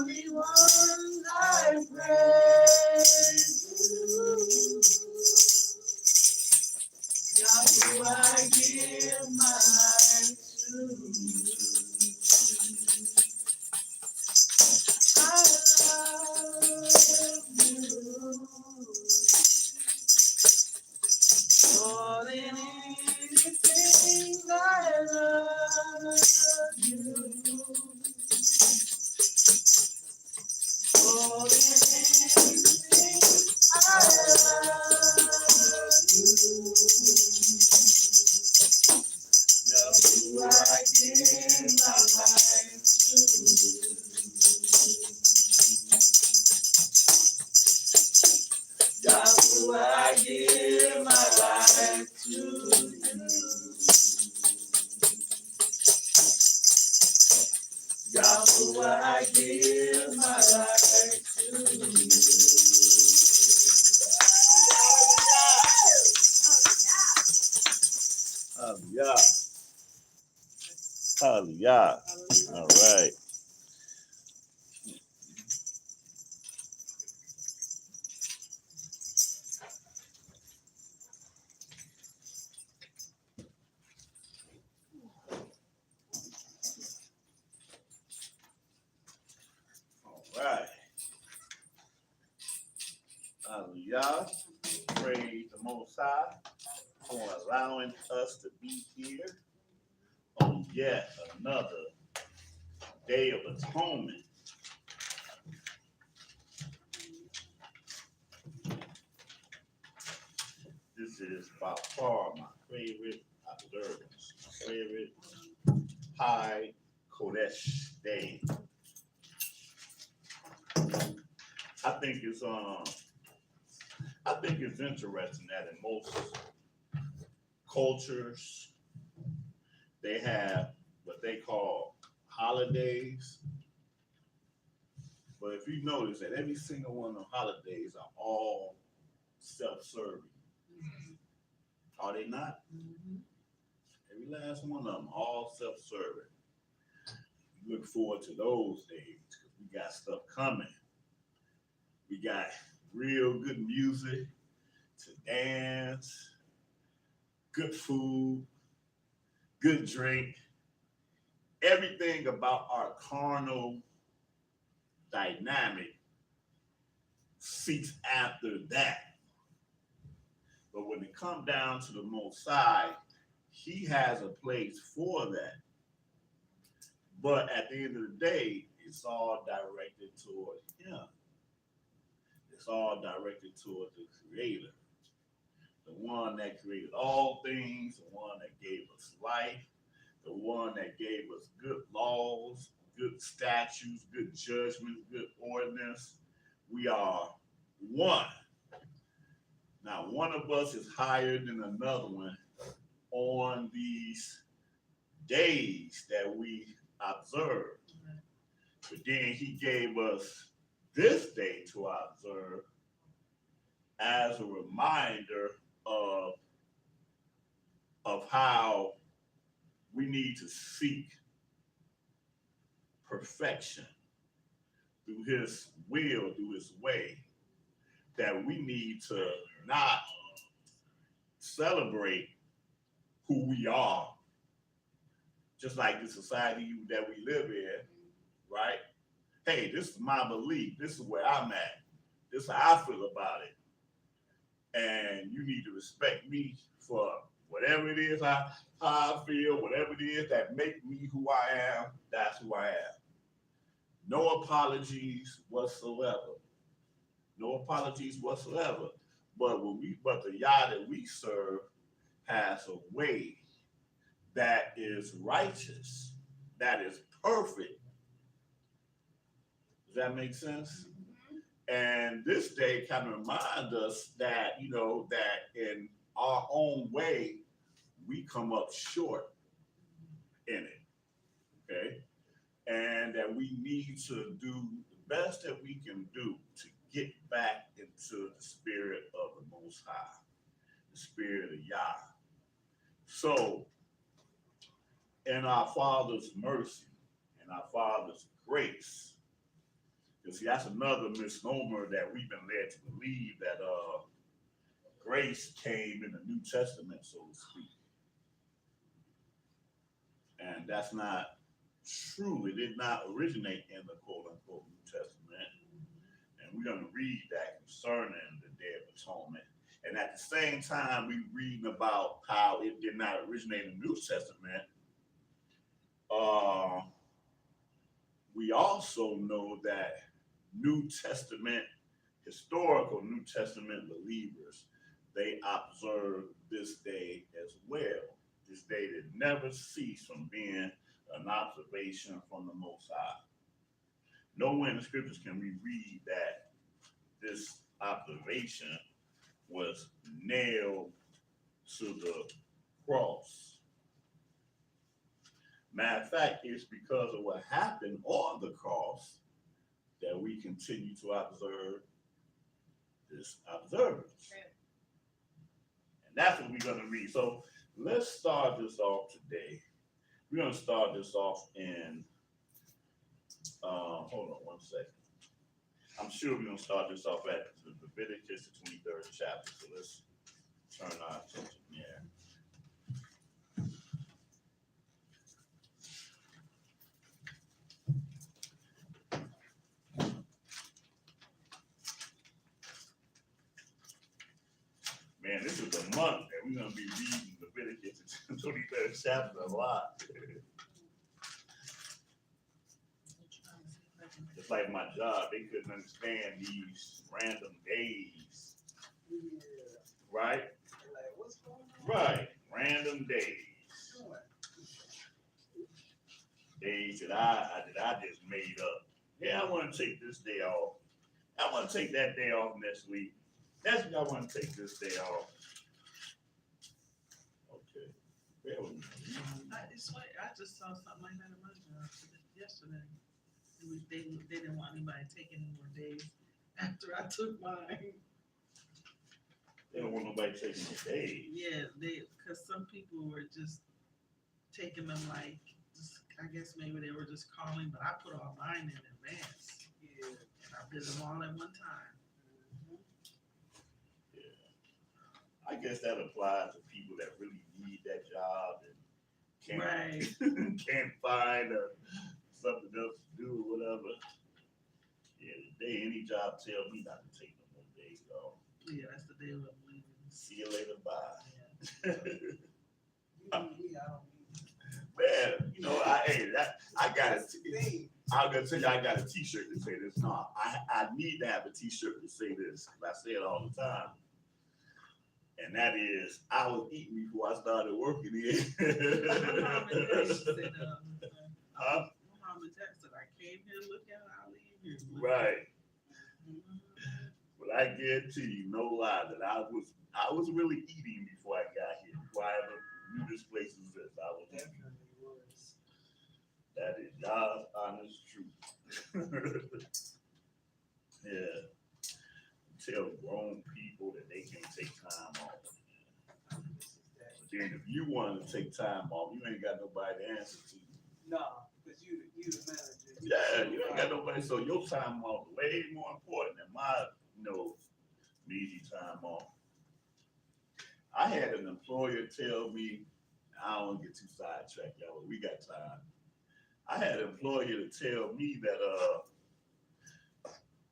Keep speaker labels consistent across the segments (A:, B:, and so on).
A: only one I praise you. Yahweh, I give my life to you. I love you more than anything. I love you more than anything. I love you. Yahweh, I give my life to you. Yahweh, I give my life to you. Yahweh, I give my life to you. Hallelujah. Hallelujah. All right. All right. Hallelujah. Praise the Most High for allowing us to be here on yet another day of atonement. This is by far my favorite observance, my favorite High Kodesh Day. I think it's interesting that in most cultures they have what they call holidays. But if you notice that every single one of the holidays are all self-serving. Are they not? Every last one of them, all self-serving. We look forward to those days because we got stuff coming. We got real good music to dance, good food, good drink. Everything about our carnal dynamic seeks after that. But when it comes down to the Most High, He has a place for that. But at the end of the day, it's all directed toward Him. It's all directed toward the Creator, the one that created all things, the one that gave us life, the one that gave us good laws, good statutes, good judgments, good ordinance. We are one. Now, one of us is higher than another one on these days that we observe. But then He gave us this day to observe as a reminder of, of how we need to seek perfection through His will, through His way, that we need to not celebrate who we are, just like the society that we live in, right? Hey, this is my belief. This is where I'm at. This is how I feel about it. And you need to respect me for whatever it is how I feel, whatever it is that make me who I am, that's who I am. No apologies whatsoever. No apologies whatsoever. But the Yah that we serve has a way that is righteous, that is perfect. Does that make sense? And this day kind of reminds us that, that in our own way, we come up short in it. Okay. And that we need to do the best that we can do to get back into the spirit of the Most High, the spirit of Yah. So, in our Father's mercy and our Father's grace, Because see, that's another misnomer that we've been led to believe that grace came in the New Testament, so to speak. And that's not true. It did not originate in the quote unquote New Testament. And we're going to read that concerning the Day of Atonement. And at the same time, we're reading about how it did not originate in the New Testament. We also know that New Testament, historical New Testament believers, they observe this day as well. This day that never ceased from being an observation from the Most High. Nowhere in the scriptures can we read that this observation was nailed to the cross. Matter of fact, it's because of what happened on the cross that we continue to observe this observance. And that's what we're going to read. So let's start this off today. We're going to start this off in, hold on one second. I'm sure we're going to start this off at Leviticus, the 23rd chapter. So let's turn our attention there. Man, this is the month that we're going to be reading Leviticus, the 23rd chapter a lot. Just like my job, they couldn't understand these random days. Right?
B: Like, what's going on?
A: Right. Random days. Days that I just made up. Yeah, I want to take this day off. I want to take that day off next week. Next week I want to take this day off. Okay. Bear with me.
B: It's funny. I just saw something like that in my job yesterday. They didn't want anybody taking any more days after I took mine.
A: They don't want nobody taking the days.
B: Yeah, because some people were just taking them like, just, I guess maybe they were just calling, but I put all mine in advance. Yeah. And I did them all at one time.
A: Yeah. I guess that applies to people that really need that job and can't find something else to do or whatever. Yeah, today any job tell me not to take no more days off.
B: Yeah, that's the day I'm leaving.
A: See you later, bye.
B: Yeah.
A: Man, you know, I got it. I'm gonna tell you, I got a T-shirt to say this. No, I need to have a T-shirt to say this. I say it all the time, and that is, I was eating before I started working here.
B: Huh? Mama Jack said, I came here to look at it, I'll leave here.
A: Right. But I guarantee you, no lie, that I was really eating before I got here. Before I ever knew this place exists, I was definitely was. That is God's honest truth. Yeah. Tell grown people that they can take time off. But then if you want to take time off, you ain't got nobody to answer to.
B: No, because you the manager.
A: Yeah, you ain't got nobody. So your time off is way more important than my, measly time off. I had an employer tell me, I don't want to get too sidetracked, y'all, but we got time. I had an employer to tell me that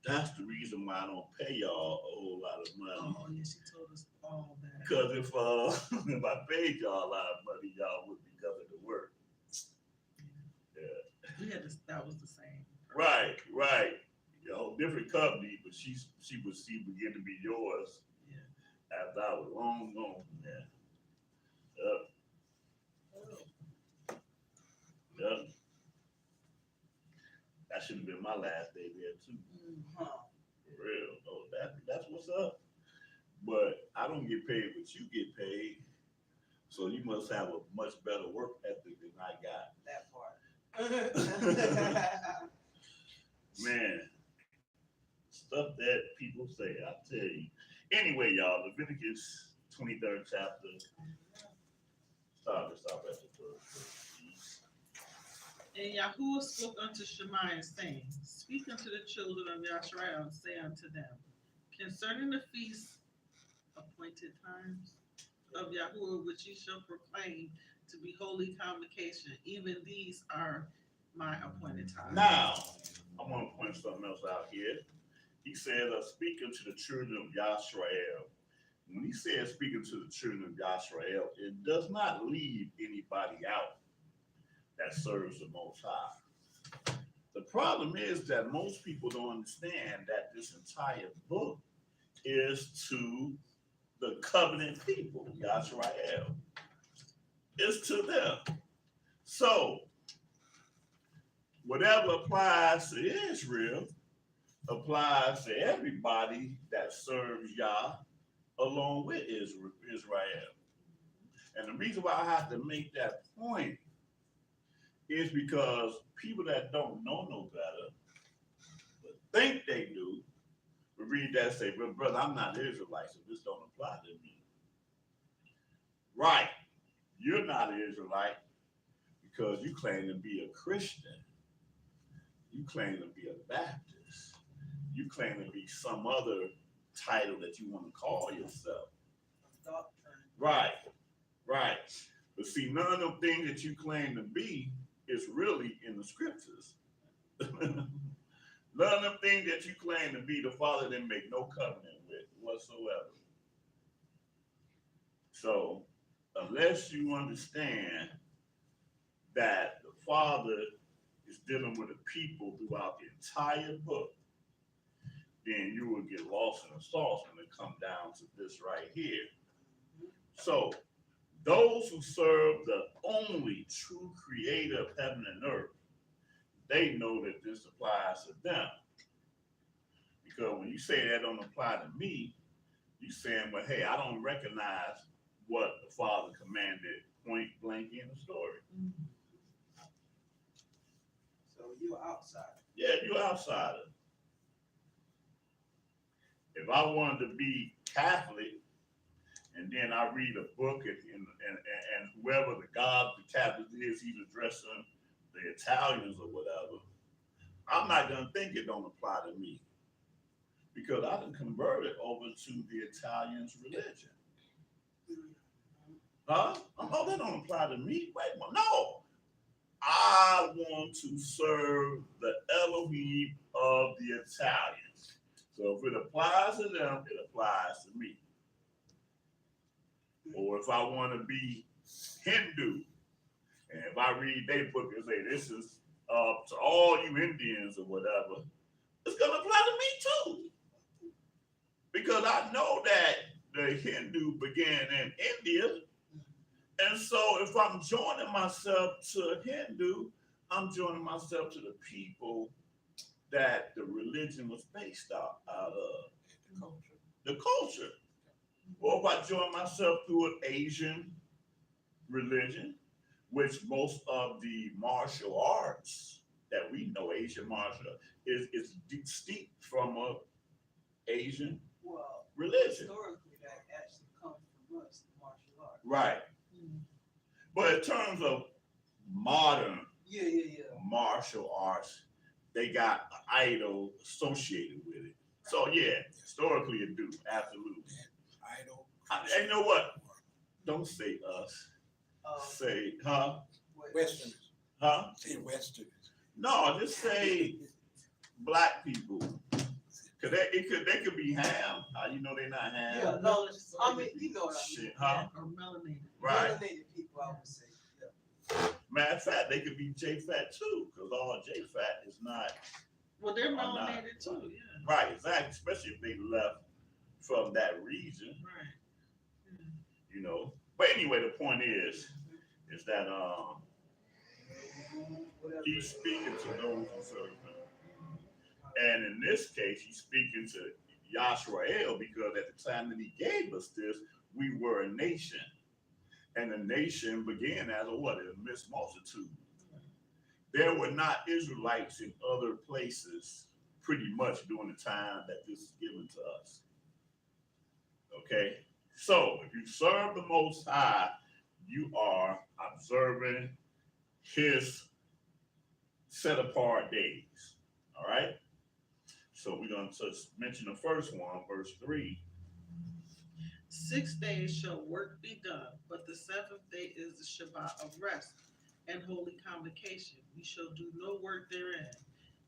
A: that's the reason why I don't pay y'all a whole lot of money.
B: Oh, yeah, she told us all that.
A: Because if I paid y'all a lot of money, y'all would be because of the work. Yeah.
B: We had this, that was the same.
A: Right. Different company, but she began to be yours. Yeah. After I was long gone. Yeah. Yep. That should have been my last day there too. For real. Oh, that's what's up. But I don't get paid what you get paid. So you must have a much better work ethic than I got. That part. Man, stuff that people say, I tell you. Anyway, y'all, Leviticus 23rd chapter. Start this off at the first verse.
B: And Yahuwah spoke unto Shemaiah, saying, Speak unto the children of Yahshua, and say unto them, concerning the feast appointed times of Yahuwah, which ye shall proclaim to be holy convocation, even these are my appointed times.
A: Now, I want to point something else out here. He said, speaking to the children of Yahshua. When he says speaking to the children of Yahshua, it does not leave anybody out that serves the Most High. The problem is that most people don't understand that this entire book is to the covenant people, Yahshua. It's to them. So, whatever applies to Israel applies to everybody that serves Yah along with Israel. And the reason why I have to make that point is because people that don't know no better, but think they do, will read that and say, well, brother, I'm not Israelite, so this don't apply to me. Right. You're not an Israelite because you claim to be a Christian. You claim to be a Baptist. You claim to be some other title that you want to call yourself. Right. Right. But see, none of the things that you claim to be is really in the scriptures. None of the things that you claim to be, the Father didn't make no covenant with whatsoever. So, unless you understand that the Father is dealing with the people throughout the entire book, then you will get lost in the sauce when it comes down to this right here. So, those who serve the only true creator of heaven and earth, they know that this applies to them. Because when you say that don't apply to me, you're saying, well, hey, I don't recognize what the Father commanded point blank in the story.
C: So you're outsider.
A: Yeah, you're outsider. If I wanted to be Catholic, and then I read a book, and whoever the God the Catholic is, he's addressing the Italians or whatever, I'm not gonna think it don't apply to me because I done converted over to the Italians' religion. Huh? Oh, that don't apply to me. Wait a minute. No. I want to serve the Elohim of the Italians. So if it applies to them, it applies to me. Or if I want to be Hindu, and if I read their book and say this is to all you Indians or whatever, it's gonna apply to me too. Because I know that the Hindu began in India. And so if I'm joining myself to Hindu, I'm joining myself to the people that the religion was based out of. The culture. Or if I join myself to an Asian religion, which most of the martial arts that we know, Asian martial is steeped from a Asian religion.
C: Historically, that actually comes from us, the martial arts.
A: Right. But in terms of modern martial arts, they got an idol associated with it. So yeah, historically it do, absolutely.
D: Idol.
A: And you know what? Don't say us. Say, huh?
D: Westerners.
A: Huh?
D: Say Westerners.
A: No, just say black people. Cause they could be ham. How you know they're not ham?
C: Yeah, no, I mean, you know what I mean.
A: Shit, huh?
B: Or melanated.
A: Right.
C: Melanated people, I would say. Yeah.
A: Matter of fact, they could be J-Fat too, because all J-Fat is not.
B: Well, they're
A: Or not.
B: melanated too, yeah.
A: Right, exactly. Especially if they left from that region,
B: Right.
A: you know. But anyway, the point is that he's speaking to those who serve him. And in this case, he's speaking to Yahshua because at the time that he gave us this, we were a nation. And the nation began as a what? A mixed multitude. There were not Israelites in other places pretty much during the time that this is given to us. Okay? So if you serve the Most High, you are observing his set apart days. All right. So we're going to mention the first one, verse 3.
B: 6 days shall work be done, but the seventh day is the Shabbat of rest and holy convocation. You shall do no work therein.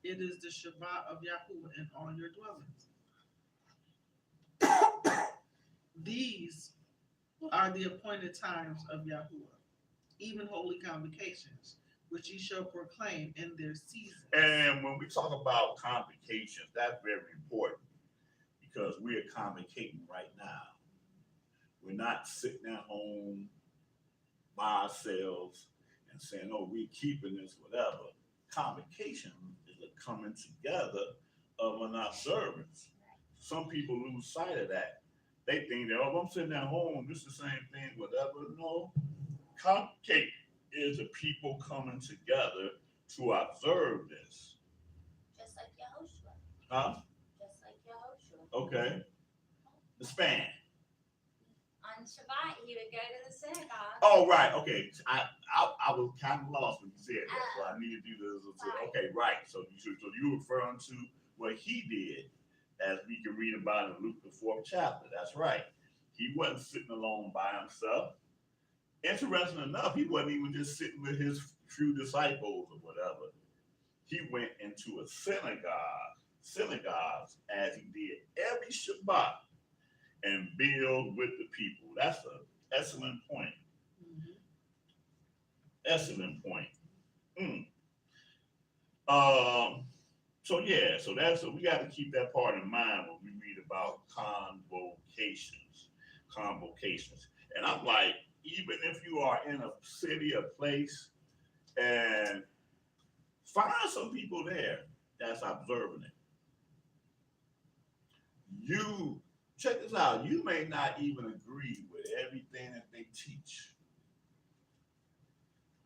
B: It is the Shabbat of Yahuwah in all your dwellings. These are the appointed times of Yahuwah, even holy convocations, which ye shall proclaim in their seasons.
A: And when we talk about convocations, that's very important because we are convocating right now. We're not sitting at home by ourselves and saying, oh, we're keeping this, whatever. Convocation is a coming together of an observance. Some people lose sight of that. They think that, oh, I'm sitting at home, this is the same thing, whatever. No. Convocate is the people coming together to observe this.
E: Just like Yahshua.
A: Huh?
E: Just like Yahshua.
A: Okay. Expand.
E: On Shabbat, he would go to the synagogue.
A: Oh, right. Okay. I was kind of lost when you said that, so I needed you to. Okay, right. So you referring to what he did, as we can read about in Luke the 4th chapter. That's right. He wasn't sitting alone by himself. Interesting enough, he wasn't even just sitting with his few disciples or whatever. He went into a synagogues as he did every Shabbat and build with the people. That's an excellent point.
B: Mhm.
A: Excellent point. So we got to keep that part in mind when we read about convocations. And I'm like, even if you are in a city or place, and find some people there that's observing it. You check this out. You may not even agree with everything that they teach,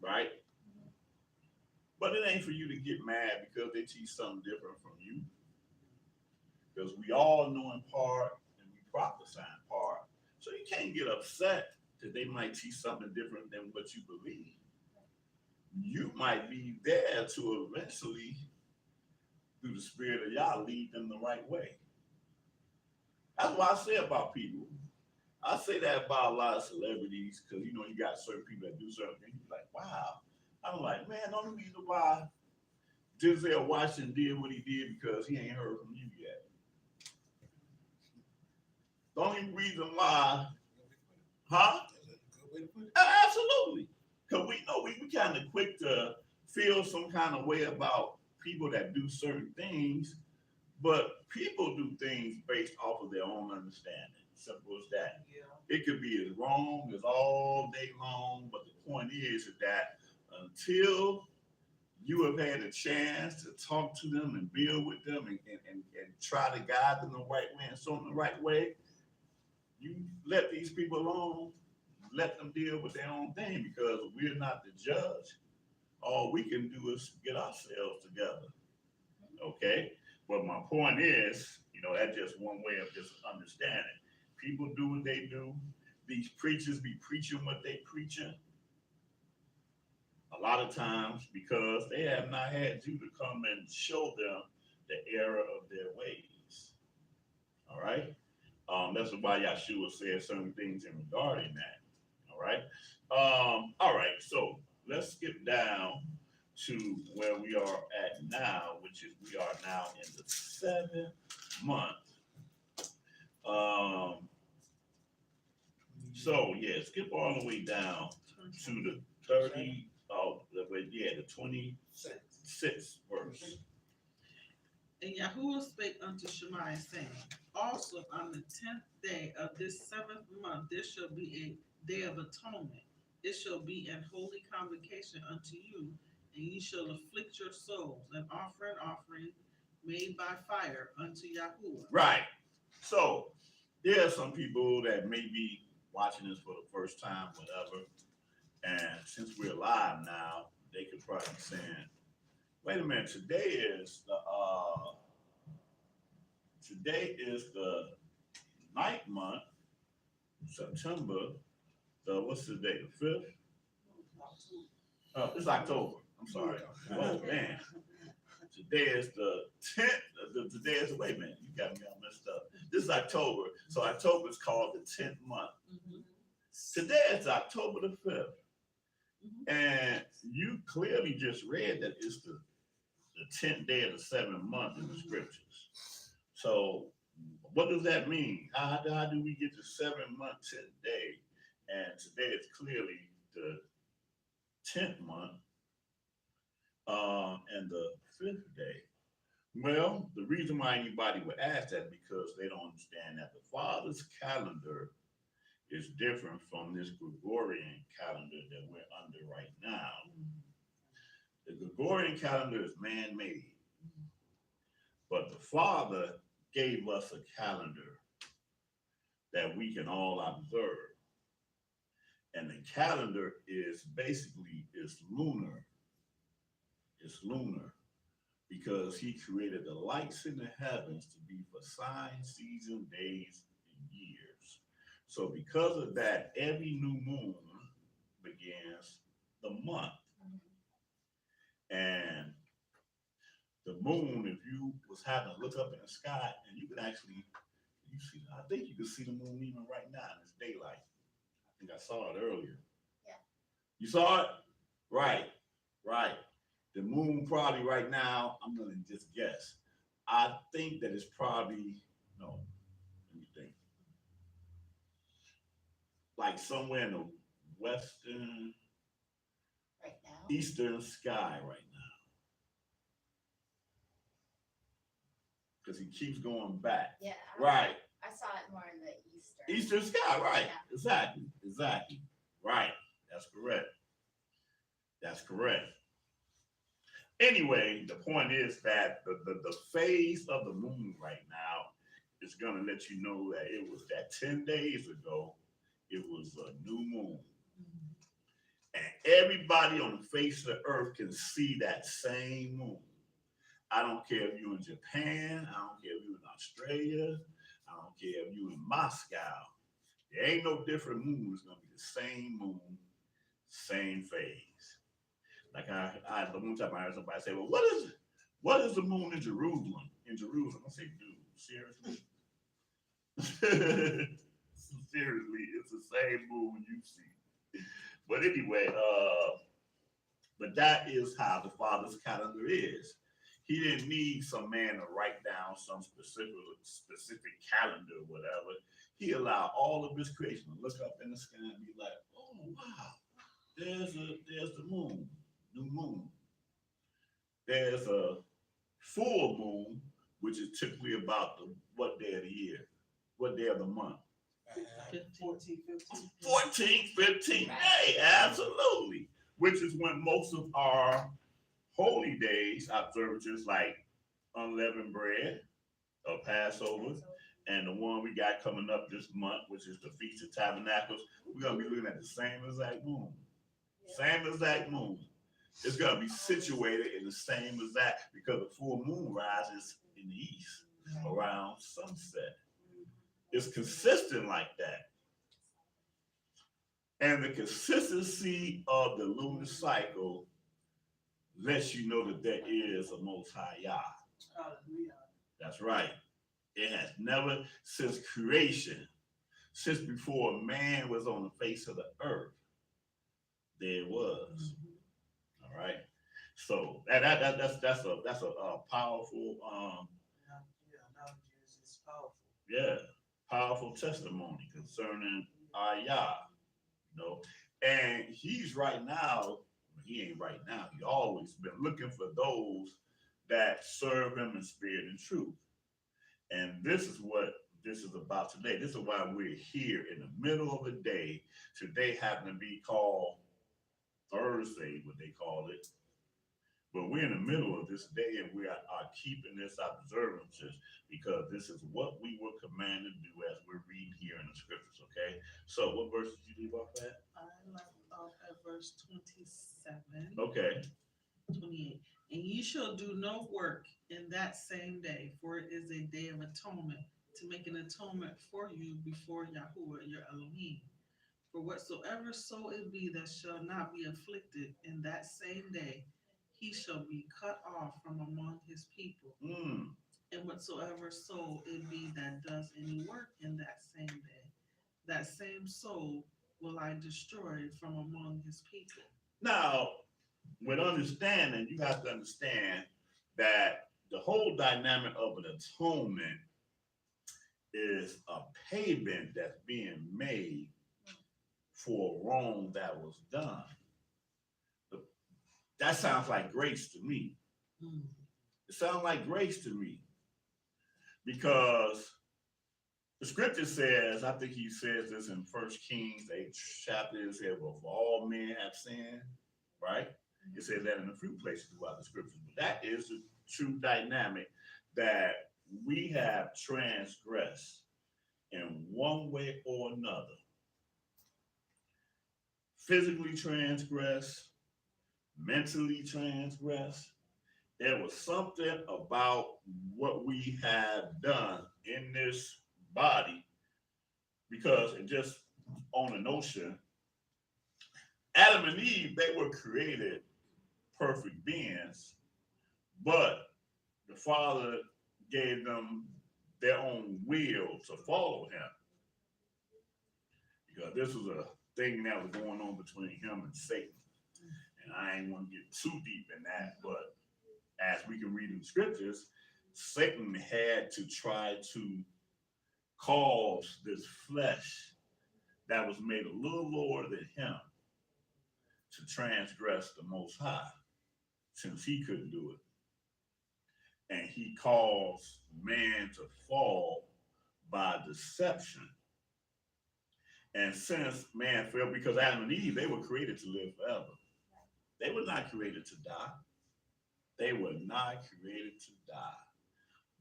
A: right? But it ain't for you to get mad because they teach something different from you. Because we all know in part and we prophesy in part. So you can't get upset that they might teach something different than what you believe. You might be there to eventually, through the Spirit of Yah, lead them the right way. That's what I say about people. I say that about a lot of celebrities because, you got certain people that do certain things. You're like, wow. I'm like, man, the only reason why Denzel Washington did what he did because he ain't heard from you yet. The only reason why, huh? Absolutely. Because we know we kind of quick to feel some kind of way about people that do certain things, but people do things based off of their own understanding. Simple as that.
C: Yeah.
A: It could be as wrong as all day long, but the point is that until you have had a chance to talk to them and build with them and try to guide them the right way and show them the right way, you let these people alone, let them deal with their own thing because we're not the judge. All we can do is get ourselves together. Okay? But my point is, that's just one way of just understanding. People do what they do. These preachers be preaching what they preaching. A lot of times because they have not had you to come and show them the error of their ways. All right? That's why Yahshua said certain things in regarding that. All right? All right, so let's skip down to where we are at now, which is we are now in the 7th month. Skip all the way down to the 26th verse.
B: And Yahuwah spake unto Shemaiah, saying, also on the 10th day of this 7th month there shall be a day of atonement. It shall be an holy convocation unto you, and ye shall afflict your souls, and offer an offering made by fire unto Yahuwah.
A: Right. So there are some people that may be watching this for the first time, whatever. And since we're live now, they could probably be saying, wait a minute, today is the 9th month, September. What's the date? The 5th? It's October. I'm sorry. Oh man. Today is the 10th. Today is wait a minute, you got me all messed up. This is October. So October is called the 10th month.
B: Mhm.
A: Today is October the 5th.
B: Mhm.
A: And you clearly just read that it's the 10th day of the 7th month in the scriptures. So what does that mean? How do we get the 7th month 10th day? And today is clearly the 10th month and the 5th day. Well, the reason why anybody would ask that because they don't understand that the Father's calendar is different from this Gregorian calendar that we're under right now. The Gregorian calendar is man-made, but the Father gave us a calendar that we can all observe. And the calendar is basically is lunar. It's lunar because he created the lights in the heavens to be for signs, seasons, days, and years. So because of that, every new moon begins the month. And the moon, if you was having to look up in the sky, and you could actually, you see, I think you could see the moon even right now in it's daylight. I think I saw it earlier.
E: Yeah.
A: You saw it? Right, right. The moon probably right now, I'm gonna just guess. I think that it's probably, no, let me think. Like somewhere in the western,
E: Right now.
A: eastern sky right now. Because he keeps going back.
E: Yeah.
A: Right.
E: I saw it more in the eastern.
A: Eastern sky, right.
E: Yeah.
A: Exactly. Right. That's correct. That's correct. Anyway, the point is that the phase of the moon right now is going to let you know that it was that 10 days ago, it was a new moon. And everybody on the face of the earth can see that same moon. I don't care if you're in Japan, I don't care if you're in Australia, I don't care if you're in Moscow. There ain't no different moon. It's going to be the same moon, same phase. Like the one time I heard somebody say, "Well, what is the moon in Jerusalem?" In Jerusalem, I say, "Dude, seriously, seriously, it's the same moon you see." But anyway, but that is how the Father's calendar is. He didn't need some man to write down some specific calendar or whatever. He allowed all of his creation to look up in the sky and be like, "Oh wow, there's the moon." New moon. There's a full moon, which is typically about the what day of the year, what day of the month.
C: 14, 15.
A: 14th, 15th day, absolutely. Which is when most of our holy days, observances like unleavened bread or Passover, and the one we got coming up this month, which is the Feast of Tabernacles, we're gonna be looking at the same exact moon. Same exact moon. It's going to be situated in the same exact because the full moon rises in the east around sunset. It's consistent like that. And the consistency of the lunar cycle lets you know that there is a Most High Yah.
C: Hallelujah.
A: That's right. It has never, since creation, since before man was on the face of the earth, there was. All right. So that's a powerful
C: It's powerful.
A: yeah, powerful testimony concerning our Yah, you know. And he's right now, he ain't right now, he always been looking for those that serve him in spirit and truth. And this is what this is about today. This is why we're here in the middle of the day. Today happened to be called Thursday, what they call it. But we're in the middle of this day and we are keeping this observances because this is what we were commanded to do as we're reading here in the scriptures, okay? So what verse did you leave off at?
B: I left off at verse 27,
A: Okay.
B: 28. And ye shall do no work in that same day, for it is a day of atonement, to make an atonement for you before Yahweh your Elohim. For whatsoever so it be that shall not be afflicted in that same day, he shall be cut off from among his people. And whatsoever soul it be that does any work in that same day, that same soul will I destroy from among his people.
A: Now, with understanding, you have to understand that the whole dynamic of an atonement is a payment that's being made for wrong that was done. That sounds like grace to me. It sounds like grace to me because the scripture says, I think he says this in 1 Kings 8 chapter, it says, well, for all men have sinned, right? It says that in a few places throughout the scriptures. But that is the true dynamic that we have transgressed in one way or another. Physically transgressed, mentally transgressed. There was something about what we have done in this body, because it just on a notion, Adam and Eve, they were created perfect beings, but the Father gave them their own will to follow him. Because this was a thing that was going on between him and Satan. And I ain't want to get too deep in that, but as we can read in the scriptures, Satan had to try to cause this flesh that was made a little lower than him to transgress the Most High, since he couldn't do it. And he caused man to fall by deception. And since man fell, because Adam and Eve, they were created to live forever. They were not created to die. They were not created to die.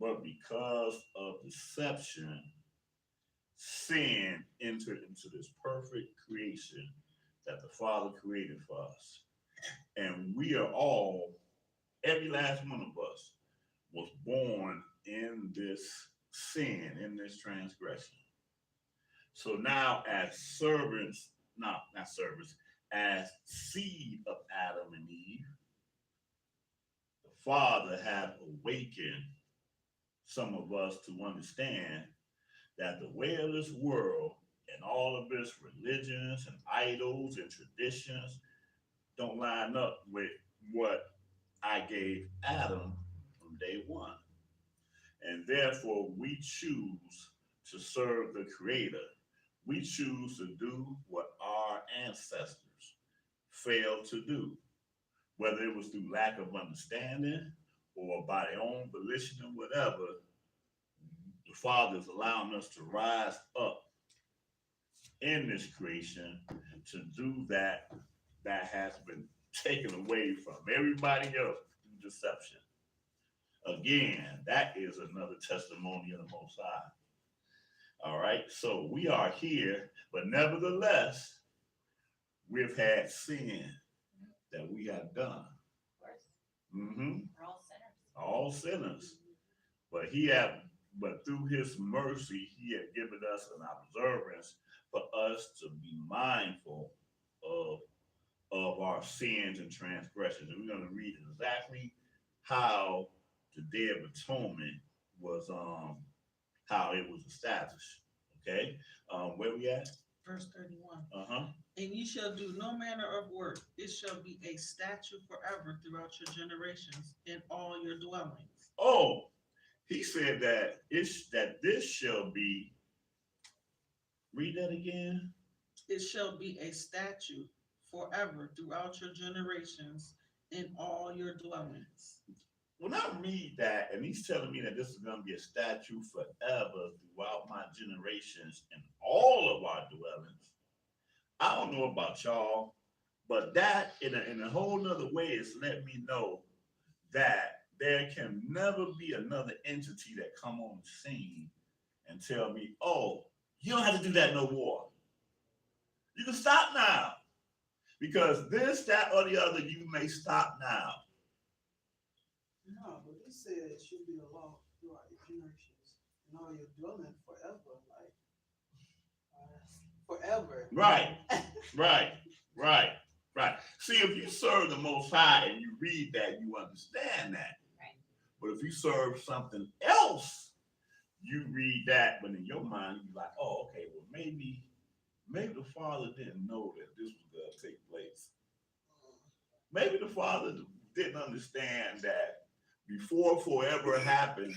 A: But because of deception, sin entered into this perfect creation that the Father created for us. And we are all, every last one of us, was born in this sin, in this transgression. So now as servants, not servants, as seed of Adam and Eve, the Father have awakened some of us to understand that the way of this world and all of its religions and idols and traditions don't line up with what I gave Adam from day one. And therefore, we choose to serve the Creator. We choose to do what our ancestors failed to do, whether it was through lack of understanding or by their own volition or whatever. The Father is allowing us to rise up in this creation to do that has been taken away from everybody else through deception. Again, that is another testimony of the Most High. All right, so we are here, but nevertheless, we've had sin that we have done.
E: Of course,
A: Mm-hmm.
E: we're all sinners.
A: All sinners. But through his mercy, he had given us an observance for us to be mindful of our sins and transgressions. And we're going to read exactly how the Day of Atonement was, how it was established. Okay, where we at?
B: Verse 31.
A: Uh-huh.
B: And ye shall do no manner of work. It shall be a statute forever throughout your generations in all your dwellings.
A: Oh, he said that this shall be. Read that again.
B: It shall be a statute forever throughout your generations in all your dwellings.
A: When I read that, and he's telling me that this is going to be a statute forever throughout my generations and all of our dwellings, I don't know about y'all, but that in a whole nother way is letting me know that there can never be another entity that come on the scene and tell me, oh, you don't have to do that no more. You can stop now. Because this, that, or the other, you may stop now.
C: No, but he said it should be a law throughout your generations and all your dwelling forever, like forever.
A: Right, right, right. Right. See, if you serve the Most High and you read that, you understand that.
E: Right.
A: But if you serve something else, you read that, but in your mind, you're like, oh, okay, well, maybe the Father didn't know that this was going to take place. Maybe the Father didn't understand that before forever happens,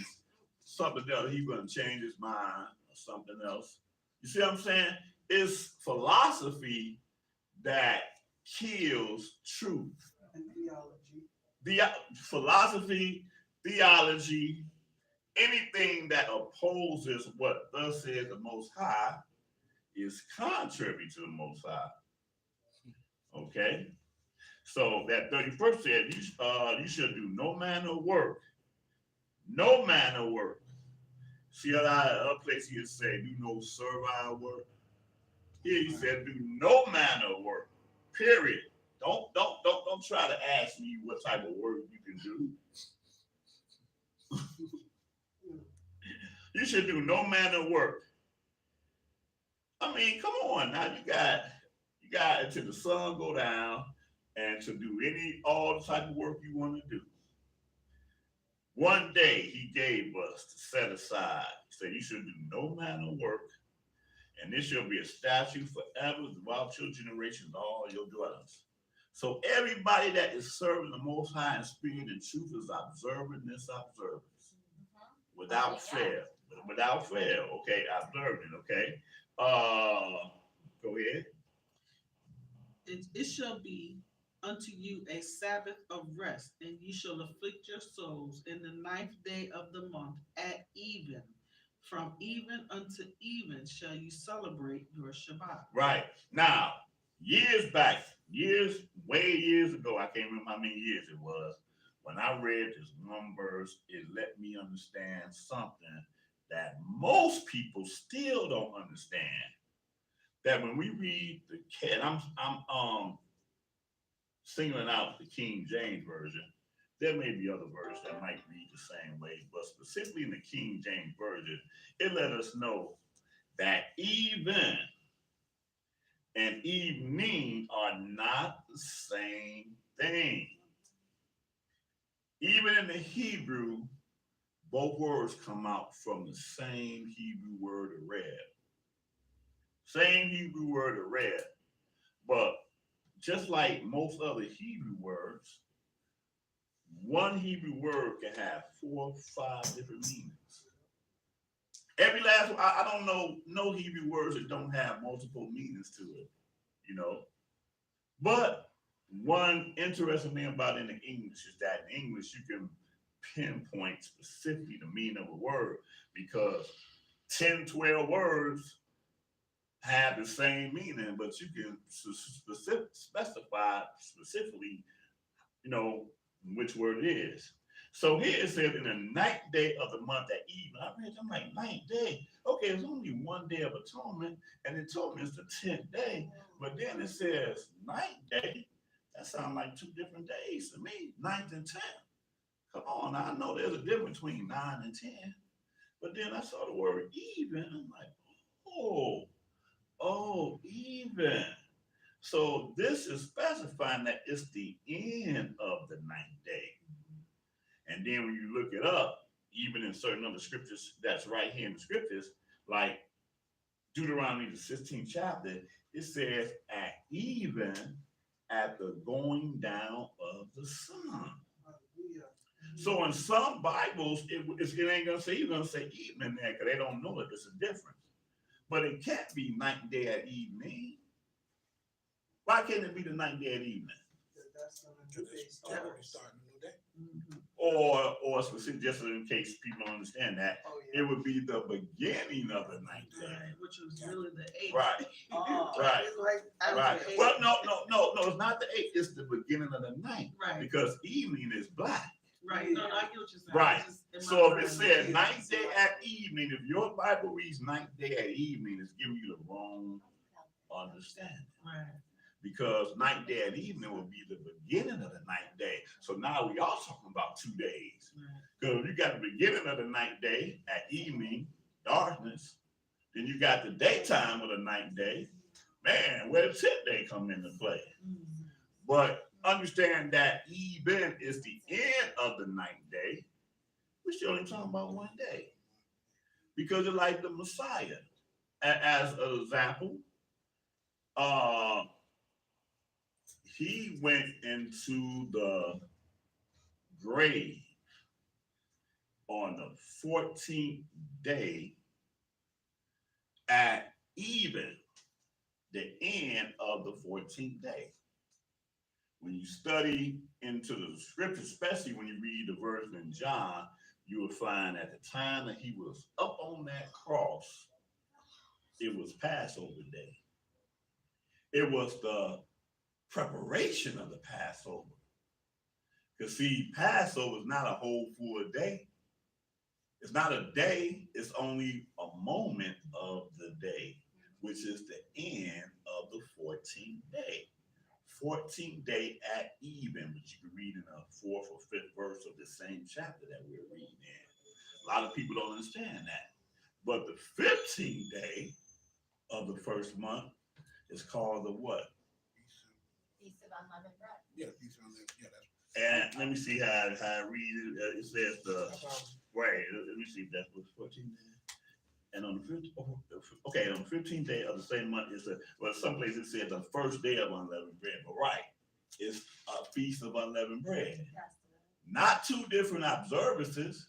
A: something else, he's going to change his mind or something else. You see what I'm saying? It's philosophy that kills truth.
C: And theology.
A: Philosophy, theology, anything that opposes what thus says the Most High is contrary to the Most High. Okay? So that 31st said, you should do no manner of work. No manner of work. See other place he say, do no servile work. Here he said, do no manner of work. Period. Don't try to ask me what type of work you can do. You should do no manner of work. I mean, come on now. You got until the sun go down and to do all the type of work you want to do. One day he gave us to set aside. He said, you should do no manner of work, and this shall be a statute forever throughout your generations, all your dwellings. So everybody that is serving the Most High in spirit and truth is observing this observance without fail. Without fail, okay, observing, okay. Go ahead.
B: It shall be unto you a Sabbath of rest, and you shall afflict your souls in the 9th day of the month at even. From even unto even shall you celebrate your Shabbat.
A: Right. Now, years back, way years ago, I can't remember how many years it was, when I read this one verse, it let me understand something that most people still don't understand. That when we read and I'm singling out the King James version. There may be other versions that might read the same way, but specifically in the King James version, it let us know that even and evening are not the same thing. Even in the Hebrew, both words come out from the same Hebrew word of red. Same Hebrew word of red. But just like most other Hebrew words, one Hebrew word can have 4 or 5 different meanings. Every last one, I don't know no Hebrew words that don't have multiple meanings to it, you know. But one interesting thing about in the English is that in English you can pinpoint specifically the meaning of a word because 10, 12 words have the same meaning, but you can specify specifically, you know, which word it is. So here it says in the 9th day of the month at even. I read, I'm like, 9th day. Okay, it's only one day of atonement, and atonement is the 10th day. But then it says 9th day. That sounds like 2 different days to me, 9th and 10th. Come on, I know there's a difference between 9 and 10. But then I saw the word even. I'm like, oh, even. So this is specifying that it's the end of the 9th day. And then when you look it up, even in certain other scriptures that's right here in the scriptures, like Deuteronomy, the 16th chapter, it says at even at the going down of the sun. So in some Bibles, it ain't gonna say, you're gonna say evening there because they don't know that there's a difference. But it can't be 9th day at evening. Why can't it be the 9th day at evening?
C: That's when the new day
D: Starting
C: starts.
D: a new day.
B: Mhm.
A: Or specific, just in case people don't understand that,
C: Oh, yeah.
A: it would be the beginning of the 9th day.
B: Right, which was really the 8th.
A: Right,
C: Oh,
A: Right.
C: it's like
A: right.
C: after
A: Well, no, it's not the 8th, it's the beginning of the 9th.
B: Right,
A: Because evening is black.
B: right. No, I get what you're saying.
A: Right.
B: It's just in my
A: So if it
B: brain.
A: said 9th day at evening, if your Bible reads 9th day at evening, it's giving you the wrong understanding.
B: Right.
A: Because 9th day at evening will be the beginning of the 9th day. So now we are talking about 2 days.
B: Right.
A: Because you got the beginning of the 9th day at evening, darkness. Then you got the daytime of the 9th day. Man, where does 10th day come into play?
B: Mhm.
A: But understand that even is the end of the ninth day. We're still only talking about one day. Because it's like the Messiah. As an example, uh, he went into the grave on the 14th day at even the end of the 14th day. When you study into the scripture, especially when you read the verse in John, you will find at the time that he was up on that cross, it was Passover day. It was the preparation of the Passover. Because see, Passover is not a whole full day. It's not a day, it's only a moment of the day, which is the end of the 14th day. 14th day at even, which you can read in the fourth or fifth verse of the same chapter that we're reading in. A lot of people don't understand that. But the 15th day of the first month is called the what?
E: Feast of unleavened bread.
D: Yeah, peace on that. Yeah,
A: And let me see how I read it. It says the
D: that's
A: right. Let me see if that was 14. And on the 15th, okay, on the 15th day of the same month is some places it says the first day of unleavened bread. But right, it's a feast of unleavened bread. Not two different observances.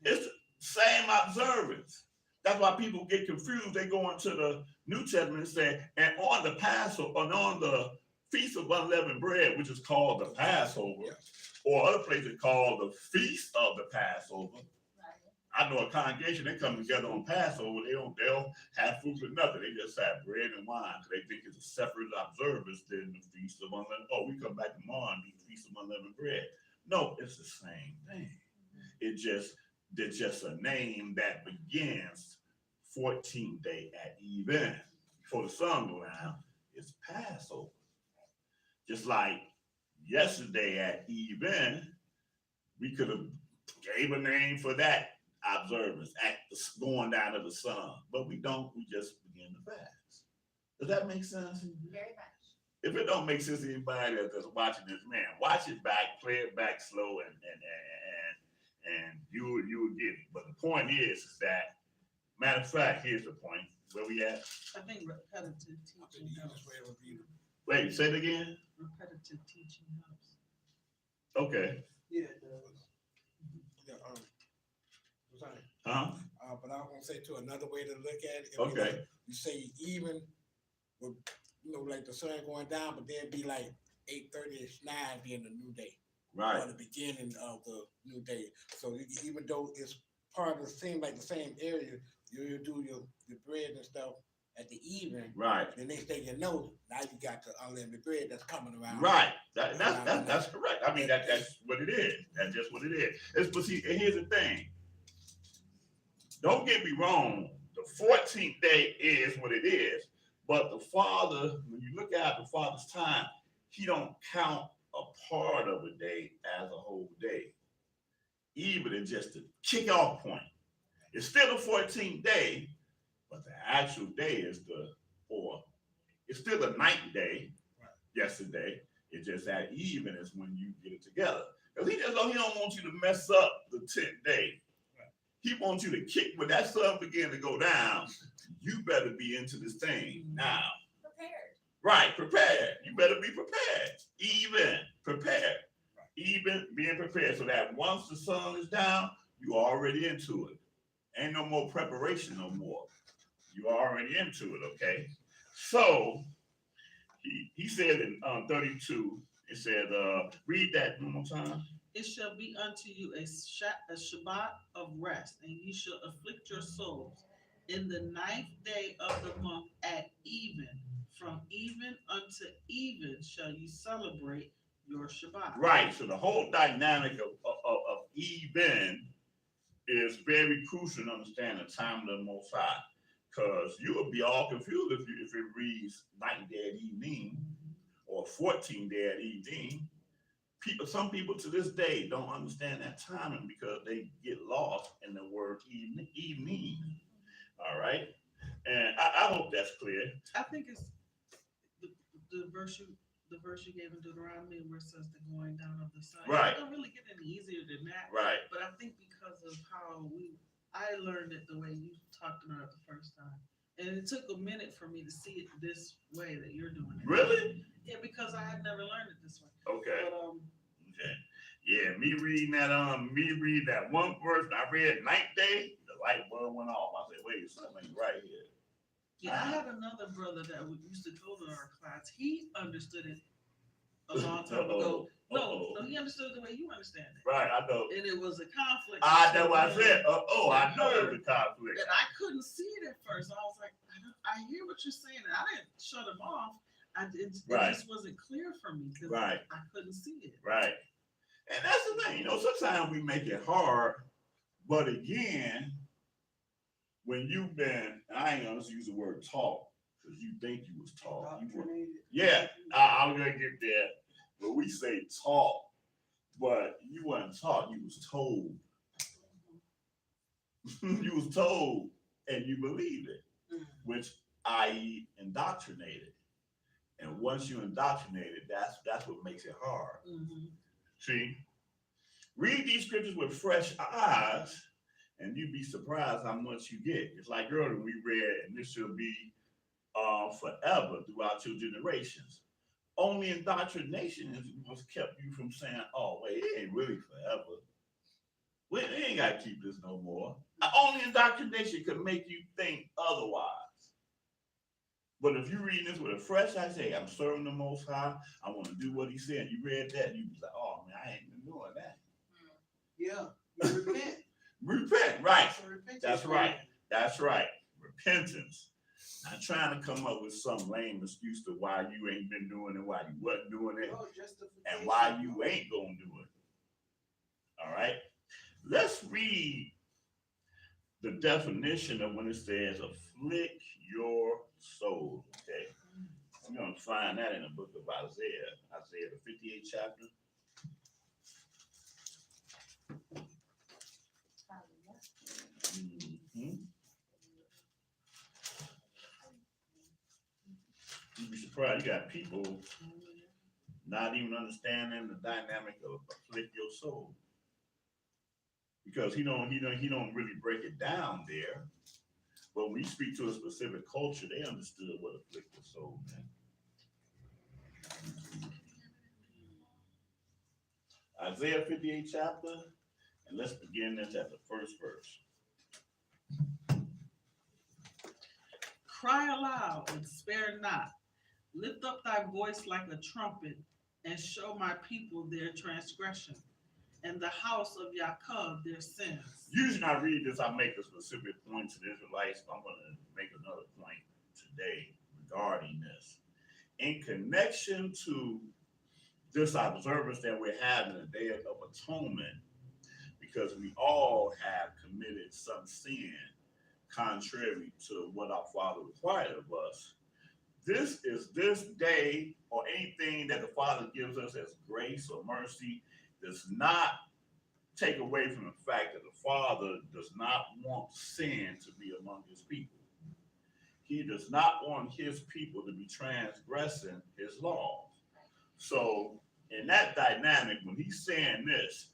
A: It's the same observance. That's why people get confused. They go into the New Testament and say, and on the Passover, and on the Feast of Unleavened Bread, which is called the Passover, or other places called the Feast of the Passover. I know a congregation, they come together on Passover, they don't have food or nothing. They just have bread and wine because they think it's a separate observance than the Feast of Unleavened. Oh, we come back tomorrow and do the Feast of Unleavened Bread. No, it's the same thing. It's just a name that begins 14th day at even. Before the sun go down, it's Passover. Just like yesterday at even, we could have gave a name for that observance at the going down of the sun, but we don't. We just begin to fast. Does that make sense?
E: Very much.
A: If it don't make sense to anybody that's watching this, man, watch it back, play it back slow, and you will get it. But the point is that, matter of fact, here's the point. Where we at?
B: I think repetitive teaching helps.
A: Wait, say it again.
B: Repetitive teaching helps.
A: Okay.
C: Yeah, it does.
D: Yeah, sorry.
A: Huh?
D: But I was gonna say to another way to look at it.
A: Okay.
D: You say even with like the sun going down, but then be like 8:30ish, 9 being the new day.
A: Right.
D: Or the beginning of the new day. So even though it's part of the same like the same area, you do your bread and stuff at the even.
A: Right.
D: The next day now you got the unlimited bread that's coming around.
A: Right. That's correct. I mean that's what it is. That's just what it is. But see, here's the thing. Don't get me wrong. The 14th day is what it is. But the Father, when you look at the Father's time, he don't count a part of a day as a whole day. Even in just the kickoff point. It's still the 14th day, but the actual day is it's still the 9th day, yesterday. It's just that even is when you get it together. Because he don't want you to mess up the 10th day. He wants you to kick when that sun begin to go down. You better be into this thing now.
E: Prepared.
A: Right, prepared. You better be prepared. Even prepared. Even being prepared so that once the sun is down, you already into it. Ain't no more preparation no more. You already into it, okay? So he said in 32, it said, read that one more time.
B: It shall be unto you a Shabbat of rest, and ye shall afflict your souls. In the 9th day of the month at even, from even unto even shall you celebrate your Shabbat.
A: Right. So the whole dynamic of even is very crucial to understand the time of the Most High. Because you will be all confused if it reads 9th day at evening or 14th day at evening. Some people to this day don't understand that timing because they get lost in the word evening. All right. And I hope that's clear.
B: I think it's the verse the verse you gave in Deuteronomy where it says the going down of the sun.
A: Right.
B: It don't really get any easier than that.
A: Right.
B: But I think because of how I learned it the way you talked about it the first time. And it took a minute for me to see it this way that you're doing it.
A: Really?
B: Yeah, because I had never learned it this way.
A: Okay.
B: But
A: Okay. Yeah, me reading that one verse, and I read ninth day, the light bulb went off. I said, wait, something ain't right here.
B: yeah, I had another brother that used to go to our class. He understood it a long time ago. No, he understood it the way you understand it.
A: Right, I know.
B: And it was a conflict.
A: That's what I said. I know it was a conflict.
B: And I couldn't see it at first. I was like, I hear what you're saying. And I didn't shut him off. It just wasn't clear for me because I couldn't see it.
A: Right. And that's the thing, sometimes we make it hard, but again, when you've been, I ain't gonna use the word taught, because you think you was taught. Yeah, I'm gonna get there. But we say taught, but you weren't taught, you was told. You was told and you believed it, which i.e. indoctrinated. And once you indoctrinated, that's what makes it hard.
B: Mm-hmm.
A: See, read these scriptures with fresh eyes, and you'd be surprised how much you get. It's like earlier we read, and this shall be forever throughout your generations. Only indoctrination is what's kept you from saying, oh, wait, it ain't really forever. We ain't got to keep this no more. Only indoctrination could make you think otherwise. But if you read this with a fresh eye, say, I'm serving the Most High, I want to do what he said. You read that, you be like, oh, man, I ain't been doing that.
C: Yeah, you repent.
A: Repent, right.
C: That's
A: That's right. Repentance. Not trying to come up with some lame excuse to why you ain't been doing it, why you wasn't doing it, and why you ain't gonna do it. All right. Let's read the definition of when it says afflict your soul. Okay. We're gonna find that in the book of Isaiah, the 58th chapter. Mm-hmm. You'd be surprised. You got people not even understanding the dynamic of afflict your soul, because he don't really break it down there. But when you speak to a specific culture, they understood what afflict your soul meant. Isaiah 58th chapter, and let's begin this at the first verse.
B: Cry aloud and spare not. Lift up thy voice like a trumpet and show my people their transgression and the house of Yaakov their sins.
A: Usually I read this, I make a specific point to the Israelites, but I'm going to make another point today regarding this. In connection to this observance that we're having, the Day of Atonement, because we all have committed some sin contrary to what our Father required of us. This day, or anything that the Father gives us as grace or mercy, does not take away from the fact that the Father does not want sin to be among his people. He does not want his people to be transgressing his laws. So in that dynamic, when he's saying this,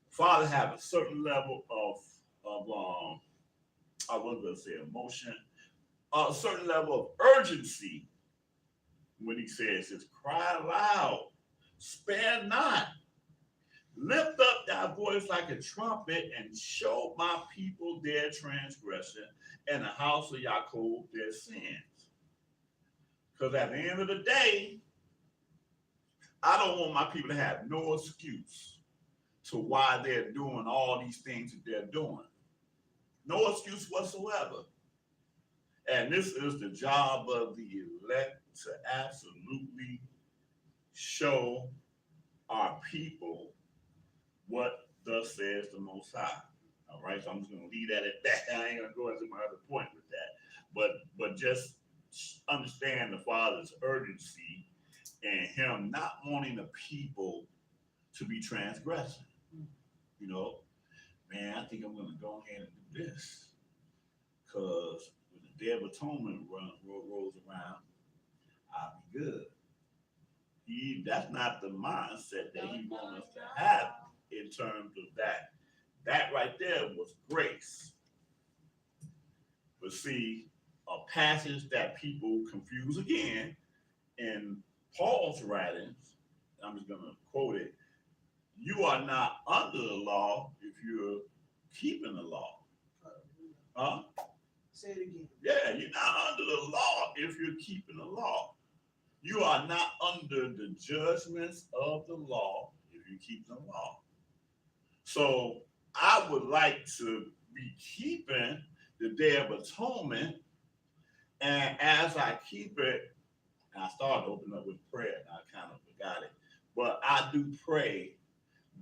A: Father have a certain level of I was going to say emotion, a certain level of urgency when he says, cry aloud, spare not, lift up thy voice like a trumpet and show my people their transgression and the house of Yaakov their sins. Because at the end of the day, I don't want my people to have no excuse to why they're doing all these things that they're doing. No excuse whatsoever. And this is the job of the elect to absolutely show our people what thus says the Most High. All right, so I'm just going to leave that at that. I ain't going to go into my other point with that. But just understand the Father's urgency and him not wanting the people to be transgressing. You know, man, I think I'm going to go ahead and do this. Because when the Day of Atonement rolls around, I'll be good. That's not the mindset that
E: No,
A: he
E: no,
A: wants us
E: no.
A: to have in terms of that. That right there was grace. But see, a passage that people confuse again in Paul's writings, I'm just going to quote it. You are not under the law if you're keeping the law. Huh?
C: Say it again.
A: Yeah, you're not under the law if you're keeping the law. You are not under the judgments of the law if you keep the law. So I would like to be keeping the Day of Atonement. And as I keep it, I started opening up with prayer. And I kind of forgot it. But I do pray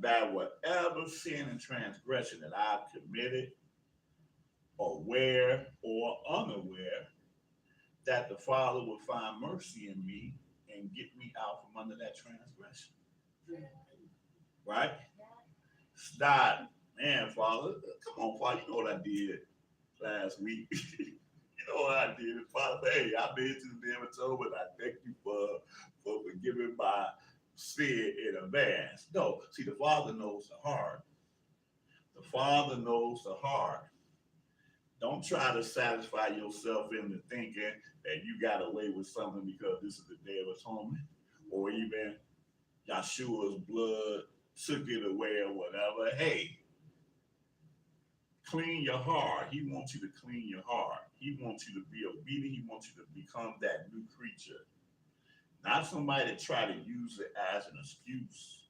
A: that whatever sin and transgression that I've committed, aware or unaware, that the Father will find mercy in me and get me out from under that transgression. Right? It's not, man, Father, come on, Father, you know what I did last week. You know what I did. Father, hey, I made it to the Day of Atonement. I thank you for forgiving my sin in advance. No, see, the Father knows the heart. The Father knows the heart. Don't try to satisfy yourself into thinking that you got away with something because this is the Day of Atonement, or even Yahshua's blood took it away or whatever. Hey, clean your heart. He wants you to clean your heart. He wants you to be obedient. He wants you to become that new creature. Not somebody that try to use it as an excuse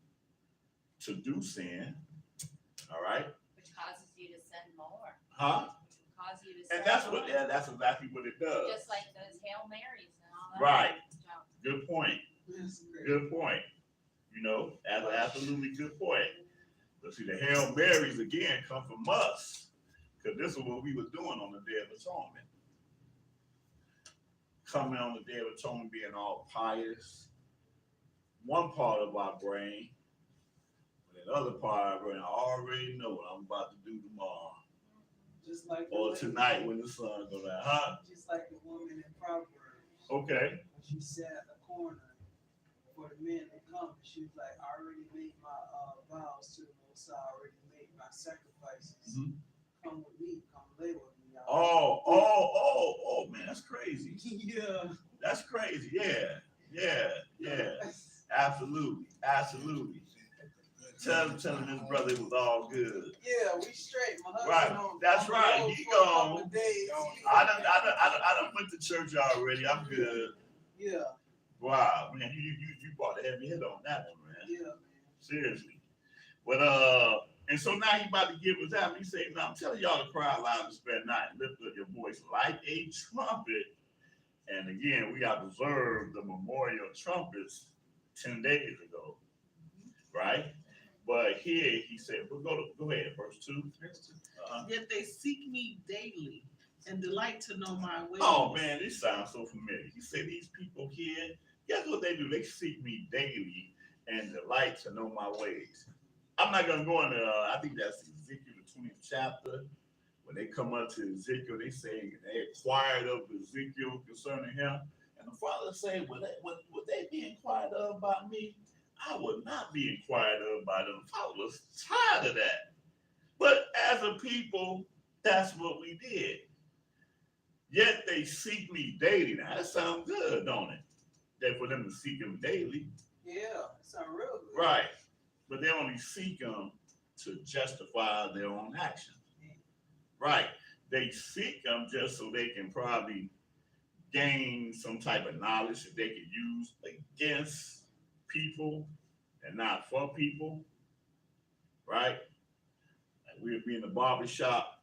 A: to do sin. All right?
E: Which causes you to sin more.
A: Huh?
E: Cause you to sin
A: And that's
E: more.
A: what, yeah, that's exactly what it does.
E: Just like those Hail Marys and all that.
A: Right.
E: junk.
A: Good point.
C: That's great.
A: Good point. You know, that's an absolutely good point. But see, the Hail Marys again come from us. Because this is what we were doing on the Day of Atonement. Coming on the Day of Atonement, being all pious. One part of our brain, but the other part of our brain, I already know what I'm about to do tomorrow.
C: Just like the
A: Or
C: lady-
A: tonight when the sun goes out. Huh?
C: Just like the woman in Proverbs.
A: Okay.
C: When she sat at the corner for the men to come, and she was like, I already made my vows to the Most High, I already made my sacrifices.
A: Mhm.
C: Come with me, come lay with me.
A: Oh, man, that's crazy.
C: Yeah.
A: That's crazy. Yeah. Absolutely. Tell him this brother it was all good.
C: Yeah, we straight. My husband
A: Right.
C: on-
A: That's
C: on the
A: right.
C: road
A: He
C: for a couple
A: gone.
C: of days.
A: I done went to church already. I'm good.
C: Yeah,
A: Wow, man, you brought a heavy hit on that one, man.
C: yeah, man.
A: Seriously. But and so now he about to give us out. He say, now I'm telling y'all to cry loud and spare not, lift up your voice like a trumpet. And again, we observed the memorial trumpets 10 days ago, right? But here he said, well, go ahead, verse 2.
B: Yet they seek me daily and delight to know my ways.
A: Oh man, this sounds so familiar. He said these people here, guess what they do? They seek me daily and delight to know my ways. I'm not gonna go into I think that's Ezekiel the 20th chapter. When they come up to Ezekiel, they say they inquired of Ezekiel concerning him. And the Father say, would they be inquired of by me? I would not be inquired of by them. The Father was tired of that. But as a people, that's what we did. Yet they seek me daily. Now that sounds good, don't it? That for them to seek him daily.
C: Yeah, that sound real good.
A: Right. But they only seek him to justify their own actions. Right. They seek him just so they can probably gain some type of knowledge that they can use against people and not for people. Right? Like we'll be in the barber shop.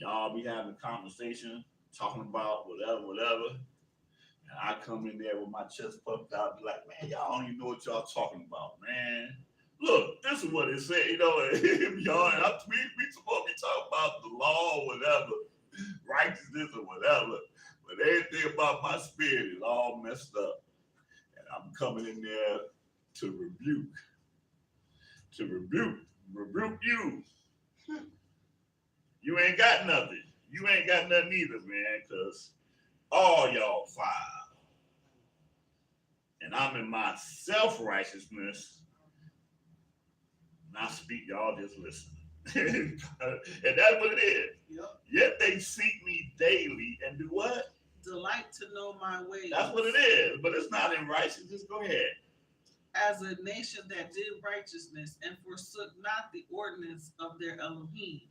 A: Y'all be having a conversation, talking about whatever. And I come in there with my chest puffed out, be like, man, y'all don't even know what y'all talking about, man. Look, this is what it said, you know, y'all, we supposed to be talking about the law or whatever, righteousness or whatever, but everything about my spirit is all messed up. And I'm coming in there to rebuke you. You ain't got nothing. You ain't got nothing either, man, because all y'all foul. and I'm in my self-righteousness, and I speak, y'all just listen. And that's what it is.
C: Yep.
A: Yet they seek me daily and do what?
B: Delight to know my ways.
A: That's what it is. But it's not in righteousness. Go ahead.
B: As a nation that did righteousness and forsook not the ordinance of their Elohim.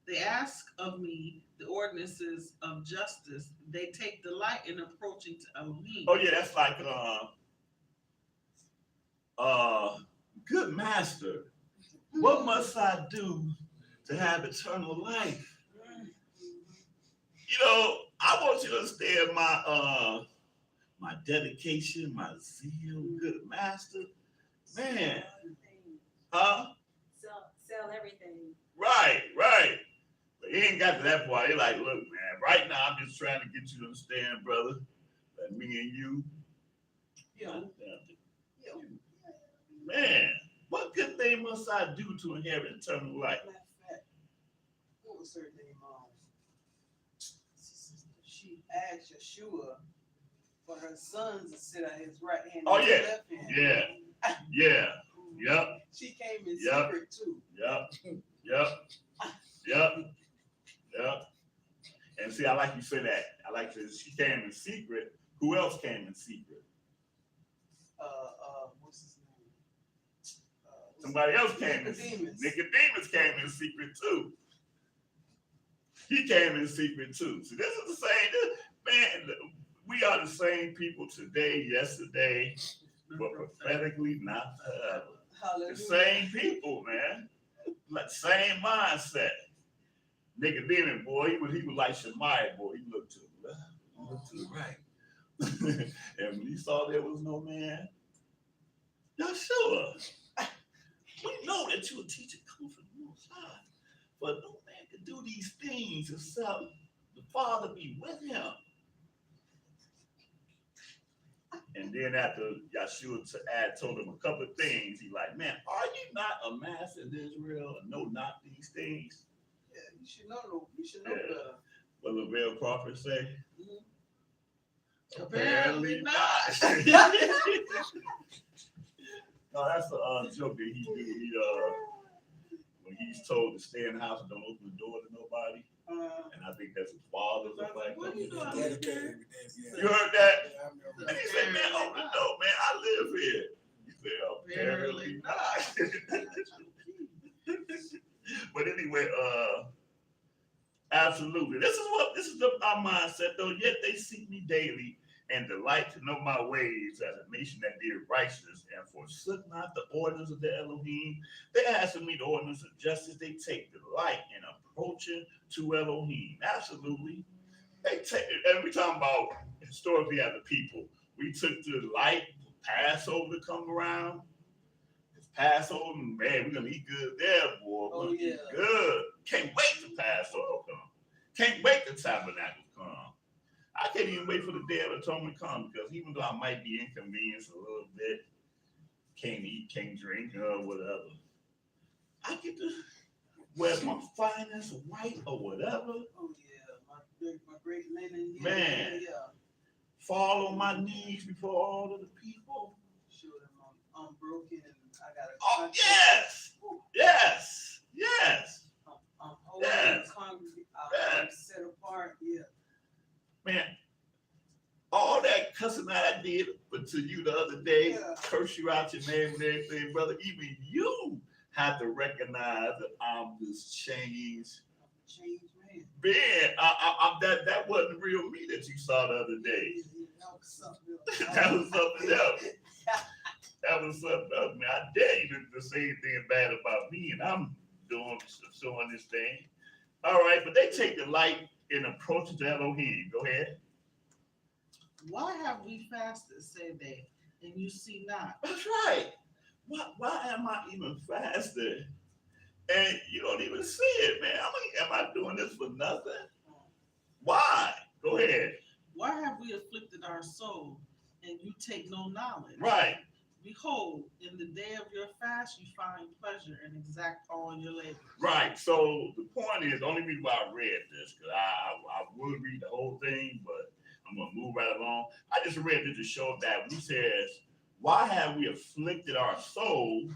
B: They ask of me the ordinances of justice. They take delight in approaching to Elohim.
A: Oh yeah, that's like good master, what must I do to have eternal life? You know, I want you to understand my dedication, my zeal, good master. Man, huh?
E: Sell everything.
A: Right. But he ain't got to that point. He like, look, man, right now I'm just trying to get you to understand, brother, that me and you,
C: Yeah.
A: man, what good thing must I do to inherit eternal life?
C: Matter of fact, what was her name? She asked Yahshua for her sons to sit at his right hand
A: Oh,
C: and
A: yeah.
C: his left hand.
A: Yeah. Yep.
C: She came in
A: Yep.
C: secret too.
A: Yep. And see, I like you say that. I like that she came in secret. Who else came in secret?
C: What's his name?
A: Somebody else came in secret.
C: Nicodemus.
A: Nicodemus came in secret too. He came in secret too. So this is the same, man, we are the same people today, yesterday, but prophetically not forever.
C: Hallelujah.
A: The same people, man. Like same mindset. Nicodemus, boy, he was like Shemaiah, boy. He looked to the left, he looked to the right. And when he saw there was no man, Yahshua, we know that you a teacher come from the Most High, but no man can do these things except the Father be with him. And then after Yahshua told him a couple of things, he like, man, are you not a master in Israel and know not these things?
C: Yeah, you should know. You should know
A: Yeah.
C: better.
A: What Lavelle Crawford say?
B: Apparently not.
A: No, that's a joke that he do. He when he's told to stay in the house and don't open the door to nobody, and I think that's his father.
B: What are you doing?
D: Dedicated.
A: You heard that?
D: Yeah, I remember
A: And
D: that.
A: he said, "Man, open the door, man. I live here." He said, "Apparently not." But anyway, absolutely. This is our mindset, though. Yet they seek me daily and delight to know my ways as a nation that did righteousness and forsook not the ordinance of the Elohim. They ask of me the ordinance of justice. They take delight in approaching to Elohim. Absolutely. They take, and we talking about historically as a people. We took delight for Passover to come around. It's Passover, and man, we're gonna eat good there, boy. We're gonna eat good. Can't wait till Passover come. Can't wait till Tabernacle come. I can't even wait for the Day of Atonement come, because even though I might be inconvenienced a little bit, can't eat, can't drink, or whatever, I get to wear my finest white or whatever.
C: Oh yeah, my great linen. Yeah,
A: Man.
C: Yeah.
A: Fall on my knees before all of the people.
C: Show them I'm broken and I got a.
A: Oh yes.
C: I'm holy
A: Yes.
C: and congregate. I'm
A: Yes.
C: set apart. Yeah.
A: Man, all that cussing that I did, but to you the other day,
C: Yeah.
A: curse you out your name and everything, brother. Even you have to recognize that I'm this changed
C: Change man.
A: being. I'm that wasn't real me that you saw the other day.
C: That was something else.
A: That was something else. That was something else, man. I dare you to say anything bad about me, and I'm doing this thing. All right, but they take delight in approaching to Elohim. Go ahead.
B: Why have we fasted, say they, and you see not?
A: That's right. Why am I even fasting? And you don't even see it, man. Am I doing this for nothing? Why? Go ahead.
B: Why have we afflicted our soul, and you take no knowledge?
A: Right.
B: Behold, in the day of your fast, you find pleasure and exact all your labor.
A: Right. So the point is, the only reason why I read this, because I would read the whole thing, but I'm going to move right along. I just read this to show that when he says, why have we afflicted our soul?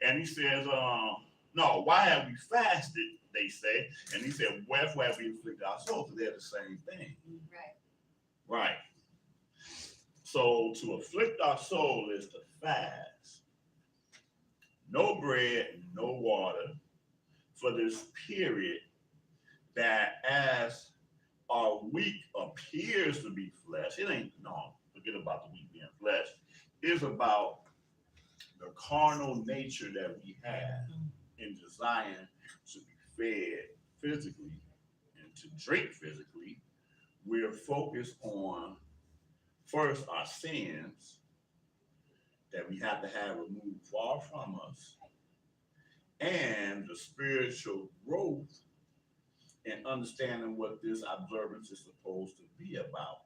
A: And he says, no, why have we fasted? They say, and he said, wherefore have we afflicted our soul? So they're the same thing.
E: Right.
A: Right. So to afflict our soul is to fast. No bread, no water for this period that as our week appears to be flesh, it ain't, no, forget about the week being flesh. It's about the carnal nature that we have in desiring to be fed physically and to drink physically. We're focused on first our sins that we have to have removed far from us, and the spiritual growth and understanding what this observance is supposed to be about.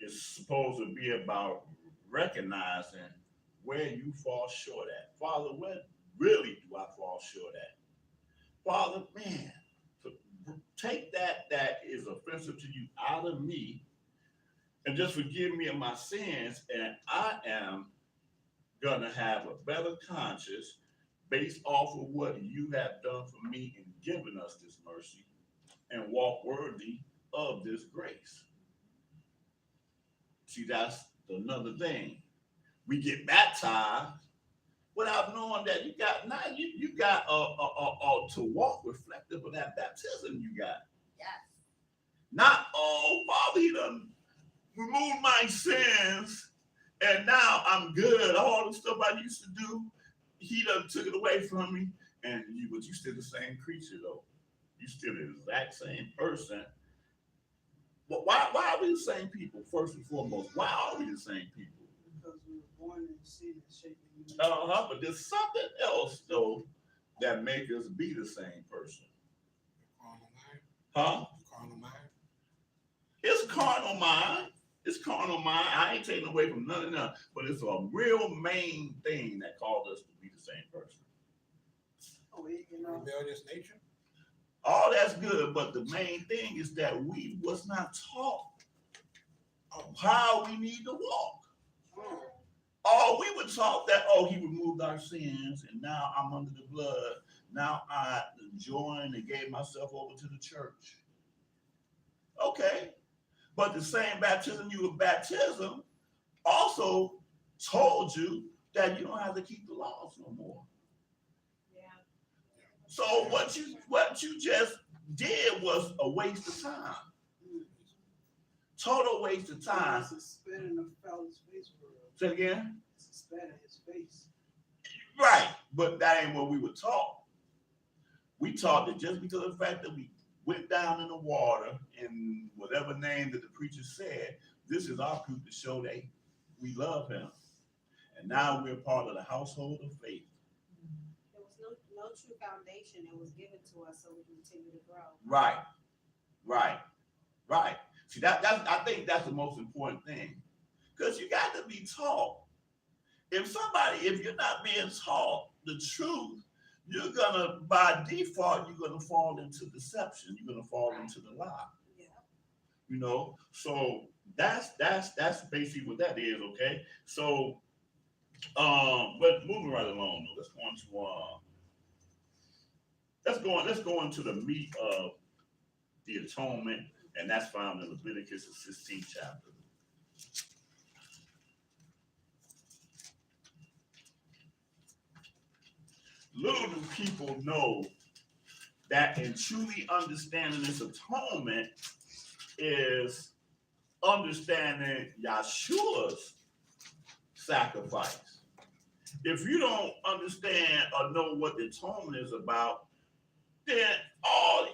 A: It's supposed to be about recognizing where you fall short at. Father, where really do I fall short at? Father, man, take that is offensive to you out of me and just forgive me of my sins, and I am gonna have a better conscience based off of what you have done for me and given us this mercy, and walk worthy of this grace. See, that's another thing. We get baptized without knowing that you got now you got to walk reflective of that baptism you got.
E: Yes.
A: Not, oh, Father, he done removed my sins and now I'm good. All the stuff I used to do, he done took it away from me. And but you still the same creature though. You still the exact same person. Well, why are we the same people? First and foremost, why are we the same people?
C: Because we were born in sin and shaped in
A: But there's something else though that make us be the same person.
D: Carnal mind.
A: Huh?
D: Carnal mind.
A: It's carnal mind. It's carnal mind. I ain't taking away from none of that, but it's a real main thing that caused us to be the same person.
C: Oh, you know.
D: Rebellious nature.
A: All that's good, but the main thing is that we was not taught of how we need to walk. Oh, we were taught that, oh, he removed our sins, and now I'm under the blood. Now I joined and gave myself over to the church. Okay. But the same baptism you were baptism also told you that you don't have to keep the laws no more.
E: Yeah.
A: So what you just did was a waste of time. Total waste of time.
C: It's a spit in the fellow's face, bro.
A: Say it again.
C: It's a spit in his face.
A: Right, but that ain't what we were taught. We taught that just because of the fact that we went down in the water in whatever name that the preacher said, this is our proof to show that we love him. And now we're part of the household of faith.
F: There was no true foundation that was given to us so we can continue to grow.
A: Right. See, that's I think that's the most important thing. Because you got to be taught. If you're not being taught the truth, you're gonna, by default, you're gonna fall into deception. You're gonna fall into the lie.
F: Yeah.
A: You know, so that's basically what that is. Okay, so but moving right along, let's go into the meat of the atonement, and that's found in Leviticus, the 16th chapter. Little do people know that in truly understanding this atonement is understanding Yahshua's sacrifice. If you don't understand or know what the atonement is about, then all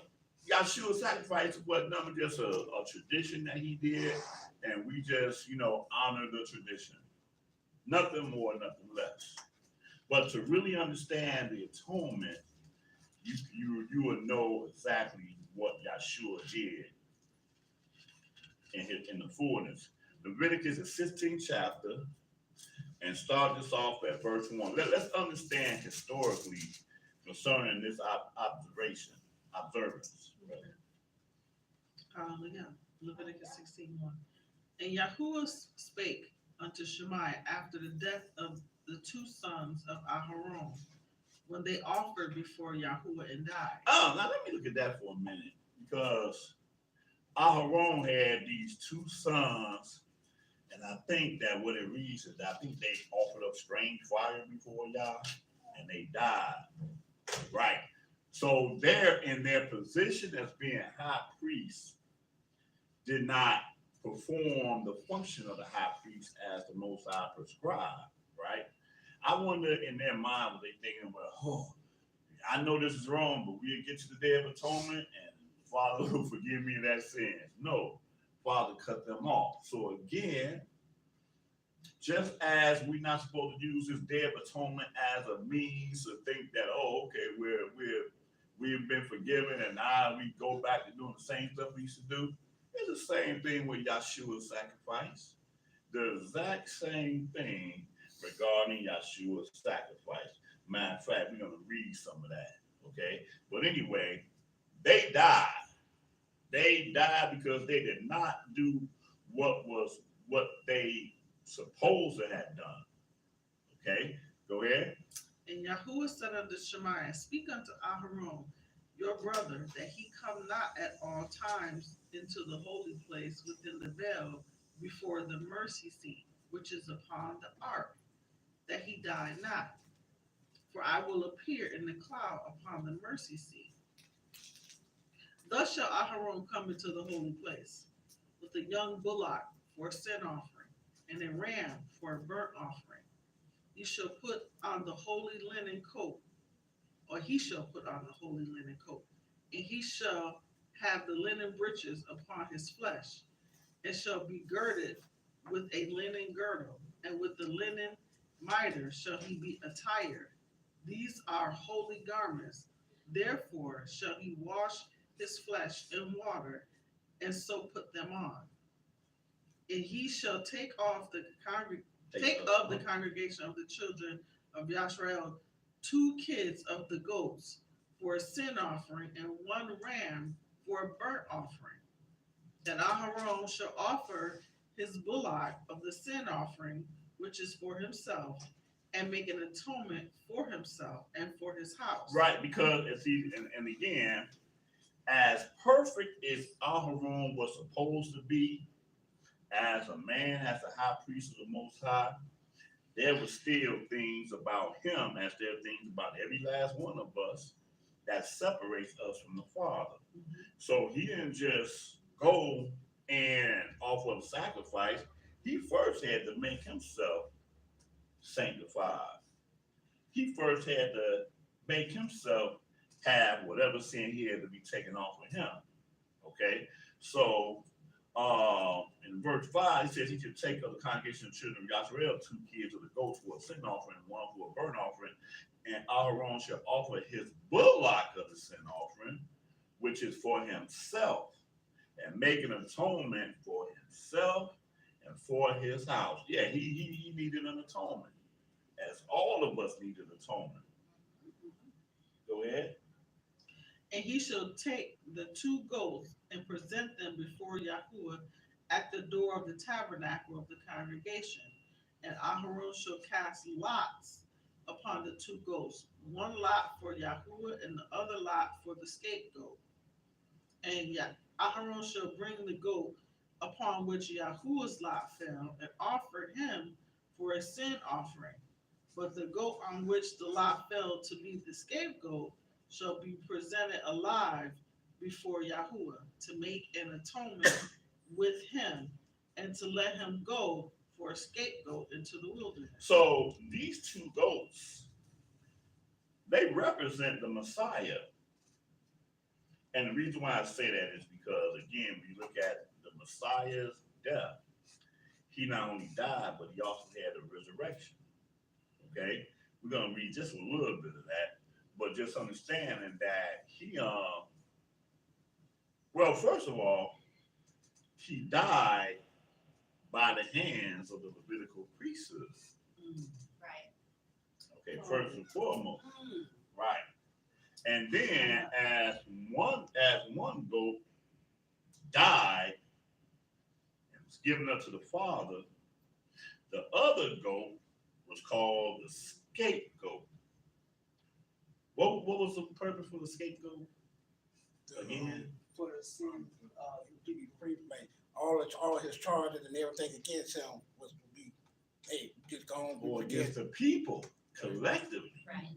A: Yahshua's sacrifice was nothing just a tradition that he did, and we just, honor the tradition. Nothing more, nothing less. But to really understand the atonement, you will know exactly what Yahshua did in the fullness. Leviticus, the 16th chapter, and start this off at verse 1. Let's understand historically concerning this observance.
B: Hallelujah. Leviticus 16:1. And Yahuwah spake unto Shemaiah after the death of the two sons of Aharon, when they offered before Yahuwah and died.
A: Oh, now let me look at that for a minute, because Aharon had these two sons, and I think that what it reads is that I think they offered up strange fire before Yah, and they died. Right. So they're in their position as being high priests, did not perform the function of the high priest as the Most High prescribed, right? I wonder in their mind, were they thinking, well, oh, I know this is wrong, but we'll get to the Day of Atonement and Father will forgive me of that sin. No, Father cut them off. So again, just as we're not supposed to use this Day of Atonement as a means to think that, oh, okay, we've been forgiven and now we go back to doing the same stuff we used to do. It's the same thing with Yahshua's sacrifice. The exact same thing regarding Yahshua's sacrifice. Matter of fact, we're going to read some of that, okay? But anyway, they died. They died because they did not do what they supposed to have done. Okay, go ahead.
B: And Yahuwah said unto Shemaiah, Speak unto Aharon, your brother, that he come not at all times into the holy place within the veil before the mercy seat, which is upon the ark, that he die not. For I will appear in the cloud upon the mercy seat. Thus shall Aharon come into the holy place with a young bullock for a sin offering, and a ram for a burnt offering. You shall put on the holy linen coat, or he shall put on the holy linen coat, and he shall have the linen breeches upon his flesh, and shall be girded with a linen girdle, and with the linen mitre shall he be attired. These are holy garments. Therefore shall he wash his flesh in water, and so put them on. And he shall take of the congregation of the children of Yashrael 2 kids of the goats for a sin offering, and 1 ram for a burnt offering. And Aharon shall offer his bullock of the sin offering, which is for himself, and make an atonement for himself and for his house.
A: Right, because and again, as perfect as Aharon was supposed to be, as a man, as a high priest of the Most High, there were still things about him, as there are things about every last one of us, that separates us from the Father.
B: Mhm.
A: So he didn't just go and offer a sacrifice. He first had to make himself sanctified. He first had to make himself have whatever sin he had to be taken off of him. Okay, so in verse 5, he says he should take of the congregation of the children of Yashrael 2 kids of the goats for a sin offering, 1 for a burnt offering, and Aharon shall offer his bullock of the sin offering, which is for himself, and make an atonement for himself and for his house. Yeah, he needed an atonement, as all of us need an atonement. Go ahead.
B: And he shall take the 2 goats and present them before Yahuwah at the door of the tabernacle of the congregation. And Aharon shall cast lots upon the 2 goats, 1 lot for Yahuwah and the other lot for the scapegoat. And Aharon shall bring the goat upon which Yahuwah's lot fell and offer him for a sin offering. But the goat on which the lot fell to be the scapegoat shall be presented alive before Yahuwah to make an atonement with him and to let him go for a scapegoat into the wilderness.
A: So these 2 goats, they represent the Messiah. And the reason why I say that is because, again, when you look at the Messiah's death, he not only died, but he also had a resurrection. Okay? We're going to read just a little bit of that, but just understanding that he, well, first of all, he died by the hands of the Levitical priesthood.
E: Right.
A: Okay, first and foremost.
F: Mm.
A: Right. And then as one goat died and was given up to the Father, The other goat was called the scapegoat. What was the purpose for the scapegoat? Again,
C: For the sin,
D: to be free, like all his charges and everything against him was to be, hey, just go on.
A: or against the people collectively.
E: Right.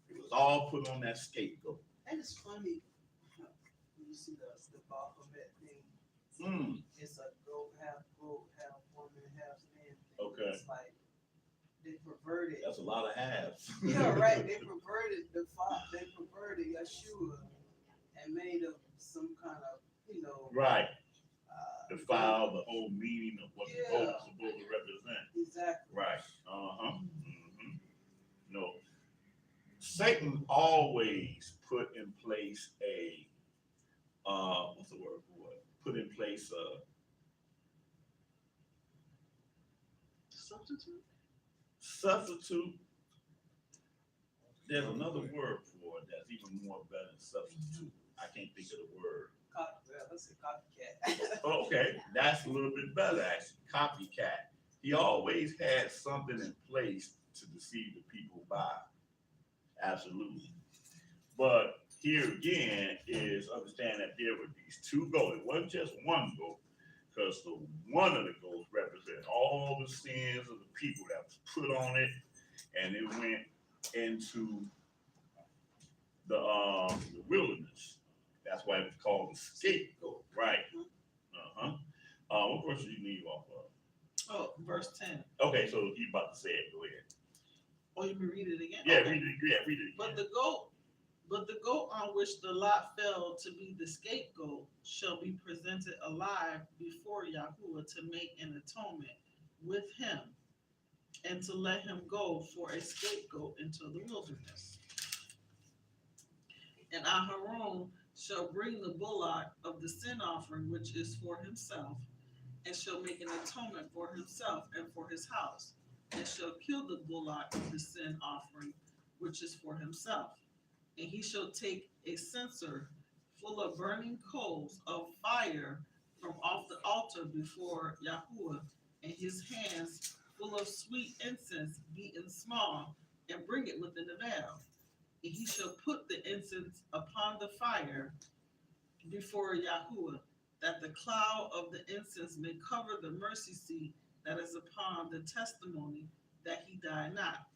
A: It was all put on that scapegoat.
C: and it's funny, when you see the Baphomet thing,
A: Mm,
C: it's a goat, half woman, half man.
A: Okay.
C: It's like, they perverted.
A: that's a lot of halves.
C: Yeah, right, they perverted they perverted Yahshua and made him some kind of,
A: Right.
C: uh,
A: Defile the whole meaning of what the
C: Yeah.
A: goat is supposed to represent.
C: Exactly.
A: Right. Uh-huh. Mm-hmm. No. Satan always put in place a what's the word for it? Put in place a substitute. There's another word for it that's even more better than substitute. I can't think of the word.
C: Let's say copycat.
A: Oh, okay, that's a little bit better actually. Copycat. He always had something in place to deceive the people by. Absolutely. But here again is understand that there were these two goats. It wasn't just one goat, because the one of the goats represented all the sins of the people that was put on it, and it went into the wilderness. That's why it was called the scapegoat, right? Uh-huh. What verse do you leave off of?
B: Oh, verse 10.
A: Okay, so you about to say it. Go ahead.
B: Oh, you can read it again?
A: Yeah,
B: Okay.
A: read it. Yeah, read it
B: But
A: again.
B: the goat on which the lot fell to be the scapegoat shall be presented alive before Yahweh to make an atonement with him and to let him go for a scapegoat into the wilderness. And Aharon shall bring the bullock of the sin offering, which is for himself, and shall make an atonement for himself and for his house, and shall kill the bullock of the sin offering, which is for himself. And he shall take a censer full of burning coals of fire from off the altar before Yahweh, and his hands full of sweet incense beaten small, and bring it within the veil. And he shall put the incense upon the fire before Yahweh, that the cloud of the incense may cover the mercy seat that is upon the testimony that he died not.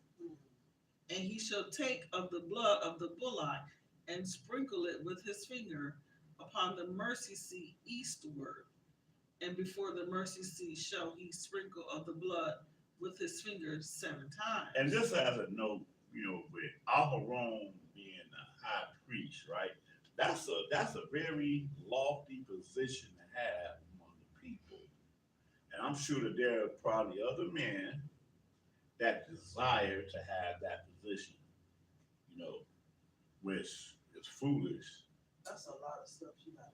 B: And he shall take of the blood of the bullock and sprinkle it with his finger upon the mercy seat eastward. And before the mercy seat shall he sprinkle of the blood with his finger 7 times.
A: And just as a note, with Aharon being the high priest, right? That's a very lofty position to have among the people. And I'm sure that there are probably other men that desire to have that position, which is foolish.
C: That's a lot of stuff you got.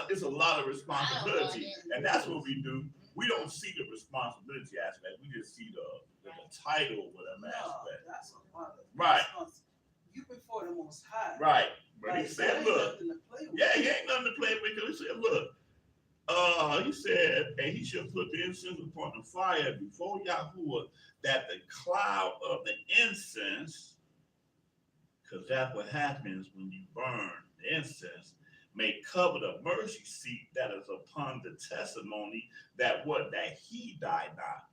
A: It's a lot of responsibility, and that's what we do. We don't see the responsibility aspect. We just see the title with an aspect.
C: That's a lot of
A: Right.
C: You before the Most High.
A: Right. But
C: Like,
A: he said,
C: that ain't
A: look,
C: nothing to play with.
A: yeah, he ain't nothing to play with. Because he said, look, he said, and he shall put the incense upon the fire before Yahweh, that the cloud of the incense, because that's what happens when you burn the incense, may cover the mercy seat that is upon the testimony that he died not.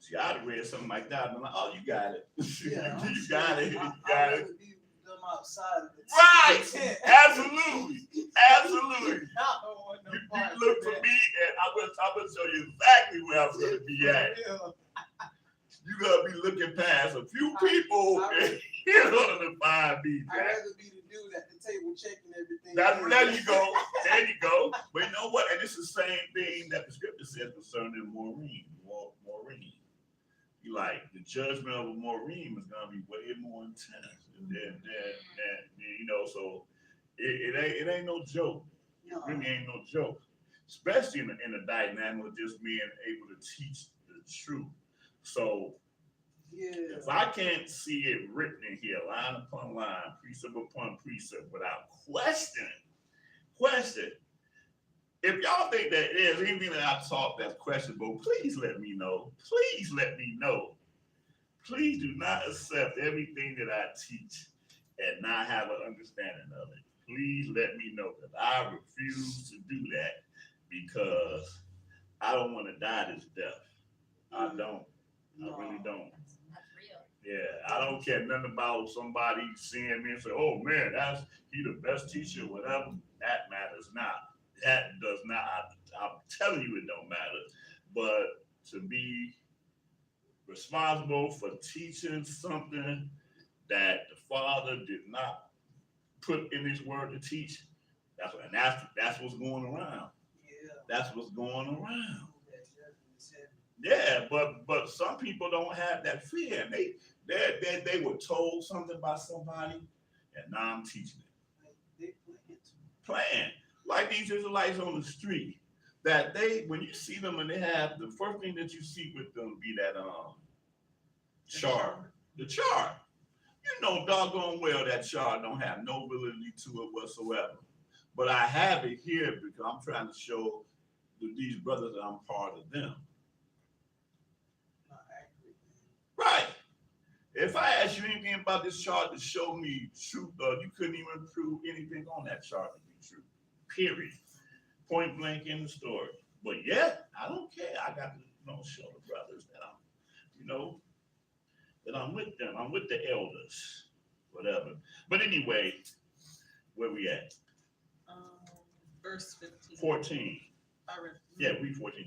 A: See, I'd have read something like that and been like, oh, you got it.
C: Yeah, I'm
A: you
C: sure.
A: got it. You
C: I'd
A: got it.
C: rather be them outside of the
A: Right.
C: tent.
A: Absolutely. Absolutely.
C: I don't want no
A: You
C: part
A: look
C: of
A: for
C: that.
A: me, and I'm gonna show you exactly where I'm gonna be at.
C: Yeah.
A: You're gonna be looking past a few people in order to find me,
C: I'd
A: Jack.
C: rather be the dude at the table checking everything.
A: There you go. There you go. But you know what? And it's the same thing that the scripture says concerning Maureen. You like the judgment of a Maureen is gonna be way more intense than so it ain't no joke. It
C: No.
A: really ain't no joke. Especially in the dynamic of just being able to teach the truth. So
C: Yeah.
A: if I can't see it written in here, line upon line, precept upon precept, without question, if y'all think that there's anything that I taught that's questionable, please let me know. Please let me know. Please do not accept everything that I teach and not have an understanding of it. Please let me know because I refuse to do that because I don't want to die this death. I don't. I really don't.
E: That's real.
A: Yeah, I don't care nothing about somebody seeing me and say, "Oh man, that's he the best teacher," whatever. That matters not. That does not. I'm telling you, it don't matter. But to be responsible for teaching something that the Father did not put in His Word to teach, that's what's going around.
C: Yeah.
A: That's what's going around.
C: That judgment is heavy.
A: Yeah, but some people don't have that fear. And they were told something by somebody, and now I'm teaching it.
C: Like, they playing too.
A: Playing like these Israelites on the street. That they, when you see them and they have the first thing that you see with them be that chart, the chart. You know doggone well that chart don't have no validity to it whatsoever. But I have it here because I'm trying to show these brothers that I'm part of them.
C: Not accurate.
A: Right. If I asked you anything about this chart to show me truth, you couldn't even prove anything on that chart to be true. Period. Point blank in the story. But yet, I don't care. I got to, show the brothers that that I'm with them. I'm with the elders, whatever. But anyway, where we at?
B: Verse 15.
A: 14.
B: I read.
A: Yeah, we 14.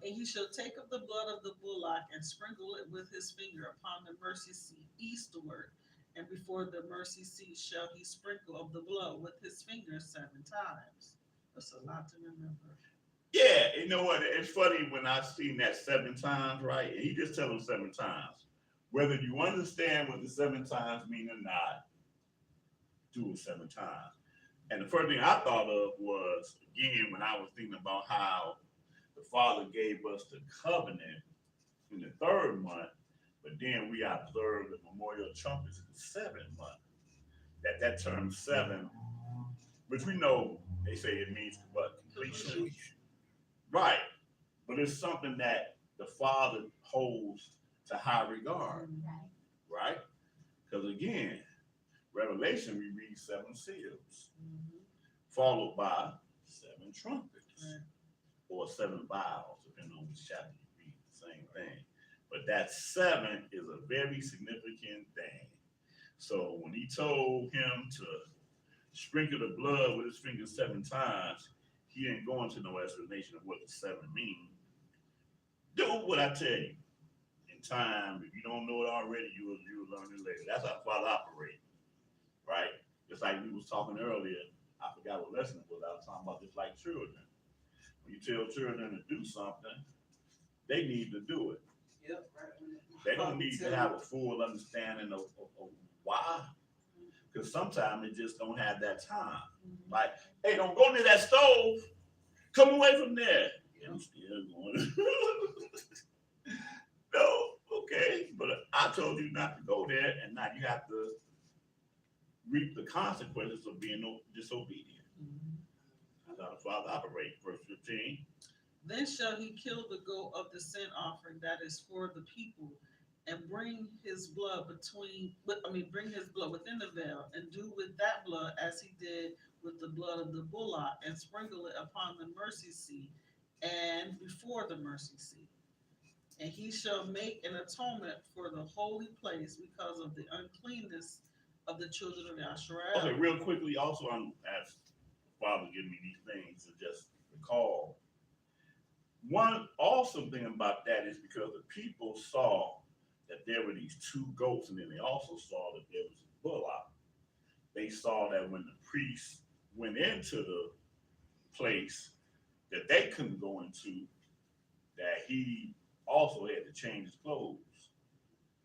B: And he shall take of the blood of the bullock and sprinkle it with his finger upon the mercy seat eastward. And before the mercy seat shall he sprinkle of the blood with his finger 7 times. That's a lot to remember.
A: Yeah, you know what? It's funny when I seen that 7 times, right? And he just tell them 7 times. Whether you understand what the 7 times mean or not, do it 7 times. And the first thing I thought of was, again, when I was thinking about how the Father gave us the covenant in the 3rd month, but then we observed the memorial trumpets in the 7th month. That term 7, which we know they say it means what? Completion. Right. But it's something that the Father holds to high regard. Right? Because again, Revelation, we read 7 seals, followed by 7 trumpets, or 7 vials, depending on which chapter you read, the same thing. But that 7 is a very significant thing. So when he told him to sprinkle the blood with his finger 7 times, he ain't going to no explanation of what the 7 mean. Do what I tell you. In time, if you don't know it already, you will learn it later. That's how the Father operates. Right? Just like we was talking earlier, I forgot what lesson it was. I was talking about just like children. When you tell children to do something, they need to do it.
C: Yep, right.
A: They don't need to have a full understanding of why. Because sometimes they just don't have that time. Like, hey, don't go near that stove. Come away from there. I'm still going. No, okay. But I told you not to go there, and now you have to reap the consequences of being disobedient. That's how the Father operates. Verse 15.
B: Then shall he kill the goat of the sin offering that is for the people, and bring his blood bring his blood within the veil, and do with that blood as he did with the blood of the bullock, and sprinkle it upon the mercy seat and before the mercy seat. And he shall make an atonement for the holy place because of the uncleanness of the children of Yahshua.
A: Okay, real quickly, also, I'm as Father give me these things to just recall. One awesome thing about that is because the people saw that there were these 2 goats, and then they also saw that there was a bullock. They saw that when the priests went into the place that they couldn't go into, that he also had to change his clothes.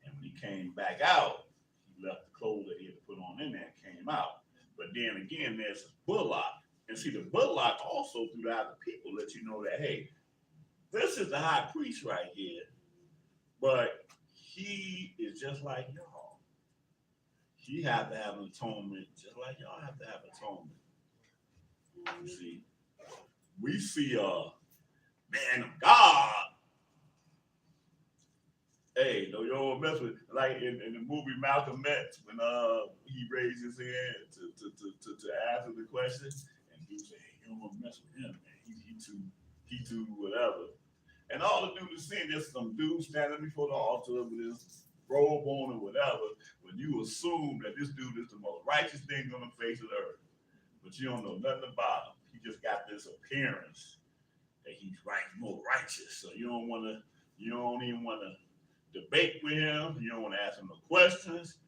A: And when he came back out, he left the clothes that he had to put on in there and came out. But then again, there's a bullock. And see, the bullock also through the eyes of people let you know that, hey, this is the high priest right here, but he is just like y'all. He have to have an atonement just like y'all have to have atonement. You see? we see a man of God. Hey, no, you don't mess with like in the movie Malcolm X when he raised his hand to answer the question, and he said, "Hey, you don't want to mess with him, man. He too whatever." And all the dude is seeing there's some dude standing before the altar with his robe on or whatever, but you assume that this dude is the most righteous thing on the face of the earth. But you don't know nothing about him. He just got this appearance that he's more righteous. So you don't even want to debate with him. You don't want to ask him no questions.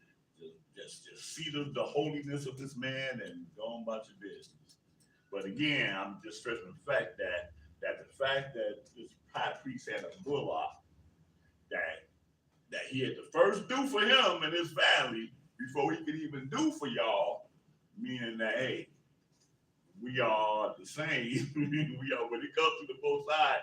A: Just see the holiness of this man and go on about your business. But again, I'm just stressing the fact that this high priest had a bullock that he had to first do for him and his family before he could even do for y'all, meaning that hey, we are the same. We are when it comes to the both sides,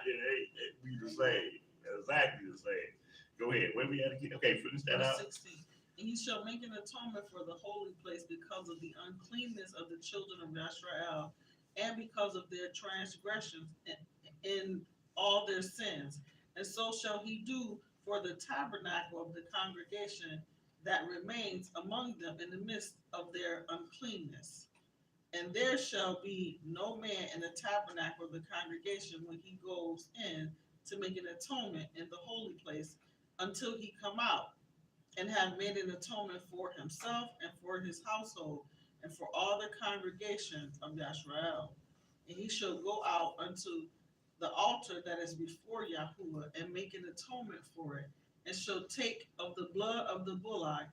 A: we the same. Exactly the same. Go ahead. Where we at again? Okay, finish that
B: Verse
A: out.
B: 16. And he shall make an atonement for the holy place because of the uncleanness of the children of Yahshua and because of their transgressions in all their sins. And so shall he do for the tabernacle of the congregation that remains among them in the midst of their uncleanness. And there shall be no man in the tabernacle of the congregation when he goes in to make an atonement in the holy place until he come out and have made an atonement for himself and for his household and for all the congregation of Yahshua. And he shall go out unto the altar that is before Yahuwah and make an atonement for it, and shall take of the blood of the bullock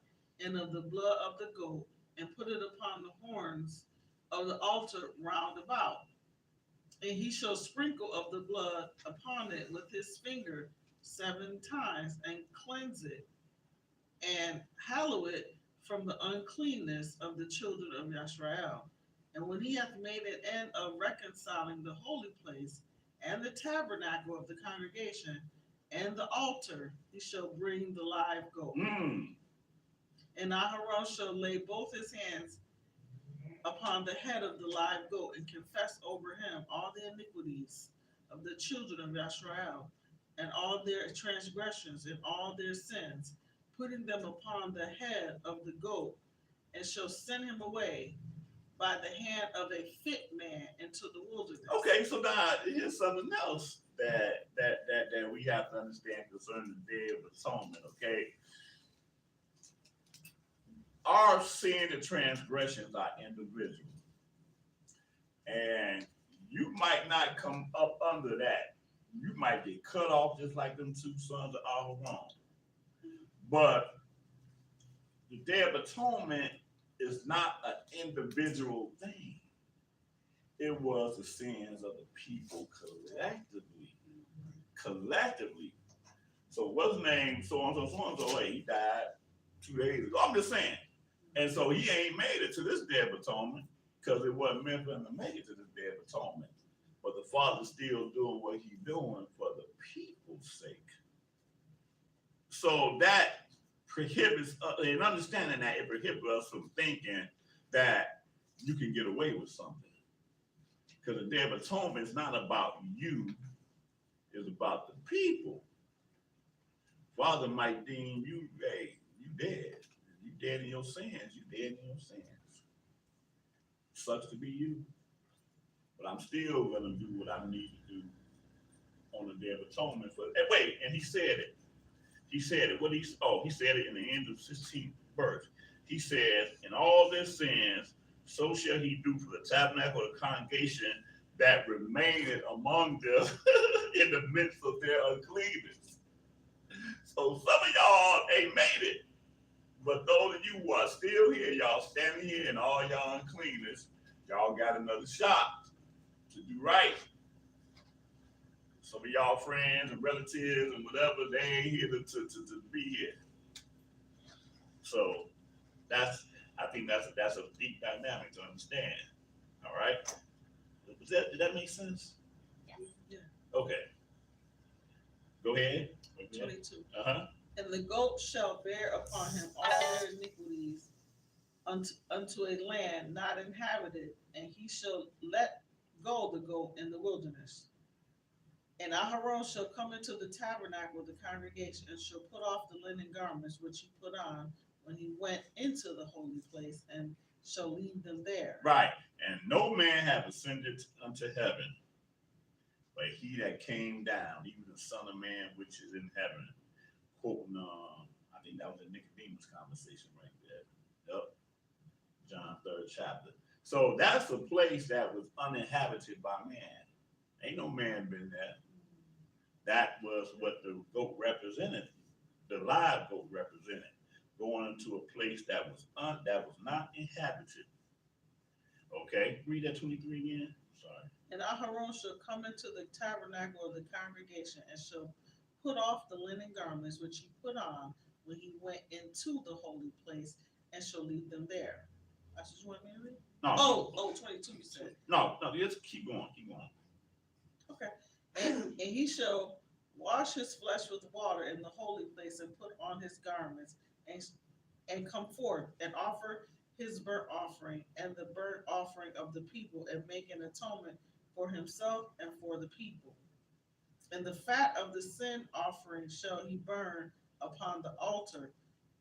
B: and of the blood of the goat and put it upon the horns of the altar round about. And he shall sprinkle of the blood upon it with his finger 7 times and cleanse it and hallow it from the uncleanness of the children of Yashrael. And when he hath made an end of reconciling the holy place and the tabernacle of the congregation and the altar, he shall bring the live goat. And Aharon shall lay both his hands upon the head of the live goat and confess over him all the iniquities of the children of Yashrael and all their transgressions and all their sins, putting them upon the head of the goat, and shall send him away by the hand of a fit man into the wilderness.
A: Okay, so now here's something else that we have to understand concerning the Day of Atonement. Okay, our sin and transgressions are individual, and you might not come up under that. You might get cut off just like them 2 sons of Aaron. But the Day of Atonement is not an individual thing. It was the sins of the people collectively. So what's his name? So and so. Hey, he died 2 days ago. I'm just saying. And so he ain't made it to this Day of Atonement because it wasn't meant for him to make it to this Day of Atonement. But the Father's still doing what he's doing for the people's sake. So that prohibits, in understanding that, it prohibits us from thinking that you can get away with something. Because the Day of Atonement is not about you, it's about the people. Father might deem you, hey, you dead. You dead in your sins. You dead in your sins. Sucks to be you. But I'm still going to do what I need to do on the Day of Atonement. And he said it. He said it. He said it in the end of 16th verse. He says, in all their sins, so shall he do for the tabernacle of the congregation that remaineth among them in the midst of their uncleanness. So some of y'all ain't made it, but those of you who are still here, y'all standing here in all y'all uncleanness, y'all got another shot to do right. Some of y'all friends and relatives and whatever, they ain't here to be here. So I think that's a deep dynamic to understand. All right. Did that make sense?
E: Yes.
B: Yeah.
A: Okay. Go ahead.
B: 22.
A: Uh-huh.
B: And the goat shall bear upon him all their iniquities unto a land not inhabited, and he shall let gold the goat in the wilderness. And Aharon shall come into the tabernacle of the congregation and shall put off the linen garments which he put on when he went into the holy place and shall leave them there.
A: Right. And no man have ascended unto heaven, but he that came down, even the Son of Man which is in heaven. Quoting, I think that was a Nicodemus conversation right there. Yep. John 3rd chapter. So that's a place that was uninhabited by man. Ain't no man been there. That was what the goat represented. The live goat represented going into a place that was not inhabited. Okay, read that 23 again. Sorry.
B: And Aharon shall come into the tabernacle of the congregation and shall put off the linen garments which he put on when he went into the holy place and shall leave them there. That's what you want me to read?
A: No.
B: 22 you said.
A: No, just keep going.
B: Okay. And he shall wash his flesh with water in the holy place and put on his garments and come forth and offer his burnt offering and the burnt offering of the people and make an atonement for himself and for the people. And the fat of the sin offering shall he burn upon the altar.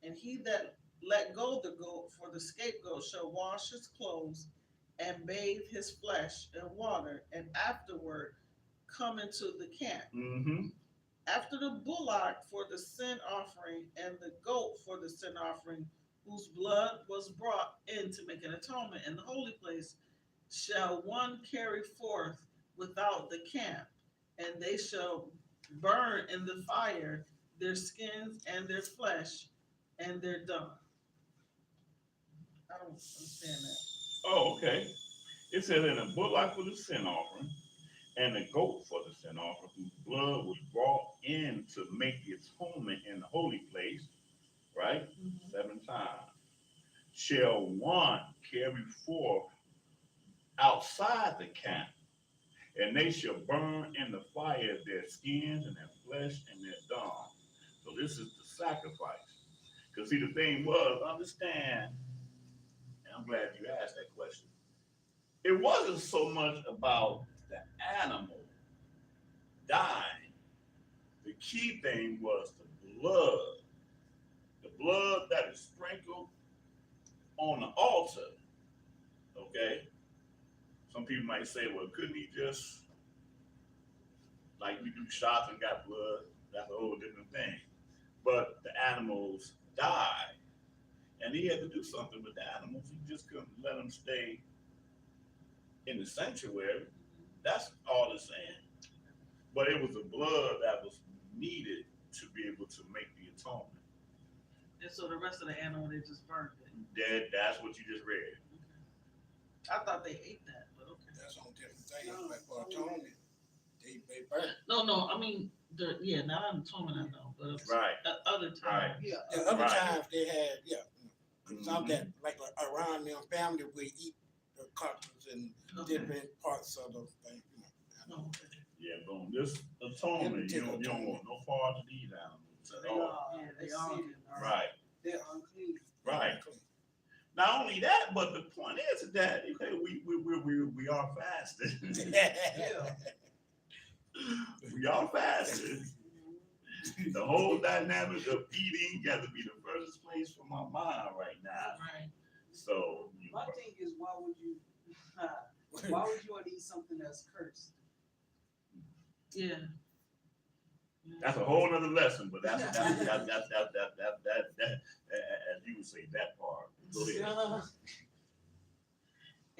B: And he that let go the goat for the scapegoat shall wash his clothes and bathe his flesh in water, and afterward come into the camp.
A: Mm-hmm.
B: After the bullock for the sin offering and the goat for the sin offering, whose blood was brought in to make an atonement in the holy place, shall one carry forth without the camp, and they shall burn in the fire their skins and their flesh, and they're done. I don't understand that.
A: Oh, okay. It says, in a bullock for the sin offering, and a goat for the sin offering, whose blood was brought in to make the atonement in the holy place, right? 7 times. Shall one carry forth outside the camp, and they shall burn in the fire their skins and their flesh and their dung. So this is the sacrifice. Because see, the thing was, understand, and I'm glad you asked that question. It wasn't so much about the animal dying. The key thing was the blood that is sprinkled on the altar. Okay? Some people might say, well, couldn't he just, like we do shots and got blood? That's a whole different thing. But the animals died, and he had to do something with the animals. He just couldn't let them stay in the sanctuary. That's all it's saying. But it was the blood that was needed to be able to make the atonement.
B: And so the rest of the animal, they just burned it.
A: That's what you just read.
B: I thought they ate that, but okay.
D: That's on different things, like for atonement, they burn.
B: No, I mean, not on atonement, I know, but
A: Right.
B: other times.
A: Right.
C: Yeah.
D: Yeah, other
A: Right.
D: times they had, some
A: Mhm.
D: that, like around their family, we eat the carcass and
B: Okay.
D: different parts of the thing.
B: Oh, okay.
A: Yeah, boom. This atonement, you don't want no part of these animals
C: So
A: at all.
B: Yeah, they all
C: sin,
B: get
A: Right.
C: They're unclean.
A: Right. Not only that, but the point is that okay, we are fasting.
C: Yeah.
A: We are fasting. The whole dynamic of eating got to be the first place for my mind right now.
B: Right.
A: So
C: My thing is, why would you want to eat something that's cursed?
B: Yeah.
A: that's a whole other lesson, but that's as you would say, that part. Go ahead.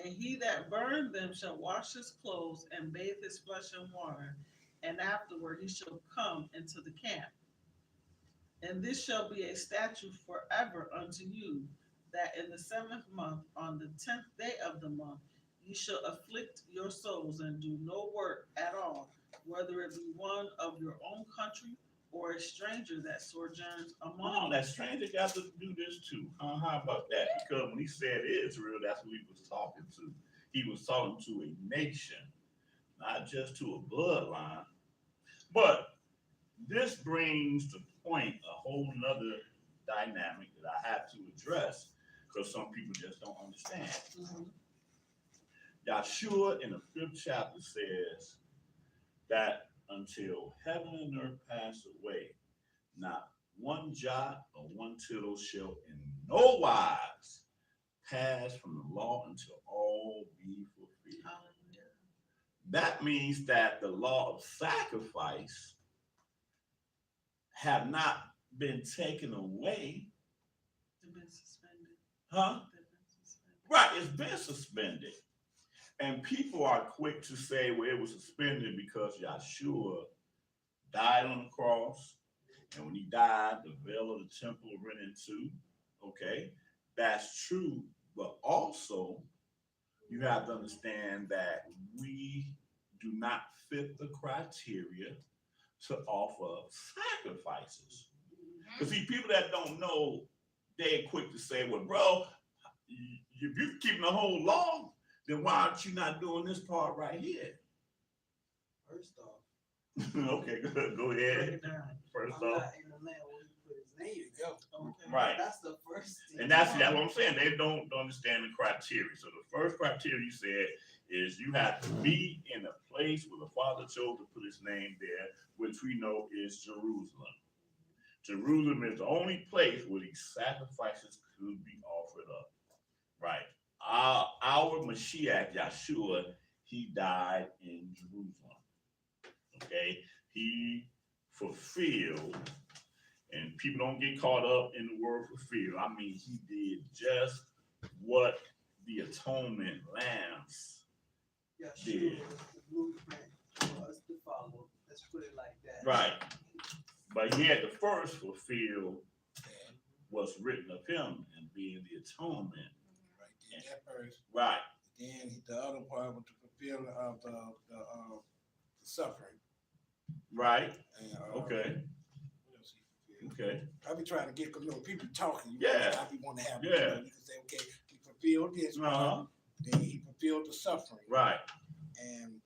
B: And he that burned them shall wash his clothes and bathe his flesh in water, and afterward he shall come into the camp. And this shall be a statute forever unto you, that in the 7th month, on the 10th day of the month, ye shall afflict your souls and do no work at all, whether it be one of your own country or a stranger that sojourns among you.
A: That stranger got to do this too. How about that? Because when he said Israel, that's who he was talking to. He was talking to a nation, not just to a bloodline. But this brings to point a whole nother dynamic that I have to address because some people just don't understand.
B: Mhm.
A: Yahshua in the 5th chapter says that until heaven and earth pass away, not one jot or one tittle shall in no wise pass from the law until all be fulfilled.
B: Hallelujah.
A: That means that the law of sacrifice have not been taken away,
B: They've been suspended.
A: huh?
B: They've been suspended.
A: Right, it's been suspended. And people are quick to say, well, it was suspended because Yahshua died on the cross. And when he died, the veil of the temple rent in two. Okay, that's true. But also, you have to understand that we do not fit the criteria to offer sacrifices. Because see, people that don't know, they're quick to say, well, bro, if you're keeping the whole law, then why aren't you not doing this part right here?
C: First off,
A: Okay, good. Go
B: Break
A: ahead.
B: it down.
A: First
C: I'm
A: off,
C: not in the land where he put his name.
B: Okay.
A: right.
C: That's the first thing.
A: And that's what I'm saying. They don't understand the criteria. So the first criteria you said is you have to be in a place where the Father chose to put his name there, which we know is Jerusalem. Jerusalem is the only place where these sacrifices could be offered up. Right. Our Mashiach, Yahshua, he died in Jerusalem. Okay. He fulfilled, and people don't get caught up in the word fulfill. I mean, he did just what the atonement lambs
C: Yahshua
A: did.
C: was the blueprint for us to follow. Let's put it like that.
A: Right. But he had to first fulfill what's written of him and being the atonement.
D: Right, did that first.
A: Right.
D: Then the other part was to fulfill the suffering.
A: Right.
D: And,
A: Okay.
D: what else he fulfilled?
A: Okay.
D: I be trying to get, because people talking.
A: Yeah.
D: I be want to have,
A: Yeah.
D: you can say, okay, he fulfilled this part.
A: Uh-huh.
D: Then he fulfilled the suffering.
A: Right.
D: And,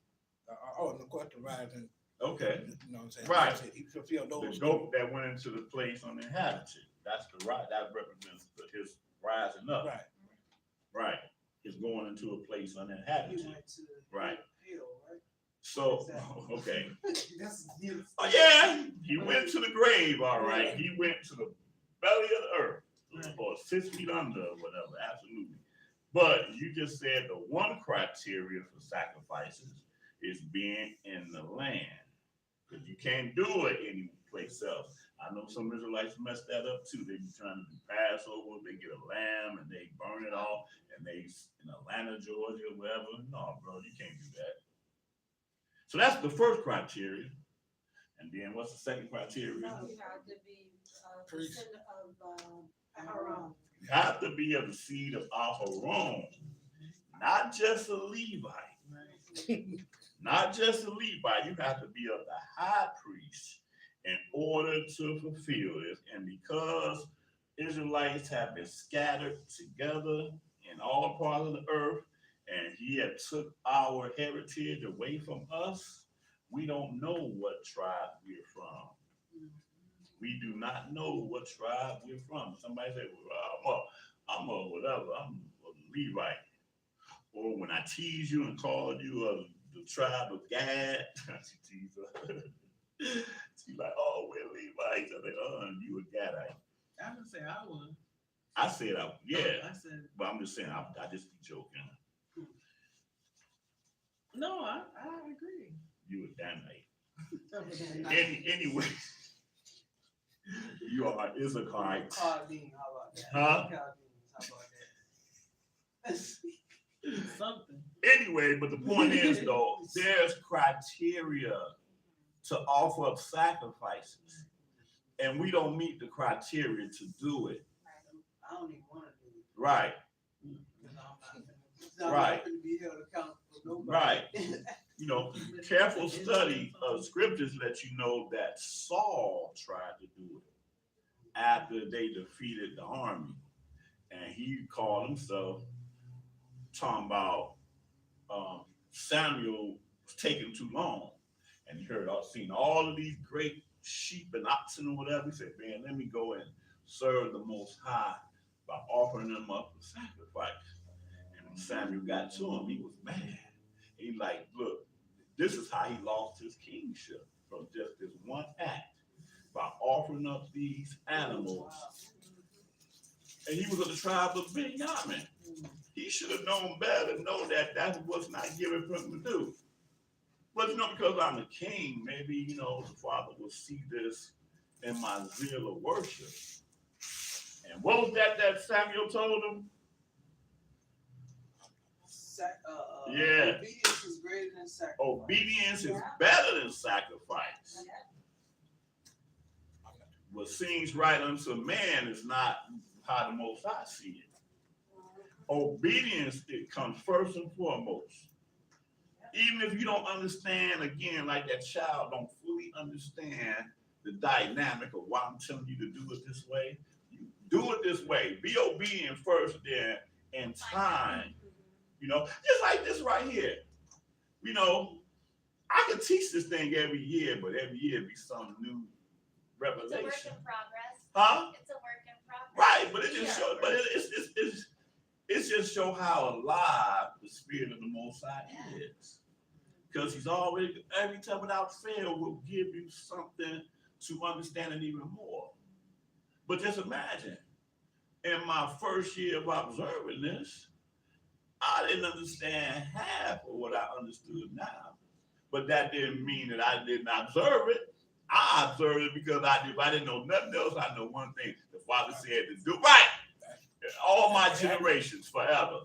D: and of course, the rising.
A: Okay.
D: You know what I'm saying?
A: Right.
D: Like I said, he fulfilled
A: The
D: those.
A: goat that went into the place uninhabited. That's the right. That represents his rising up.
D: Right.
A: Right. He's going into a place
C: He
A: uninhabited.
C: went to
A: Right.
C: hill, right?
A: So,
C: Exactly.
A: okay.
C: That's his.
A: Oh, yeah. He went to the grave, all right. He went to the belly of the earth, or 6 feet under, or whatever. Absolutely. But you just said the one criteria for sacrifices is being in the land. Because you can't do it any place else. I know some Israelites mess that up too. They be trying to do Passover, they get a lamb and they burn it off, and they in Atlanta, Georgia, wherever. No, bro, you can't do that. So that's the first criteria. And then what's the second criteria?
F: You have to be
D: Priest.
F: descendant of Aaron.
A: You have to be of the seed of Aharon, not just a Levite.
B: Right.
A: Not just a Levite, you have to be of the high priest in order to fulfill this. And because Israelites have been scattered together in all parts of the earth, and he had took our heritage away from us, we don't know what tribe we're from. We do not know what tribe we're from. Somebody say, well, I'm a whatever, I'm a Levite. Or when I tease you and call you the tribe of Gad, she tease her. She's like, oh, we're Levites. I think, oh, you a Gadite.
B: I would say I would.
A: I said, yeah,
B: I said,
A: but I'm just saying, I just be joking.
B: no, I agree.
A: You a Danite. Anyway, you are Issacharites.
C: Cardine, how about that?
A: Huh?
C: Cardine, how about that?
B: Something.
A: Anyway, but the point is, though, there's criteria to offer up sacrifices, and we don't meet the criteria to do it.
C: I don't even want to do it.
A: Right,
C: I'm
A: Right.
C: not going to be held accountable for nobody.
A: right. You know, careful study of scriptures let you know that Saul tried to do it after they defeated the army, and he called himself talking about Samuel was taking too long, and he seen all of these great sheep and oxen or whatever. He said, man, let me go and serve the Most High by offering them up for sacrifice. And Samuel got to him, he was mad. He like, look, this is how he lost his kingship, from just this one act, by offering up these animals. And he was of the tribe of Benjamin. He should have known better to know that that was not given for him to do. But because I'm the king, maybe, the Father will see this in my zeal of worship. And what was that Samuel told him? Yeah.
C: Obedience is greater than sacrifice.
A: Obedience is better than sacrifice. What seems right unto man is not how the Most High see it. Obedience, it comes first and foremost. Even if you don't understand, again, like that child don't fully understand the dynamic of why I'm telling you to do it this way, you do it this way. Be obedient first, then in time. Just like this right here. I can teach this thing every year, but every year be some new revelation.
E: It's a work in progress.
A: Huh?
E: It's a work in progress.
A: Right, but it just show, but it's just show how alive the Spirit of the Most High is. Because he's always, every time without fail, will give you something to understand it even more. But just imagine, in my first year of observing this, I didn't understand half of what I understood now. But that didn't mean that I didn't observe it. I observed it because if I didn't know nothing else, I know one thing. The Father said to do right. All my generations forever.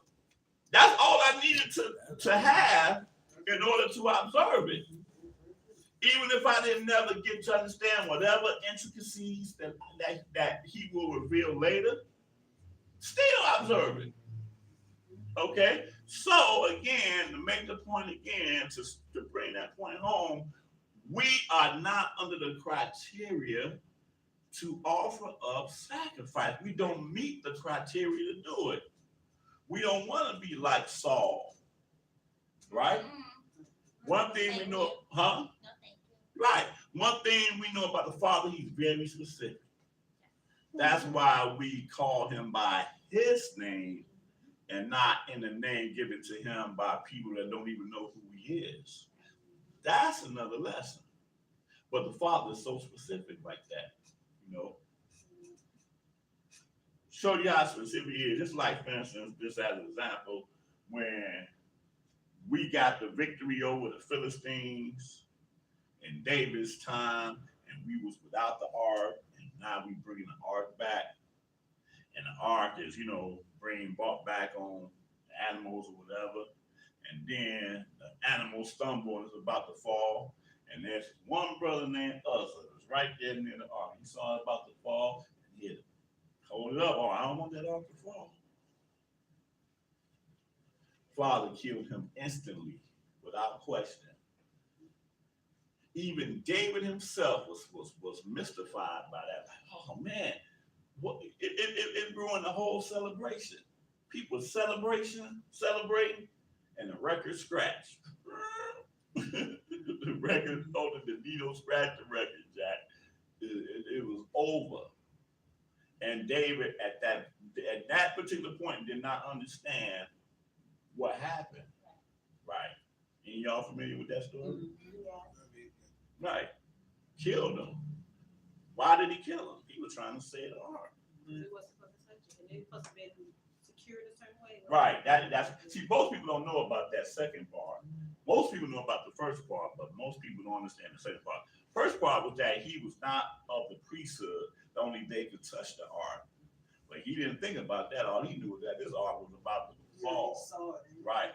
A: That's all I needed to have in order to observe it. Even if I didn't never get to understand whatever intricacies that he will reveal later, still observe it. Okay? So again, to make the point again, to bring that point home, we are not under the criteria to offer up sacrifice. We don't meet the criteria to do it. We don't want to be like Saul, right? One thing we know, huh?
E: No, thank you.
A: Right. One thing we know about the Father, he's very specific. That's why we call him by his name and not in the name given to him by people that don't even know who he is. That's another lesson. But the Father is so specific like that, Show you how specific he is. Just like, for instance, just as an example, when we got the victory over the Philistines in David's time, and we was without the ark, and now we bringing the ark back, and the ark is, brought back on the animals or whatever, and then the animal stumble and is about to fall, and there's one brother named Uzzah that's right there near the ark. He saw it about to fall, and he had to hold it up. Oh, I don't want that ark to fall. Father killed him instantly, without question. Even David himself was mystified by that. Like, oh man, it ruined the whole celebration. People celebrating, and the record scratched. The record, the needle scratched the record, Jack. It was over. And David at that particular point did not understand what happened. Right. And y'all familiar with that story?
F: Yeah.
A: Right. Killed him. Why did he kill him? He was trying to save the ark.
F: He wasn't supposed to touch it. And it was supposed to be secured a certain way.
A: Right. See, most people don't know about that second part. Most people know about the first part, but most people don't understand the second part. First part was that he was not of the priesthood. Only they could touch the ark. But he didn't think about that. All he knew was that this ark was about to fall. Right.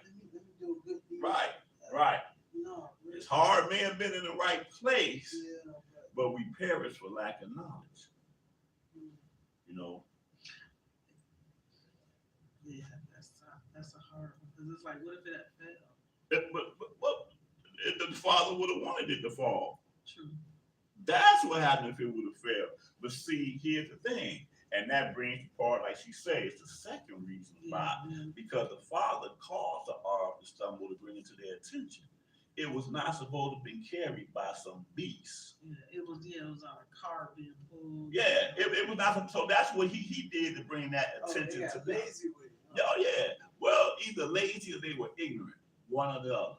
A: Right.
C: No,
A: It's hard may have been in the right place, but we perish for lack of knowledge.
B: Yeah, that's a hard one. Because it's like, what if it had failed?
A: But the Father would have wanted it to fall.
B: True.
A: That's what happened if it would have failed. But see, here's the thing, and that brings the part, like she says, the second reason why. Because the Father caused the ark to stumble to bring it to their attention. It was not supposed to be carried by some beast.
B: Yeah, it was on a car being pulled.
A: Yeah, it was not. So that's what he did to bring that attention to them.
C: Lazy with it.
A: Oh yeah. Well, either lazy or they were ignorant, one or the other.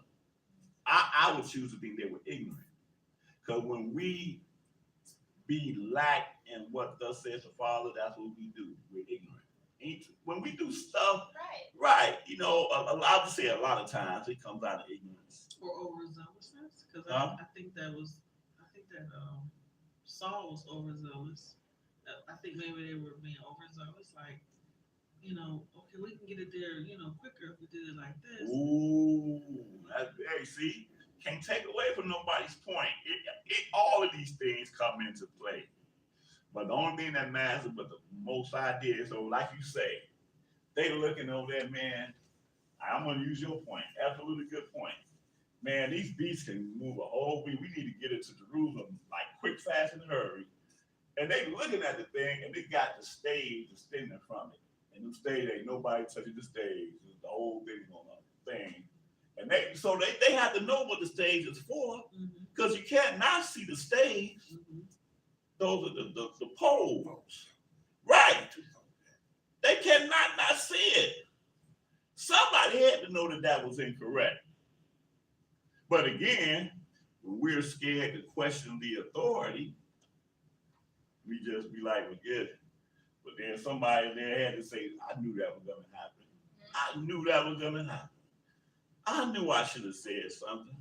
A: I would choose to think they were ignorant. Because when we be lack in what thus says the Father, that's what we do. We're ignorant. When we do stuff, right, you know, I would say a lot of times it comes out of ignorance.
B: Or overzealousness, because
A: Huh?
B: I think that Saul was overzealous. I think maybe they were being overzealous, like, okay, we can get it there, quicker if we did it like this.
A: Ooh, that's very, see, can't take away from nobody's point. All of these things come into play. But the only thing that matters, but the most idea, so like you say, they looking over there, man. I'm gonna use your point. Absolutely good point. Man, these beasts can move a whole week. We need to get it to Jerusalem like quick, fast, and hurry. And they looking at the thing, and they got the stage extending from it. And the stage ain't nobody touching the stage. The whole thing on the thing. And they have to know what the stage is for, because you can't not see the stage. Those are the poles. Right. They cannot not see it. Somebody had to know that that was incorrect. But again, when we're scared to question the authority, we just be like, forget it. But then somebody there had to say, I knew that was going to happen. I knew that was going to happen. I knew I should have said something.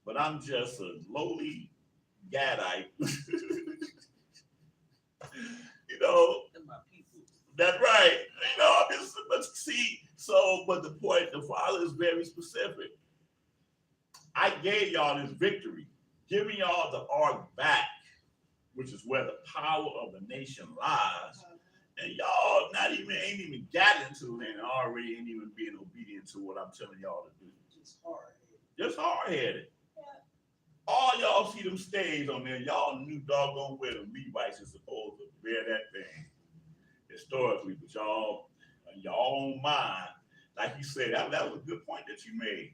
A: But I'm just a lowly Gadite. You know, that's right. You know, but see, but the point, the Father is very specific. I gave y'all this victory, giving y'all the ark back, which is where the power of the nation lies. And y'all ain't even got into it and already ain't even being obedient to what I'm telling y'all to do. Just hard-headed. All y'all see them stays on there, y'all knew doggone where the Levites is supposed to bear that thing historically, but y'all, in your own mind, like you said, that was a good point that you made.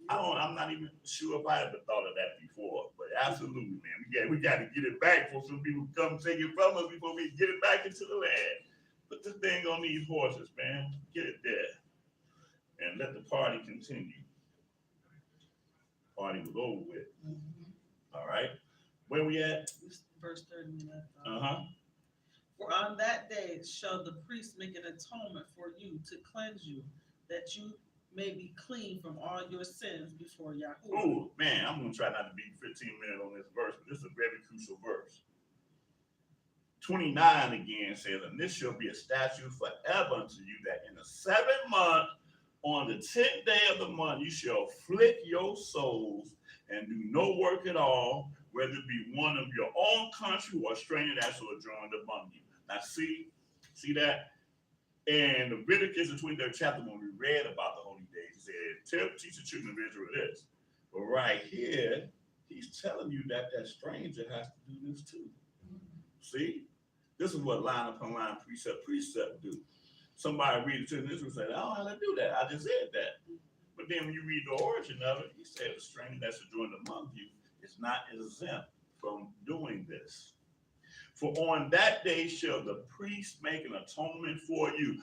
A: I'm not even sure if I ever thought of that before, but absolutely, man, we got to get it back before some people come take it from us before we get it back into the land. Put this thing on these horses, man. Get it there, and let the party continue. Party was over with. All right, where we at?
B: Verse 30.
A: Uh-huh.
B: For on that day shall the priest make an atonement for you to cleanse you, that you may be clean from all your sins before Yahweh.
A: Oh, man, I'm going to try not to be 15 minutes on this verse, but this is a very crucial verse. 29 again says, and this shall be a statute forever unto you, that in the 7th month, on the 10th day of the month, you shall afflict your souls and do no work at all, whether it be one of your own country or a stranger that sojourned among you. Now see that? In Leviticus, the 23rd chapter, when we read about the holy days, he said, teach the children of Israel this. But right here, he's telling you that stranger has to do this too. See? This is what line upon line, precept do. Somebody read the children of Israel and say, I don't have to do that. I just said that. But then when you read the origin of it, he said the stranger that sojourned among you is not exempt from doing this. For on that day shall the priest make an atonement for you.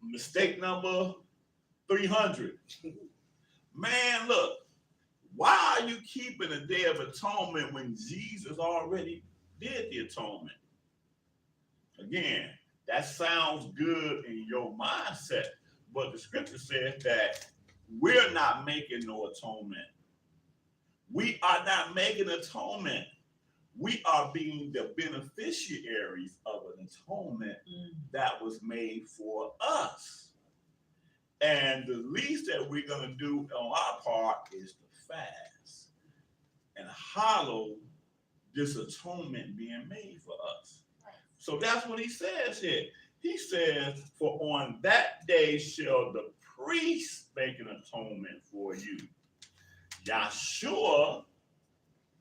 A: Mistake number 300. Man, look, why are you keeping a day of atonement when Jesus already did the atonement? Again, that sounds good in your mindset, but the scripture says that we're not making no atonement. We are not making atonement. We are being the beneficiaries of an atonement that was made for us. And the least that we're going to do on our part is to fast and hallow this atonement being made for us. So that's what he says here. He says, for on that day shall the priest make an atonement for you. Yahshua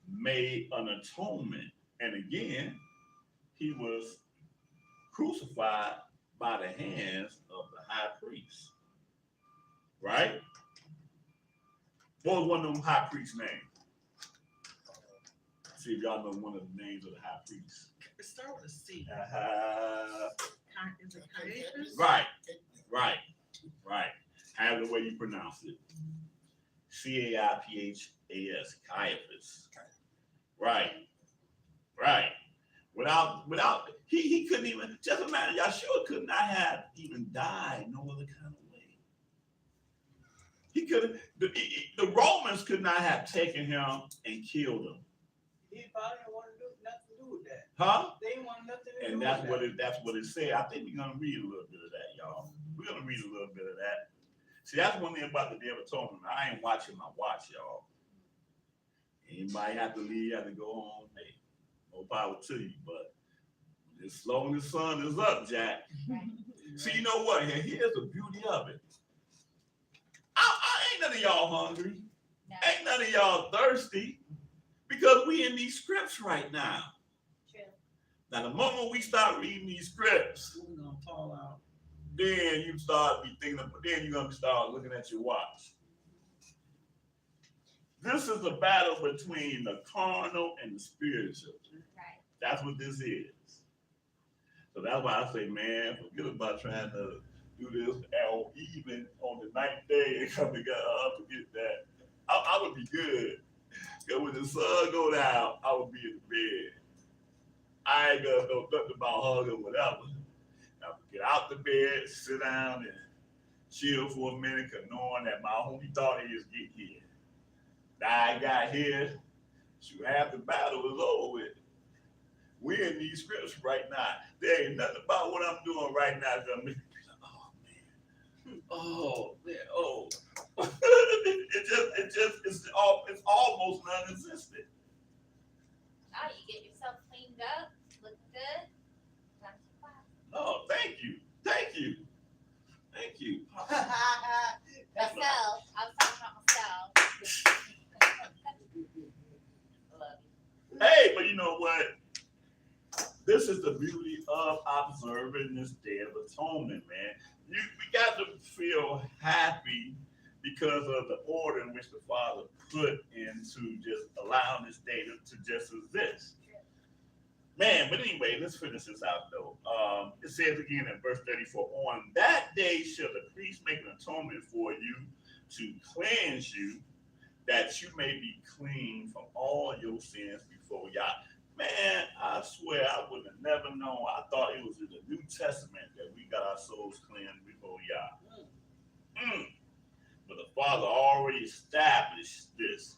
A: made an atonement. And again, he was crucified by the hands of the high priest. Right? What was one of them high priests' names? See if y'all know one of the names of the high priests.
B: It starts with a C.
A: Uh-huh.
B: Is it Caiaphas?
A: Right. Right. Have the way you pronounce it. Caiphas. Caiaphas. Right. Right. Without he couldn't even, just imagine, Yahshua could not have even died no other kind of way. He could, the Romans could not have taken him and killed him.
C: He probably didn't want to do nothing to do with that.
A: Huh?
C: They didn't want nothing to do
A: And
C: with that.
A: that's what it said. I think we're gonna read a little bit of that, y'all. We're gonna read a little bit of that. See, that's one thing about the Day of Atonement. I ain't watching my watch, y'all. Anybody have to leave, have to go home. Hey, no power to you, but as long as the sun is up, Jack. See, you know what? Here's the beauty of it. I ain't none of y'all hungry.
E: No.
A: Ain't none of y'all thirsty. Because we in these scripts right now.
E: True.
A: Now, the moment we start reading these scripts,
B: We're gonna fall out.
A: then you start be thinking of, then you're gonna start looking at your watch. This is a battle between the carnal and the spiritual.
E: Right.
A: That's what this is. So that's why I say, man, forget about trying to do this even on the ninth day and come together. Forget that. I would be good. Because when the sun go down, I would be in the bed. I ain't gonna know nothing about hugging or whatever. I would get out the bed, sit down, and chill for a minute, cause knowing that my only thought is get here. Now I got here, shoot, half the battle is over with. We're in these scripts right now. There ain't nothing about what I'm doing right now gonna make me be like, oh man, oh. It's almost non-existent.
E: Now you get yourself cleaned up, look good. Time to class.
A: Oh, thank you.
E: Myself. I was talking about myself. Love you.
A: Hey, but you know what? This is the beauty of observing this Day of Atonement, man. We got to feel happy because of the order in which the Father put into just allowing this day to just exist. Man, but anyway, let's finish this out though. It says again in verse 34, on that day shall the priest make an atonement for you to cleanse you, that you may be clean from all your sins before Yah. Man, I swear I would have never known. I thought it was in the New Testament that we got our souls cleansed before Yah. But the Father already established this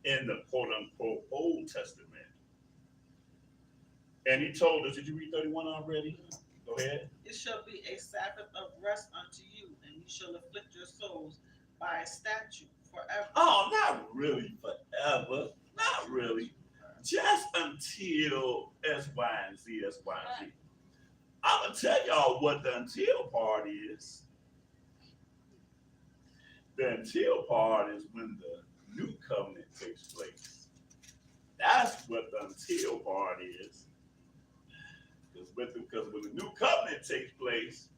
A: in the quote-unquote Old Testament. And he told us, did you read 31 already? Go ahead.
B: It shall be a Sabbath of rest unto you, and you shall afflict your souls by a statute forever.
A: Oh, not really forever. Not really. Just until X, Y, and Z, X, Y, and Z. I'm going to tell y'all what the until part is. The until part is when the new covenant takes place. That's what the until part is. Because when the new covenant takes place,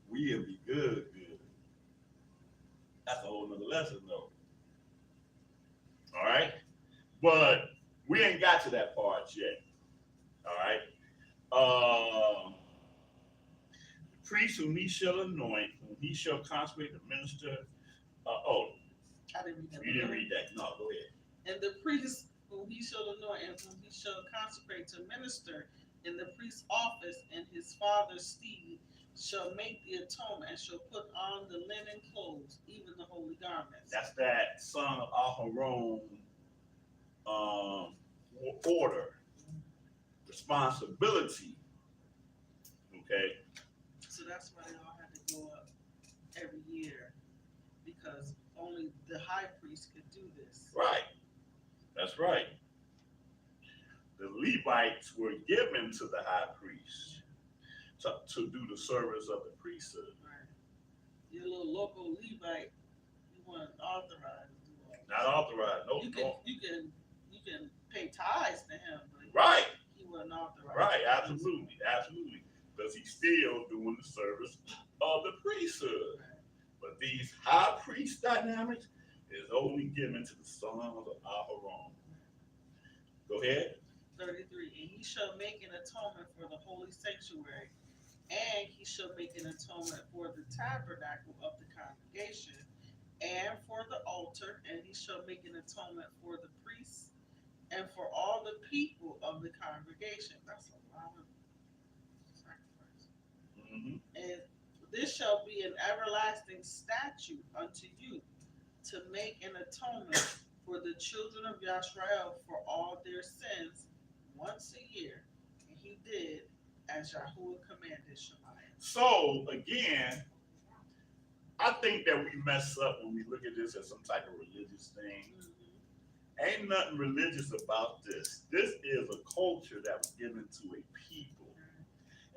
A: we'll be good. That's a whole nother lesson, though. All right? But we ain't got to that part yet. All right? The priest whom he shall anoint, whom he shall consecrate the minister.
B: I didn't read that.
A: You didn't read that. No, go ahead.
B: And the priest whom he shall anoint and whom he shall consecrate to minister in the priest's office in his father's stead shall make the atonement and shall put on the linen clothes, even the holy garments.
A: That's that son of Aharon order, responsibility. Okay.
B: So that's why they all had to go up every year, because only the high priest could do this.
A: Right. That's right. The Levites were given to the high priest to do the service of the priesthood.
B: Right. Your little local Levite, you weren't authorized to do all
A: Not authorized. No.
B: You can pay tithes to him, but
A: Right.
B: he wasn't authorized.
A: Right. Absolutely. Because he's still doing the service of the priesthood.
B: Right.
A: But these high priest dynamics is only given to the sons of Aharon. Go ahead.
B: 33, and he shall make an atonement for the holy sanctuary And he shall make an atonement for the tabernacle of the congregation and for the altar, and he shall make an atonement for the priests and for all the people of the congregation. That's a lot of sacrifice.
A: Mhm.
B: And this shall be an everlasting statute unto you to make an atonement for the children of Yahshua for all their sins once a year. And he did as Yahweh commanded Shemaiah.
A: So again, I think that we mess up when we look at this as some type of religious thing. Ain't nothing religious about this. This is a culture that was given to a people,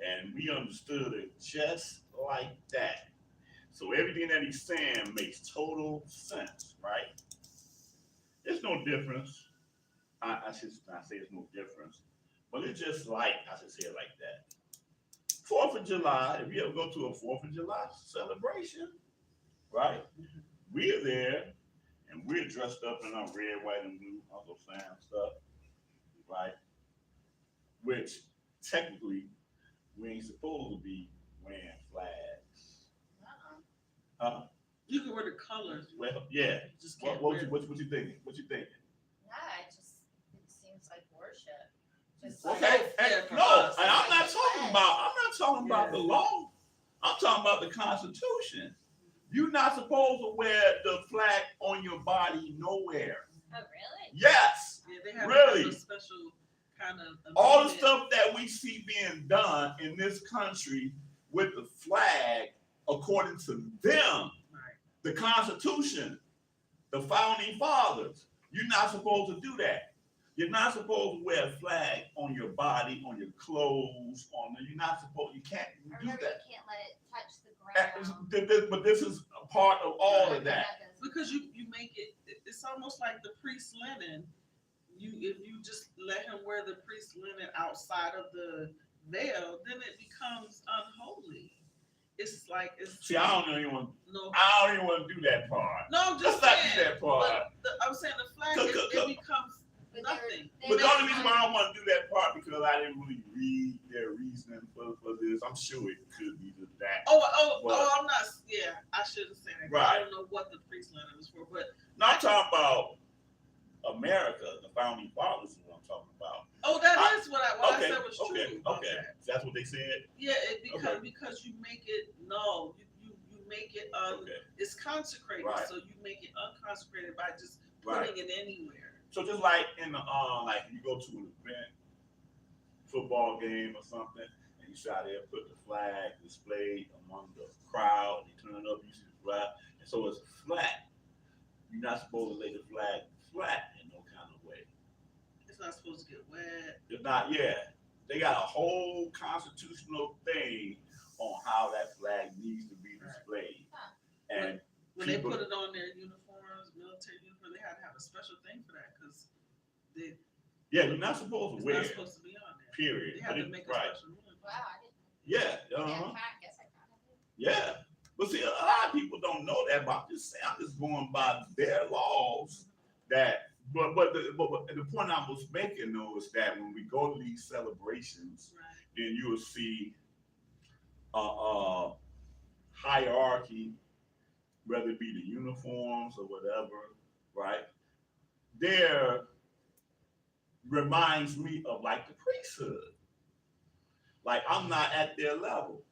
A: and we understood it just like that. So everything that he's saying makes total sense, right? There's no difference. I should not say there's no difference, but it's just like, I should say it like that. 4th of July, if you ever go to a 4th of July celebration, right? We're there and we're dressed up in our red, white, and blue Uncle Sam stuff, right? Which technically we ain't supposed to be wearing flags. Huh?
B: You can wear the colors.
A: Well, yeah.
B: You just can't
A: What
B: wear.
A: you thinking? What you thinking?
E: Yeah, it seems like worship. Just
A: Okay,
E: like,
A: and
B: Yeah, for
A: no,
B: us,
A: and I'm not
E: it's
A: talking
E: flag.
A: about. I'm not talking about
B: Yeah.
A: the law. I'm talking about the Constitution. You're not supposed to wear the flag on your body nowhere.
E: Oh, really?
A: Yes,
B: Yeah, they have
A: Really?
B: a special kind of
A: all the
B: amendment.
A: stuff that we see being done in this country with the flag, according to them,
B: Right.
A: the Constitution, the founding fathers, you're not supposed to do that. You're not supposed to wear a flag on your body, on your clothes, you're not supposed, you can't do
E: Remember,
A: that.
E: you can't let it touch the ground.
A: But this is a part of all of
E: Okay,
A: that.
E: doesn't-
B: Because you make it, it's almost like the priest linen. If you just let him wear the priest linen outside of the veil, then it becomes unholy. It's like it's
A: See, I don't even want
B: no.
A: to do that part.
B: No, I'm just
A: Let's not
B: saying.
A: do that part.
B: I'm saying the flag,
A: Cook,
B: it
A: cook, cook.
B: becomes
E: But
B: nothing.
E: they
A: But the
E: make
A: only reason
E: fun-
A: why I don't want to do that part because I didn't really read their reasoning for this. I'm sure it could be just that.
B: I'm not. Yeah, I shouldn't say that. 'Cause I
A: Right.
B: don't know what the priest linen was for, but
A: No, I'm talking about America, the founding fathers is what I'm talking about.
B: that is what I
A: Okay,
B: said was true.
A: okay,
B: about
A: okay.
B: that.
A: That's what they said.
B: Yeah, because you make it you make it
A: Okay,
B: it's consecrated,
A: Right.
B: so you make it unconsecrated by just
A: right.
B: putting it anywhere.
A: So just like in the like you go to an event, football game or something, and you see how they put the flag displayed among the crowd, and you turn it up, you see the flag, and so it's flat. You're not supposed to lay the flag flat in no kind of way.
B: It's not supposed to get wet.
A: It's not, yeah. They got a whole constitutional thing on how that flag needs to be displayed.
E: Huh.
A: And
B: When
A: people-
B: they put it on their uniforms, military uniform, they had to have a special thing for that because it's
A: yeah, you're not supposed to wear
B: not
A: it,
B: supposed to be on there.
A: period.
B: They had
A: But
B: to
A: it-
B: make a
A: right.
B: special rule.
E: Wow, I didn't.
A: Yeah,
E: Yeah,
A: uh-huh.
E: I guess I kind of did.
A: Yeah. But see, a lot of people don't know that, but I'm just saying, I'm just going by their laws that, but the point I was making though is that when we go to these celebrations,
B: Right.
A: then you will see hierarchy, whether it be the uniforms or whatever, right? There reminds me of like the priesthood. Like I'm not at their level,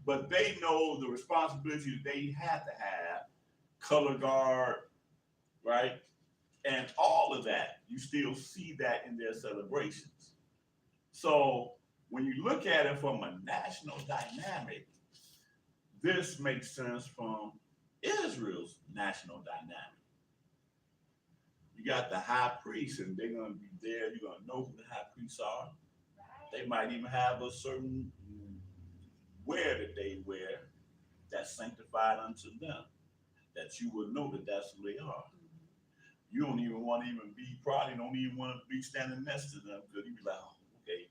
A: but they know the responsibility that they have to have, color guard, right? And all of that, you still see that in their celebrations. So when you look at it from a national dynamic, this makes sense from Israel's national dynamic. You got the high priest, and they're going to be there. You're going to know who the high priests are.
E: Right.
A: They might even have a certain wear that they wear that's sanctified unto them, that you will know that that's who they are. You don't even want to probably don't even want to be standing next to them because you be like, oh, okay.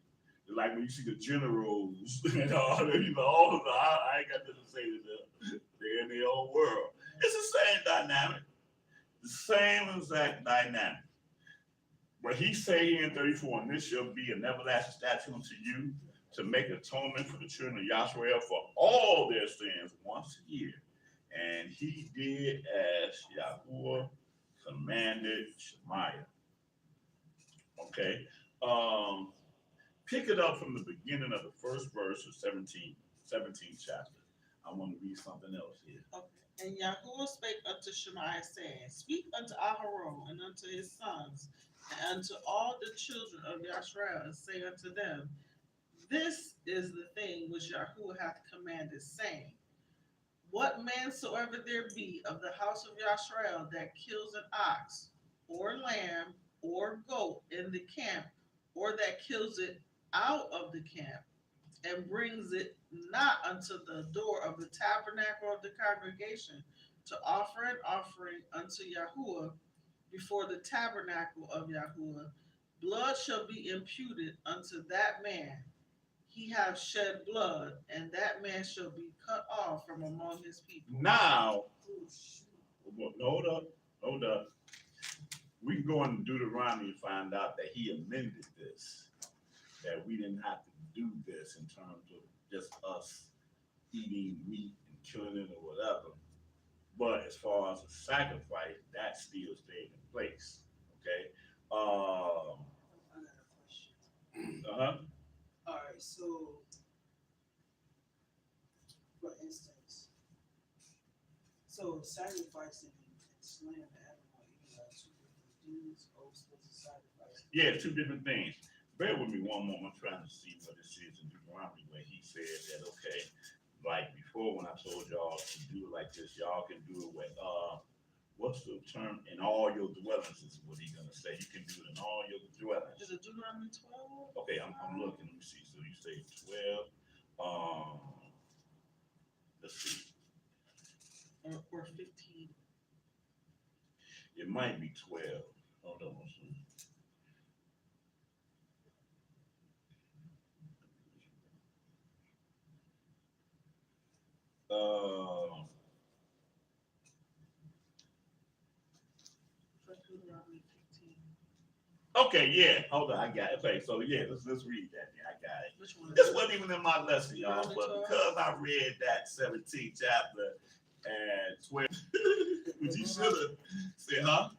A: Like when you see the generals and all of the, I ain't got nothing to say to them. They're in their own world. It's the same dynamic, the same exact dynamic. But he say here in 34, and this shall be an everlasting statute unto you to make atonement for the children of Yahshua for all their sins once a year. And he did as Yahweh commanded Shemaiah. Okay. Pick it up from the beginning of the first verse of 17th chapter. I want to read something else here.
B: Okay. And Yahuwah spake unto Shemaiah, saying, Speak unto Aharon and unto his sons, and unto all the children of Yahshua, and say unto them, This is the thing which Yahuwah hath commanded, saying, What man soever there be of the house of Yahshua that kills an ox, or lamb, or goat in the camp, or that kills it out of the camp, and brings it not unto the door of the tabernacle of the congregation to offer an offering unto Yahuwah before the tabernacle of Yahuwah, blood shall be imputed unto that man. He hath shed blood, and that man shall be cut off from among his people.
A: Now, hold up. We can go into Deuteronomy and find out that he amended this, that we didn't have to do this in terms of just us eating meat and killing it or whatever. But as far as the sacrifice, that still stayed in place. Okay.
C: I got a question.
A: Uh-huh.
C: All right, so for instance, so sacrificing and slaying the animal, you got two different dudes, or supposed to sacrifice.
A: Yeah, two different things. Bear with me one moment. I'm trying to see what this is in Deuteronomy where he said that, okay, like before when I told y'all to do it like this, y'all can do it with, what's the term? In all your dwellings is what he's going to say. You can do it in all your dwellings.
B: Is it Deuteronomy 12?
A: Okay, I'm looking. Let me see. So you say 12. Let's see.
B: Or 15?
A: It might be 12. Hold on. Let's see.
B: Deuteronomy 15.
A: Okay, yeah. Hold on, I got it. Okay, so yeah, let's read that. Yeah, I got it.
B: Which one?
A: This wasn't even in my lesson, y'all, but because I read that 17th chapter and 12, which you should have said, huh?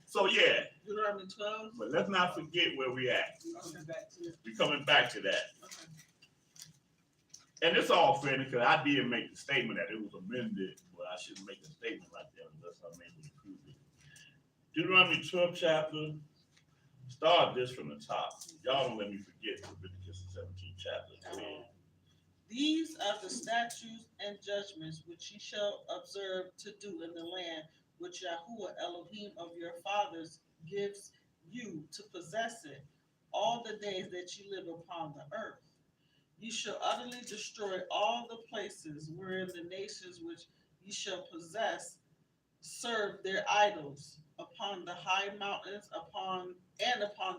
A: So yeah,
B: Deuteronomy 12?
A: but let's not forget where we at.
C: We coming back to it.
A: We're coming back to that.
B: Okay.
A: And it's all fair because I did make the statement that it was amended, but I shouldn't make a statement like that unless I'm able to prove it. Deuteronomy 12 chapter, start this from the top. Y'all don't let me forget Leviticus 17th chapter. Go ahead.
B: These are the statutes and judgments which ye shall observe to do in the land which Yahuwah Elohim of your fathers gives you to possess it all the days that ye live upon the earth. Ye shall utterly destroy all the places wherein the nations which ye shall possess serve their idols, upon the high mountains, upon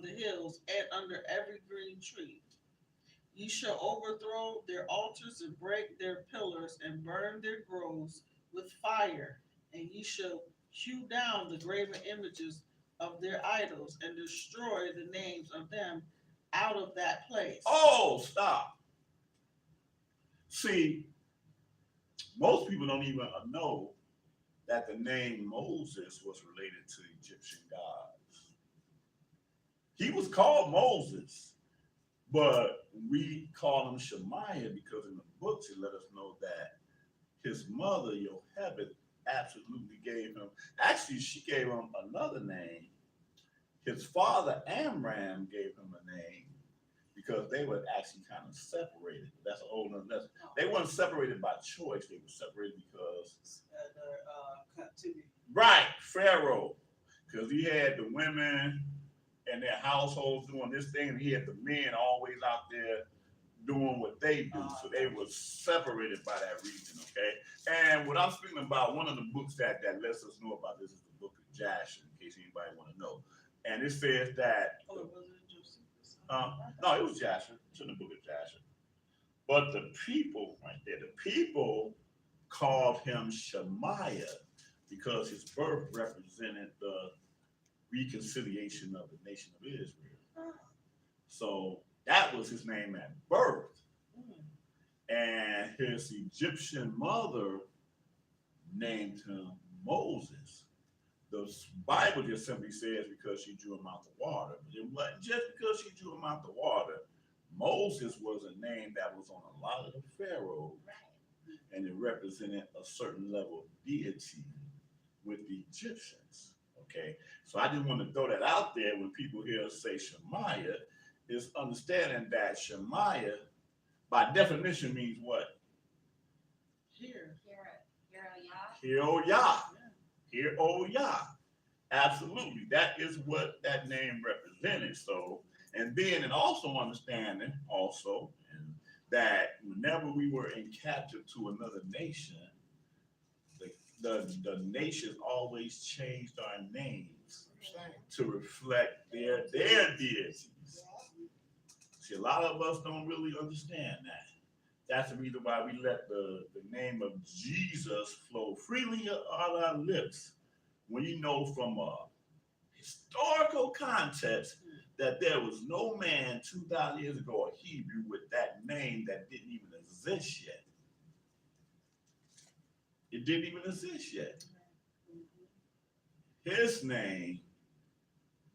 B: the hills, and under every green tree. Ye shall overthrow their altars and break their pillars and burn their groves with fire, and ye shall hew down the graven images of their idols and destroy the names of them out of that place.
A: Oh, stop. See, most people don't even know that the name Moses was related to Egyptian gods. He was called Moses, but we call him Shemaiah because in the books it let us know that his mother, Yochebed, absolutely gave him, actually she gave him another name. His father, Amram, gave him a name because they were actually kind of separated. That's a whole nother lesson. They weren't separated by choice. They were separated because
C: Captivity.
A: right, Pharaoh, because he had the women and their households doing this thing, and he had the men always out there doing what they do. So they were separated by that reason, okay? And what I'm speaking about, one of the books that lets us know about this is the book of Yahshua, in case anybody want to know. And it says that,
B: Oh, it wasn't Joseph.
A: no, it was Yahshua, it's in the book of Yahshua. But the people, right there, the people called him Shemaiah because his birth represented the reconciliation of the nation of Israel. So That was his name at birth.
B: Mm.
A: And his Egyptian mother named him Moses. The Bible just simply says because she drew him out the water. But it wasn't just because she drew him out the water. Moses was a name that was on a lot of the pharaohs, and it represented a certain level of deity with the Egyptians. Okay, so I just want to throw that out there when people hear us say Shemaiah, is understanding that Shemaiah, by definition, means what?
B: Here.
E: You're a Yah.
A: Hear, O Yah. Hear, O Yah. Absolutely. That is what that name represented. So, and then, and also understanding also that whenever we were in captive to another nation, the nations always changed our names to reflect their deities. See, a lot of us don't really understand that. That's the reason why we let the name of Jesus flow freely out of our lips. When you know from a historical context that there was no man 2,000 years ago, a Hebrew, with that name that didn't even exist yet. It didn't even exist yet. His name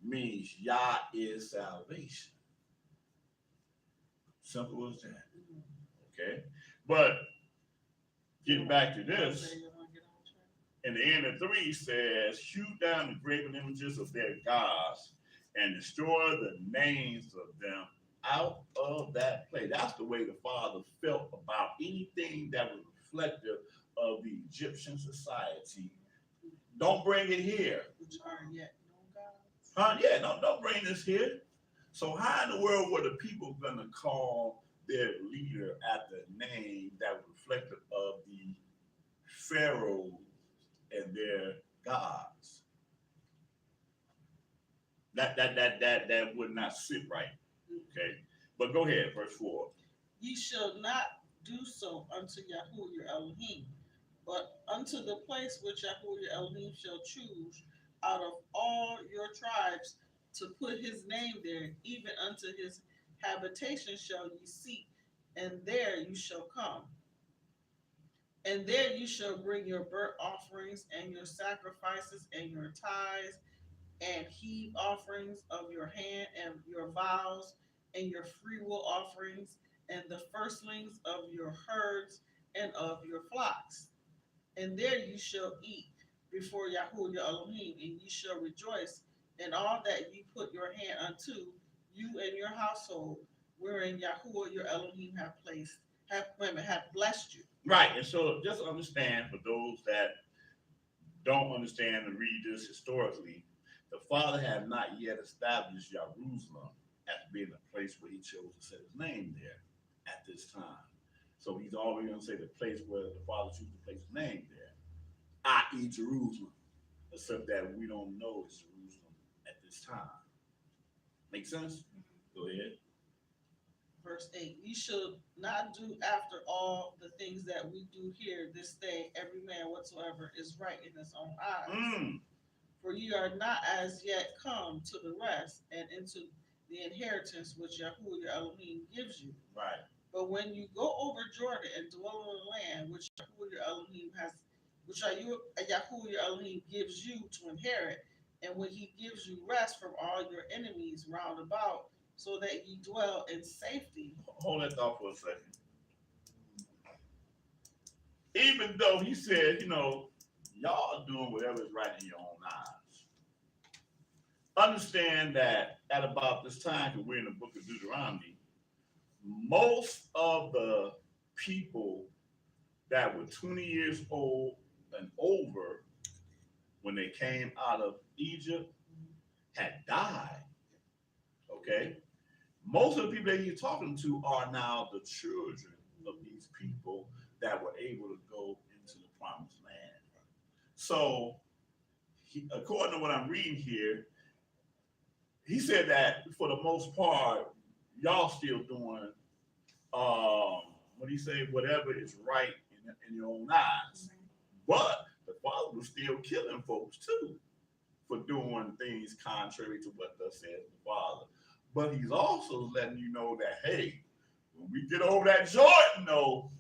A: means Yah is salvation. Simple as that. Okay? But getting back to this, and the end of 3 says, hew down the graven images of their gods and destroy the names of them out of that place. That's the way the Father felt about anything that was reflective of the Egyptian society. Don't bring it here.
B: Which are yet no gods.
A: Yeah, don't bring this here. So how in the world were the people going to call their leader after a name that was reflective of the pharaohs and their gods? That would not sit right. Okay, but go ahead, verse 4.
B: Ye shall not do so unto Yahweh your Elohim, but unto the place which Yahweh your Elohim shall choose out of all your tribes to put his name there, even unto his habitation shall ye seek, and there you shall come. And there you shall bring your burnt offerings and your sacrifices and your tithes and heave offerings of your hand and your vows and your freewill offerings and the firstlings of your herds and of your flocks. And there you shall eat before Yahweh your Elohim, and ye shall rejoice in all that ye put your hand unto, you and your household, wherein Yahweh your Elohim have blessed you.
A: Right, and so just understand, for those that don't understand and read this historically, the Father had not yet established Jerusalem as being a place where he chose to set his name there at this time. So he's always going to say the place where the Father chose to place his name there, i.e. Jerusalem, except that we don't know it's Jerusalem at this time. Make sense? Go ahead.
B: Verse 8, ye shall not do after all the things that we do here this day, every man whatsoever is right in his own eyes. For ye are not as yet come to the rest and into the inheritance which Yahweh your Elohim gives you.
A: Right.
B: But when you go over Jordan and dwell in the land which Yahweh your Elohim Yahweh your Elohim gives you to inherit, and when he gives you rest from all your enemies round about, so that ye dwell in safety.
A: Hold that thought for a second. Even though he said, y'all are doing whatever is right in your own eyes. Understand that at about this time, because we're in the book of Deuteronomy, most of the people that were 20 years old and over when they came out of Egypt had died. Okay? Most of the people that he's talking to are now the children of these people that were able to go into the promised land. So, according to what I'm reading here, he said that for the most part, y'all still doing, what do you say, whatever is right in your own eyes. But the Father was still killing folks too for doing things contrary to what thus says the Father. but he's also letting you know that, hey, when we get over that Jordan, though,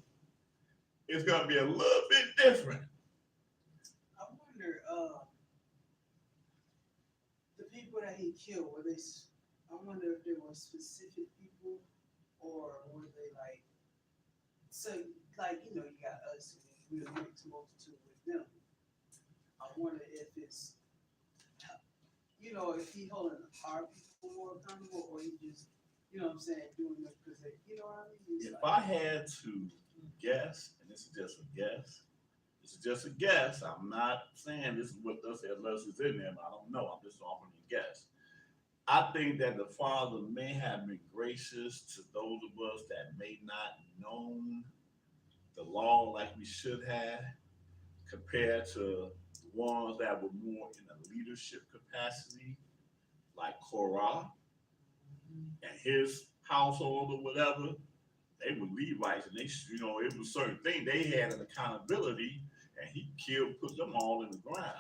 A: it's gonna be a little bit different.
C: I wonder, the people that he killed, were they? I wonder if they were specific people, or were they like? So, like, you know, you got us, and we're a mixed multitude with them. I wonder if it's, you know, if he holding our people more accountable, or he just, you know what I'm saying, doing it because they, you know what I mean? It's
A: If
C: like,
A: I had to guess, and this is just a guess, this is just a guess. I'm not saying this is what thus said, unless it's in there. I don't know. I'm just offering a guess. I think that the Father may have been gracious to those of us that may not known the law like we should have, compared to ones that were more in a leadership capacity, like Korah and his household or whatever. They were Levites, and they, you know, it was certain thing they had an accountability, and he killed, put them all in the ground,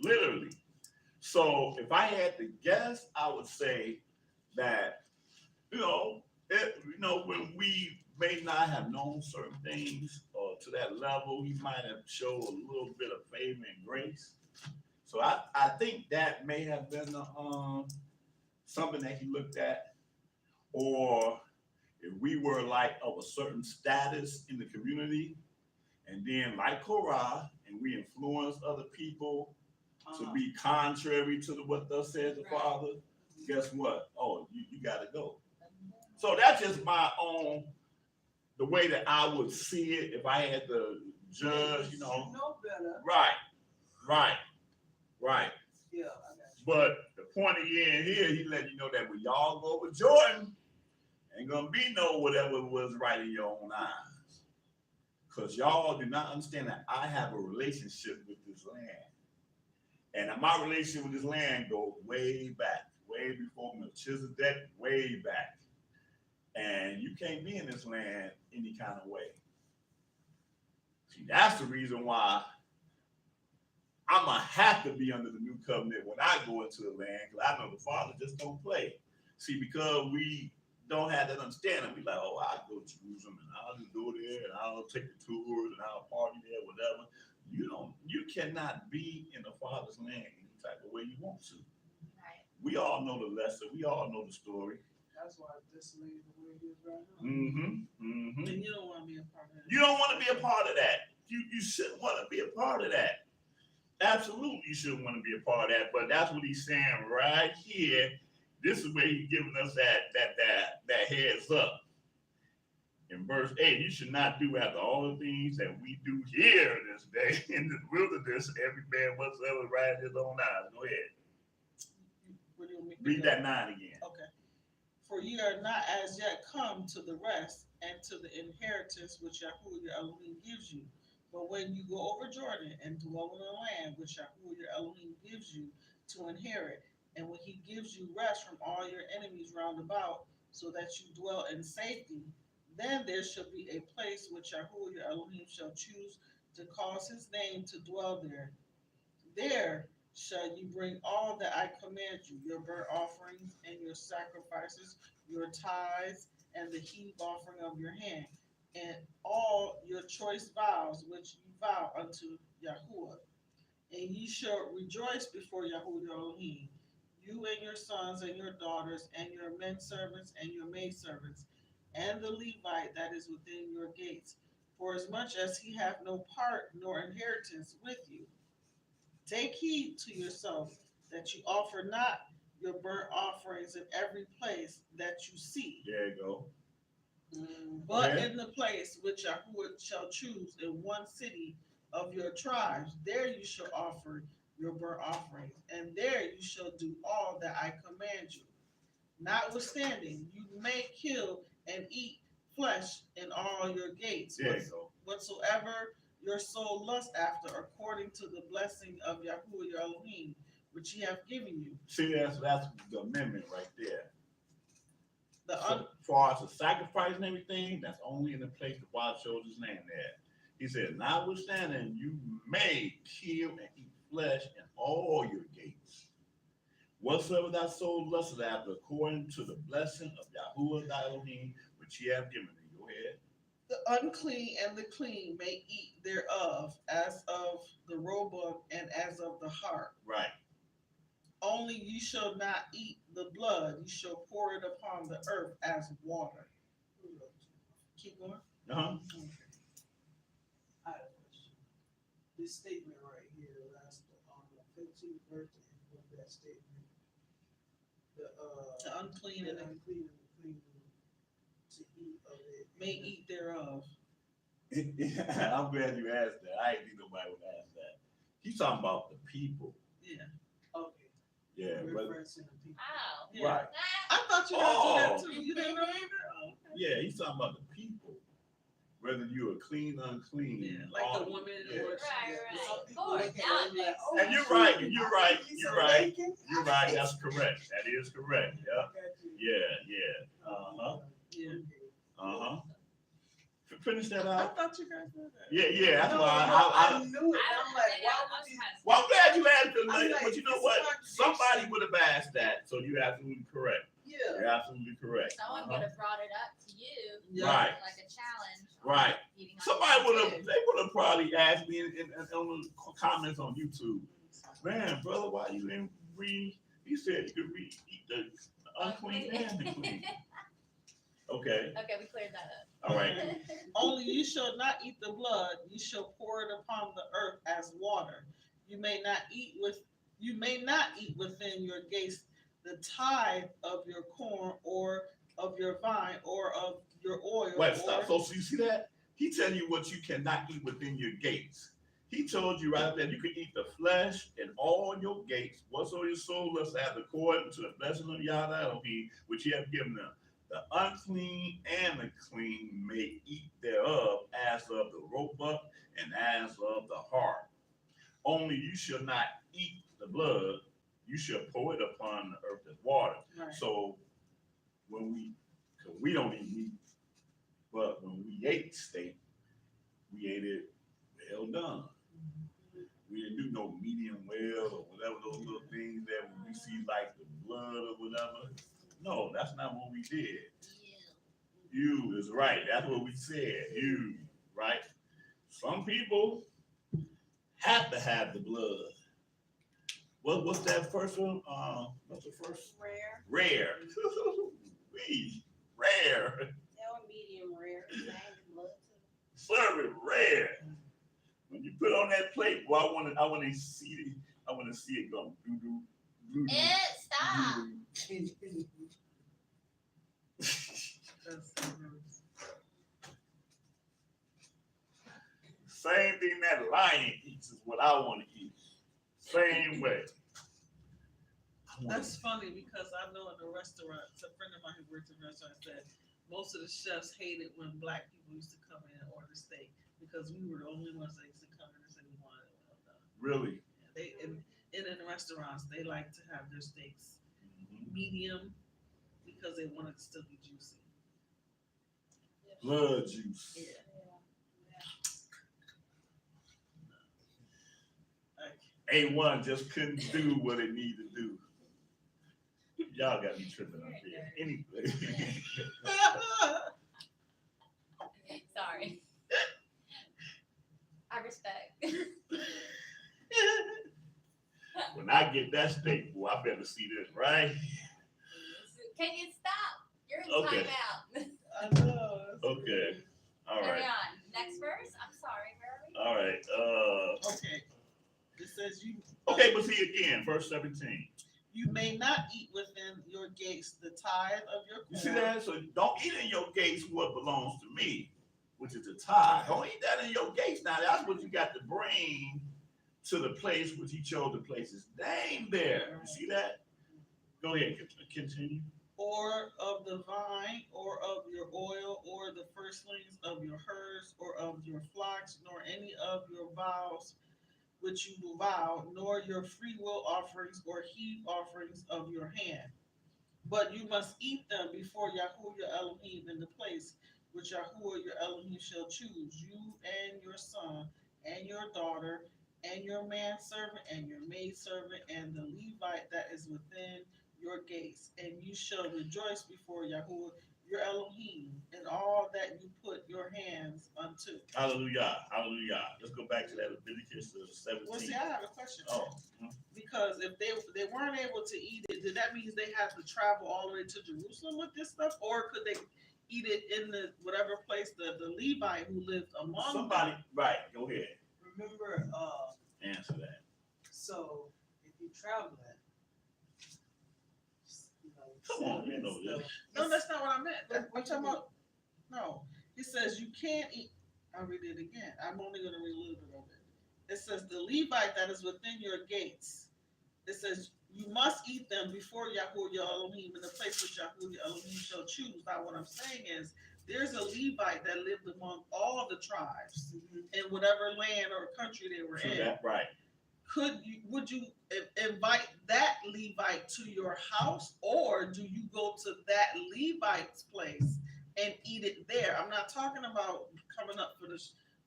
A: literally. So if I had to guess, I would say that, when we may not have known certain things or to that level, he might have showed a little bit of favor and grace. So I think that may have been something that he looked at, or if we were like of a certain status in the community, and then like Korah, and we influence other people to be contrary to what thus says the Father, guess what? Oh, you got to go. So that's just my own, the way that I would see it if I had to judge,
C: you know better.
A: Right.
C: Yeah, I got you.
A: But the point again here, he let you know that when y'all go with Jordan, ain't gonna be no whatever was right in your own eyes. Because y'all do not understand that I have a relationship with this land. And my relationship with this land goes way back, way before Melchizedek, way back. And you can't be in this land any kind of way. See, that's the reason why I'm going to have to be under the new covenant when I go into the land, because I know the Father just don't play. See, because we don't have that understanding, we like, oh, I'll go to Jerusalem and I'll just go there and I'll take the tours and I'll party there, whatever. You cannot be in the Father's land any type of way you want to.
E: Right.
A: We all know the lesson. We all know the story.
C: That's why this land the way it is right now.
B: And you don't want to be a part of it.
A: You don't want to be a part of that. You shouldn't want to be a part of that. Absolutely, you shouldn't want to be a part of that. But that's what he's saying right here. This is where he's giving us that heads up. In verse 8, you should not do after all the things that we do here this day in the wilderness, every man whatsoever right his own eyes. Go ahead.
B: What do you want me to
A: Read
B: do?
A: that 9 again.
B: Okay. For ye are not as yet come to the rest and to the inheritance which Yahweh your Elohim gives you. But when you go over Jordan and dwell in the land which Yahweh your Elohim gives you to inherit, and when he gives you rest from all your enemies round about, so that you dwell in safety, then there shall be a place which Yahweh your Elohim shall choose to cause his name to dwell there. There shall you bring all that I command you, your burnt offerings and your sacrifices, your tithes, and the heave offering of your hand, and all your choice vows which you vow unto Yahuwah. And ye shall rejoice before Yahuwah your Elohim, you and your sons and your daughters, and your men servants and your maid servants, and the Levite that is within your gates, for as much as he hath no part nor inheritance with you. Take heed to yourself that you offer not your burnt offerings in every place that you see,
A: There you go.
B: but
A: Okay.
B: in the place which Yahuwah shall choose in one city of your tribes, there you shall offer your burnt offerings, and there you shall do all that I command you. Notwithstanding, you may kill and eat flesh in all your gates,
A: There you go.
B: whatsoever your soul lusts after, according to the blessing of Yahuwah your Elohim, which he hath given you.
A: See, that's the amendment right there.
B: The
A: So, as far as the sacrifice and everything, that's only in the place the Father shows his name there. He said, notwithstanding, you may kill and eat flesh in all your gates. Whatsoever thy soul lusteth after, according to the blessing of Yahweh thy Elohim, which he hath given thee. Go ahead.
B: The unclean and the clean may eat thereof, as of the roebuck and as of the hart.
A: Right.
B: Only you shall not eat the blood, you shall pour it upon the earth as water. Keep going.
A: Uh-huh.
C: I have a question. This statement right here, last on the 15th verse, and with that statement,
B: The
C: the
B: unclean and the
C: unclean and the clean to eat of it.
B: may eat thereof.
A: I'm glad you asked that. I ain't think nobody would ask that. He's talking about the people.
B: Yeah.
C: Okay.
A: Yeah, brother.
C: Referencing the people.
E: Oh.
B: Yeah.
A: Right.
B: I thought you guys did that
A: Oh.
B: too. You didn't know either? Oh, okay.
A: Yeah, he's talking about the people. Whether you are clean, unclean.
B: Yeah, like
A: all-
B: the woman
A: yeah.
B: or
E: Right,
C: Some
E: right.
C: people
E: Of course,
C: look at
E: now
C: it
E: it
C: and be like,
E: makes
C: oh,
A: And you're
C: shoot,
A: right, you're right,
C: he's
A: you're
C: a
A: right.
C: bacon.
A: You're right. That's correct. That is correct. Yeah.
C: Got you.
A: Yeah. Uh-huh.
B: Yeah.
C: Okay.
A: Uh-huh. Finish that
B: I
A: out.
B: thought you guys knew that.
A: Yeah. That's
C: No,
A: why
C: I
A: I
C: knew it. I'm like, why would you?
A: well, I'm glad you asked it,
C: I'm like,
A: but you know
C: it's
A: what?
C: contradiction.
A: Somebody would have asked that, so you're absolutely correct.
C: Yeah.
A: You're absolutely correct.
E: Someone would have brought it up to you.
B: Yeah.
A: Right.
E: Like a challenge. on
A: Right.
E: eating
A: Somebody would have,
E: food.
A: they would have probably asked me in on the comments on YouTube, man, brother, why you didn't read? You said you could eat the unclean and the clean. Okay,
E: Okay, we cleared that
A: all right.
E: up.
B: Only you shall not eat the blood, you shall pour it upon the earth as water. You may not eat within your gates the tithe of your corn or of your vine or of your oil.
A: Wait, stop.
B: or-
A: So you see that? He telling you what you cannot eat within your gates. He told you right there, you can eat the flesh and all your gates, whatsoever your soul lusts after, according to the blessing of Yahweh Elohim, which he hath given them. The unclean and the clean may eat thereof, as of the roebuck and as of the hart. Only you shall not eat the blood, you shall pour it upon the earth as water.
B: Right.
A: So when we don't eat meat, but when we ate steak, we ate it well done. We didn't do no medium well or whatever those little things that when we see like the blood or whatever. No, that's not what we did. You is right. That's what we said. You, right? Some people have to have the blood. What's that first one? What's the first?
F: Rare,
A: Rare. Rare.
F: or medium rare, same blood too.
A: Serve it rare. When you put on that plate, well, I want to see it. I want to see it go. Doo doo. Doo doo.
E: Stop.
B: That's
A: Same thing that lion eats is what I want to eat. Same way.
B: That's funny because I know in the restaurants, a friend of mine who works in restaurants said most of the chefs hated when black people used to come in and order steak because we were the only ones that used to come in and say we wanted it well done.
A: Really?
B: They in the restaurants they like to have their steaks
A: Mhm.
B: medium because they want it to still be juicy.
A: Blood juice.
B: Yeah.
A: A1 just couldn't do what it needed to do. Y'all got me tripping up here. Anyway.
E: Sorry. I respect.
A: When I get that steak, boy, I better see this, right?
E: Can you stop? You're in
A: Okay.
E: timeout.
B: I know.
A: Okay. All
E: Carry
A: right.
E: on. Next verse. I'm sorry, where are we?
A: All right.
B: Okay. It says
A: Okay, but see again, verse 17.
B: you may not eat within your gates the tithe of your corn.
A: You see that? So don't eat in your gates what belongs to me, which is the tithe. Don't eat that in your gates. Now that's what you got to bring to the place which he chose to place his name there. You see that? Go ahead, continue.
B: Or of the vine, or of your oil, or the firstlings of your herds, or of your flocks, nor any of your vows which you will vow, nor your free will offerings or heave offerings of your hand. But you must eat them before Yahweh your Elohim in the place which Yahweh your Elohim shall choose, you and your son, and your daughter, and your manservant, and your maidservant, and the Levite that is within your gates. And you shall rejoice before Yahweh your Elohim in all that you put your hands unto.
A: Hallelujah. Hallelujah. Let's go back to that Leviticus 17.
B: Well, see, I have a question.
A: Oh,
B: Because if they weren't able to eat it, did that mean they had to travel all the way to Jerusalem with this stuff, or could they eat it in the whatever place the Levite who lived among
A: somebody,
B: them?
A: right, go ahead.
C: Remember,
A: Answer that.
C: so if you traveling, you know,
A: Come on, you know this.
B: No, that's not what I meant.
C: But
B: I'm
C: what
B: talking
C: you
B: about. No, it says you can't eat. I'll read it again. I'm only going to read a little bit of it. It says the Levite that is within your gates. It says you must eat them before Yahweh your Elohim in the place which Yahweh your Elohim shall choose. Now, what I'm saying is there's a Levite that lived among all the tribes in whatever land or country they were
A: True
B: in.
A: that, right.
B: Would you invite that Levite to your house, or do you go to that Levite's place and eat it there? I'm not talking about coming up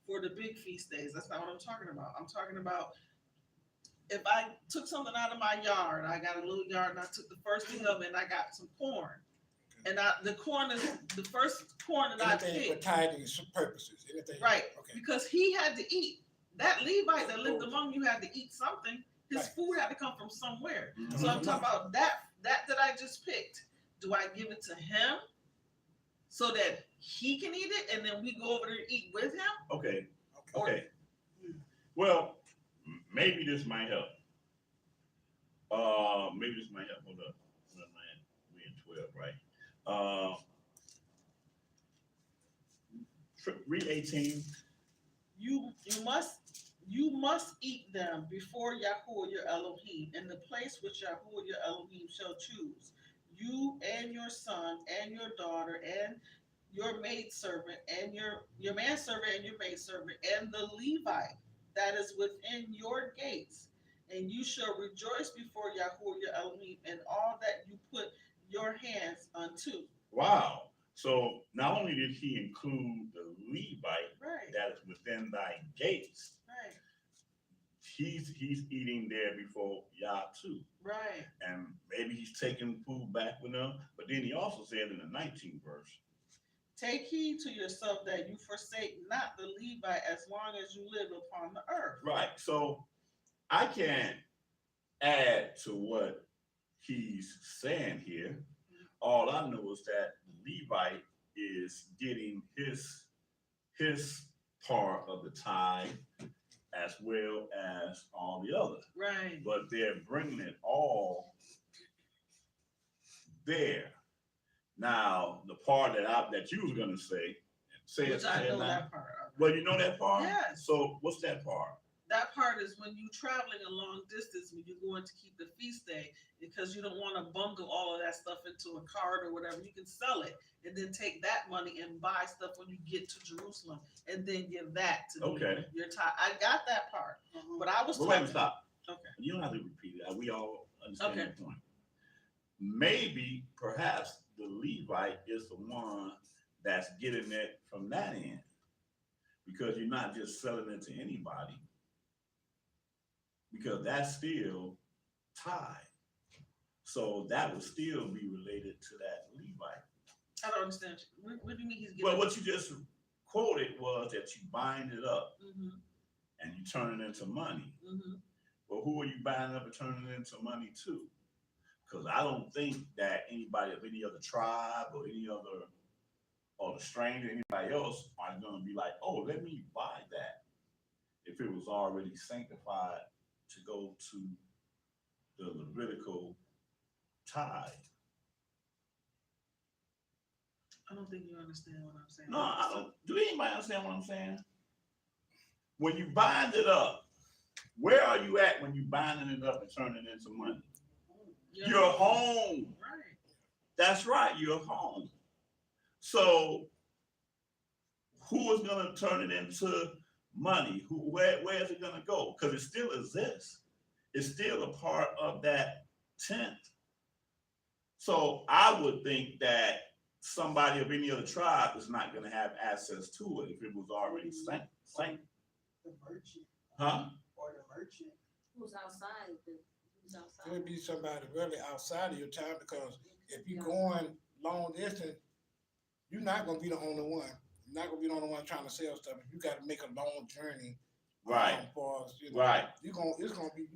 B: for the big feast days. That's not what I'm talking about. I'm talking about if I took something out of my yard, I got a little yard, and I took the first thing of it, and I got some corn, and the corn is the first corn that I
D: Anything for
B: picked,
D: tithing purposes, anything.
B: right?
D: Okay.
B: Because he had to eat. That Levite that lived among you had to eat something. His
D: Right.
B: food had to come from somewhere.
A: Mhm.
B: So I'm talking about that I just picked. Do I give it to him so that he can eat it, and then we go over there and eat with him?
A: Okay,
B: Or-
A: okay. Well, maybe this might help. Maybe this might help. Hold up. We in 12, right? Read 18.
B: You must eat them before Yahweh your Elohim in the place which Yahweh your Elohim shall choose. You and your son and your daughter and your maidservant and your manservant and your maidservant and the Levite that is within your gates. And you shall rejoice before Yahweh your Elohim in all that you put your hands unto.
A: Wow. So not only did he include the Levite
B: Right,
A: that is within thy gates,
B: right,
A: he's eating there before Yah too.
B: right.
A: And maybe he's taking food back with them. But then he also said in the 19th verse,
B: Take heed to yourself that you forsake not the Levite as long as you live upon the earth.
A: right. So I can't add to what he's saying here. All I know is that Levite is getting his part of the tithe as well as all the others.
B: Right.
A: But they're bringing it all there. Now, the part that you was gonna say
B: Which
A: it
B: I know
A: now.
B: that part of.
A: Well, you know that part?
B: Yes.
A: So what's that part?
B: That part is when you traveling a long distance, when you're going to keep the feast day, because you don't want to bundle all of that stuff into a cart or whatever. You can sell it and then take that money and buy stuff when you get to Jerusalem, and then give that to
A: Okay.
B: your tithe. I got that part, but I was
A: Well, wait a
B: talking.
A: minute, stop.
B: Okay.
A: You don't have to repeat it. We all understand
B: Okay.
A: the point. Maybe, perhaps, the Levite is the one that's getting it from that end, because you're not just selling it to anybody, because that's still tithe. So that would still be related to that Levite.
B: I don't understand. What do you mean he's getting?
A: Well, what you just quoted was that you bind it up
B: Mm-hmm,
A: and you turn it into money.
B: mm-hmm.
A: Well, who are you buying up and turning it into money to? Because I don't think that anybody of any other tribe or any other, or the stranger, anybody else are going to be like, oh, let me buy that, if it was already sanctified to go to the Levitical tithe.
B: I don't think you understand what I'm saying.
A: No, I don't. Do anybody understand what I'm saying? When you bind it up, where are you at when you binding it up and turning it into money?
B: Yeah.
A: You're home.
B: Right.
A: That's right, you're home. So who is going to turn it into money? Where is it going to go? Because it still exists. It's still a part of that tent. So I would think that somebody of any other tribe is not going to have access to it if it was already sanctioned.
C: The merchant.
A: Huh?
C: or the merchant.
F: Who's outside, who's
D: It
F: outside.
D: would be somebody really outside of your town, because if you're going long distance, you're not gonna be the only one. You're not gonna be the only one trying to sell stuff. You gotta make a long journey.
A: Right.
D: For us, you know,
A: Right.
D: it's gonna be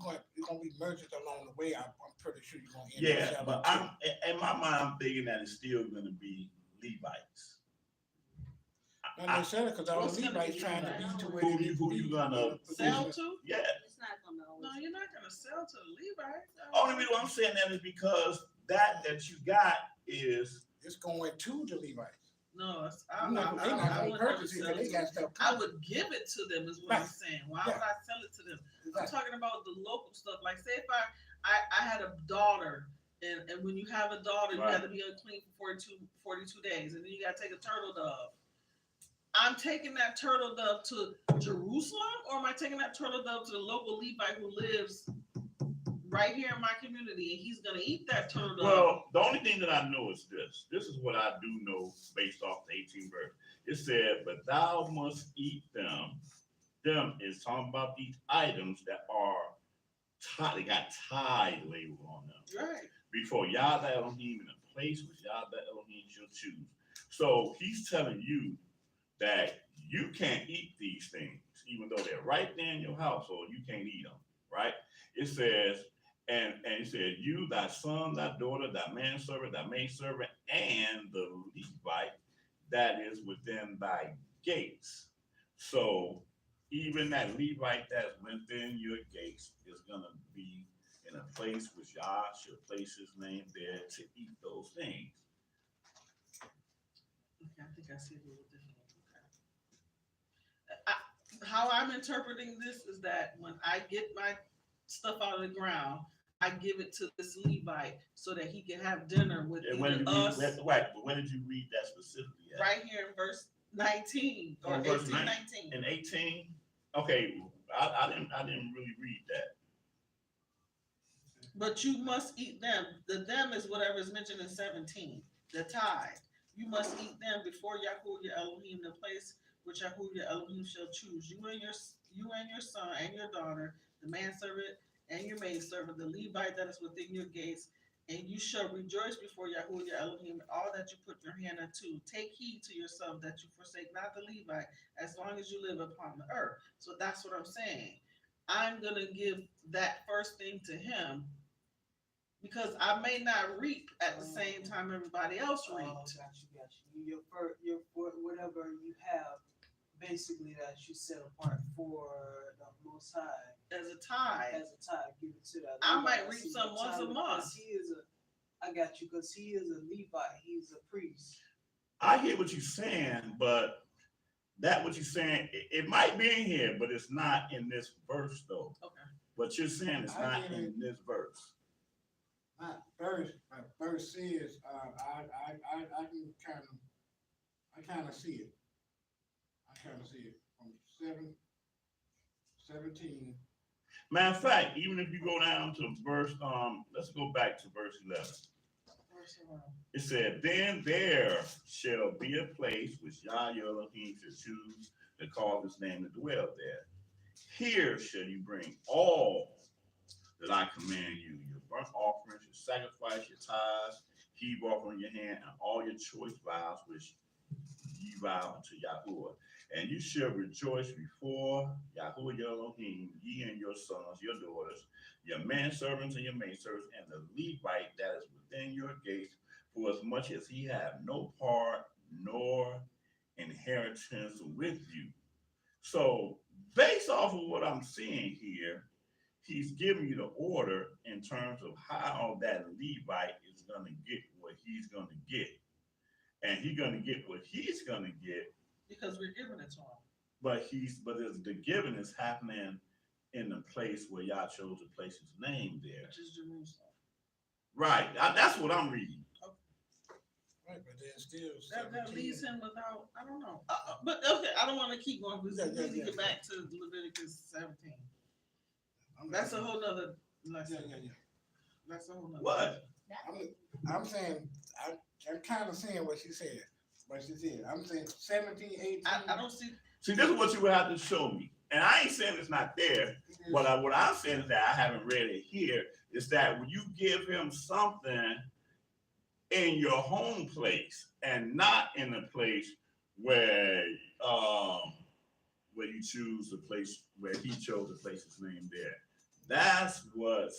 D: merchants along the way. I'm pretty sure you're gonna end up
A: Yeah,
D: selling
A: but
D: too.
A: in my mind, I'm thinking that it's still gonna be Levites.
D: Not necessarily, because all
B: What's
D: the
B: gonna
D: Levites
B: be
D: trying to
F: Levites?
D: be to where
A: Who
D: they
A: you-
D: need
A: who
D: to
A: you
D: be
A: gonna
D: in a
B: Sell
D: position.
B: to?
A: Yeah.
F: It's not gonna always.
B: No, you're not gonna sell to the Levites.
A: Only reason I'm saying that is because that you got is
D: It's going to the Levites.
B: No,
D: They're not gonna
B: would
D: purchase
B: never
D: it, 'cause they
B: sell
D: got
B: to.
D: stuff.
B: I would give it to them is what I'm
D: Right.
B: saying. Why
D: Yeah.
B: would I sell it to them? I'm
D: Exactly.
B: talking about the local stuff. Like say if I had a daughter and when you have a daughter, you
A: Right.
B: have to be unclean for 42 days and then you gotta take a turtle dove. I'm taking that turtle dove to Jerusalem, or am I taking that turtle dove to the local Levite who lives right here in my community and he's gonna eat that turtle dove?
A: well, the only thing that I know is this. This is what I do know based off the 18th verse. It said, "But thou must eat them." Them is talking about these items that are tied. They got tide label on them.
B: Right.
A: Before Yahweh Elohim in a place which Yahweh Elohim shall choose. So he's telling you that you can't eat these things, even though they're right there in your household. You can't eat them, right? It says, and it said, "You, thy son, thy daughter, thy manservant, thy maidservant, and the Levite that is within thy gates." So even that Levite that's within your gates is gonna be in a place which Yah shall place his name there to eat those things.
B: Okay, I think I see it a little different. Okay. How I'm interpreting this is that when I get my stuff out of the ground, I give it to this Levite so that he can have dinner with
A: And when
B: either
A: did you
B: us,
A: right, but when did you read that specifically at?
B: right here in verse 19 or
A: Oh, verse
B: 18,
A: 19.
B: 19.
A: In 18? Okay, I didn't really read that.
B: But you must eat them. The them is whatever is mentioned in 17. The tithe. You must eat them before Yahweh your Elohim, the place which Yahweh your Elohim shall choose. You and your son and your daughter, the manservant and your maidservant, the Levite that is within your gates, and you shall rejoice before Yahweh your Elohim in all that you put your hand unto. Take heed to yourself that you forsake not the Levite as long as you live upon the earth. So that's what I'm saying. I'm gonna give that first thing to him because I may not reap at the same time everybody else
C: Oh,
B: reaped.
C: got you. Your whatever you have, basically that you set apart for the Most High
B: As a tithe.
C: as a tithe, give it to that.
B: I
C: Levite.
B: might reap
C: See,
B: some
C: the
B: once a
C: tithe,
B: month.
C: because he is I got you, because he is a Levite. He's a priest.
A: I hear what you're saying, but that what you're saying, it might be in here, but it's not in this verse though.
B: Okay.
A: What you're saying is not in this verse.
D: My verse says, I kind of see it. I kind of see it from 17.
A: Matter of fact, even if you go down to verse, let's go back to verse 11. It said, "Then there shall be a place which Yah your Elohim shall choose to call his name to dwell there. Here shall you bring all that I command you, your burnt offerings, your sacrifice, your tithes, heave offering in your hand, and all your choice vows which ye vow unto Yahweh. And you shall rejoice before Yahweh your Elohim, ye and your sons, your daughters, your manservants and your maidservants, and the Levite that is within your gates, for as much as he have no part nor inheritance with you." So, based off of what I'm seeing here, he's giving you the order in terms of how that Levite is going to get what he's going to get. And he's going to get what he's going to get,
B: Because we're giving it to him.
A: but the giving is happening in the place where Yah chose to place his name there.
B: Which is Jerusalem.
A: Right. That's what I'm reading.
D: Right, but then still
B: That
D: 17.
B: leaves him without, I don't know. But okay, I don't want to keep going because we need to get back to Leviticus 17. That's a whole nother lesson.
D: Yeah.
B: That's a whole nother.
A: What?
D: I'm saying, I'm kind of saying what she said. I'm saying 17, 18.
B: I don't see.
A: See, this is what you would have to show me. and I ain't saying it's not there, but what I'm saying is that I haven't read it here, is that when you give him something in your home place and not in a place where you choose the place where he chose to place his name there. That's what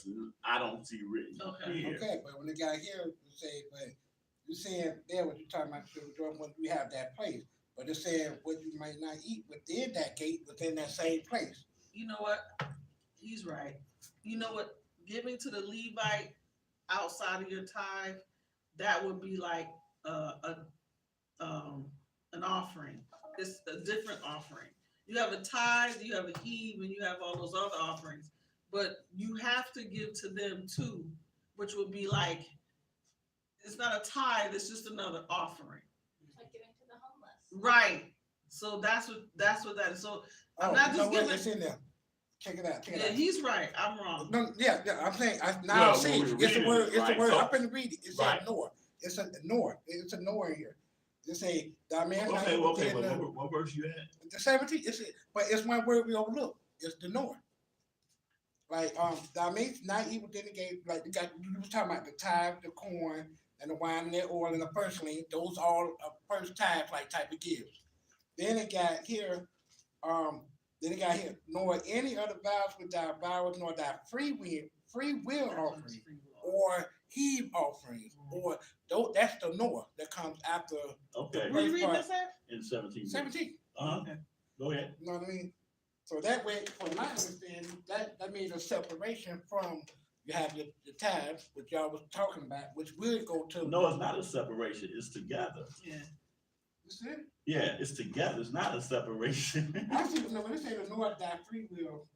A: I don't see written here.
D: Okay, but when the guy here say, but you saying there what you talking about when we have that place, but it's saying what you might not eat within that gate within that same place.
B: You know what? He's right. You know what? Giving to the Levite outside of your tithe, that would be like an offering. It's a different offering. You have a tithe, you have a heave, and you have all those other offerings. But you have to give to them too, which would be like, it's not a tithe, it's just another offering.
E: Like giving to the homeless.
B: Right. So that's what that is. So I'm not just giving.
D: It's in there. Check it out.
B: Yeah, he's right. I'm wrong.
D: No, yeah. I'm saying I'm saying it's a word. It's a word.
A: So,
D: I'm gonna read it. It's
A: right.
D: a nor. It's a nor. It's a nor in here. Just say the man.
A: Okay, but what verse you at?
D: The 17. But it's one word we overlook. It's the nor. Like thou mayest not eat within the gate. Like you was talking about the tithe, the corn, and the wine and the oil and the firstling. Those all first tithe like type of gifts. Then it got here. Nor any other vows with thy vows, nor thy free will offerings, or heave offerings, or that's the Noah that comes after.
A: Okay.
B: Were you reading this at?
A: In 17.
D: 17.
B: Okay.
A: Go ahead.
D: You know what I mean? So that way, from my understanding, that means a separation from you have your tithes, which y'all was talking about, which will go to.
A: No, it's not a separation. It's together.
B: Yeah.
D: You see it?
A: Yeah, it's together. It's not a separation.
D: I see. No, when they say the Noah thy free will.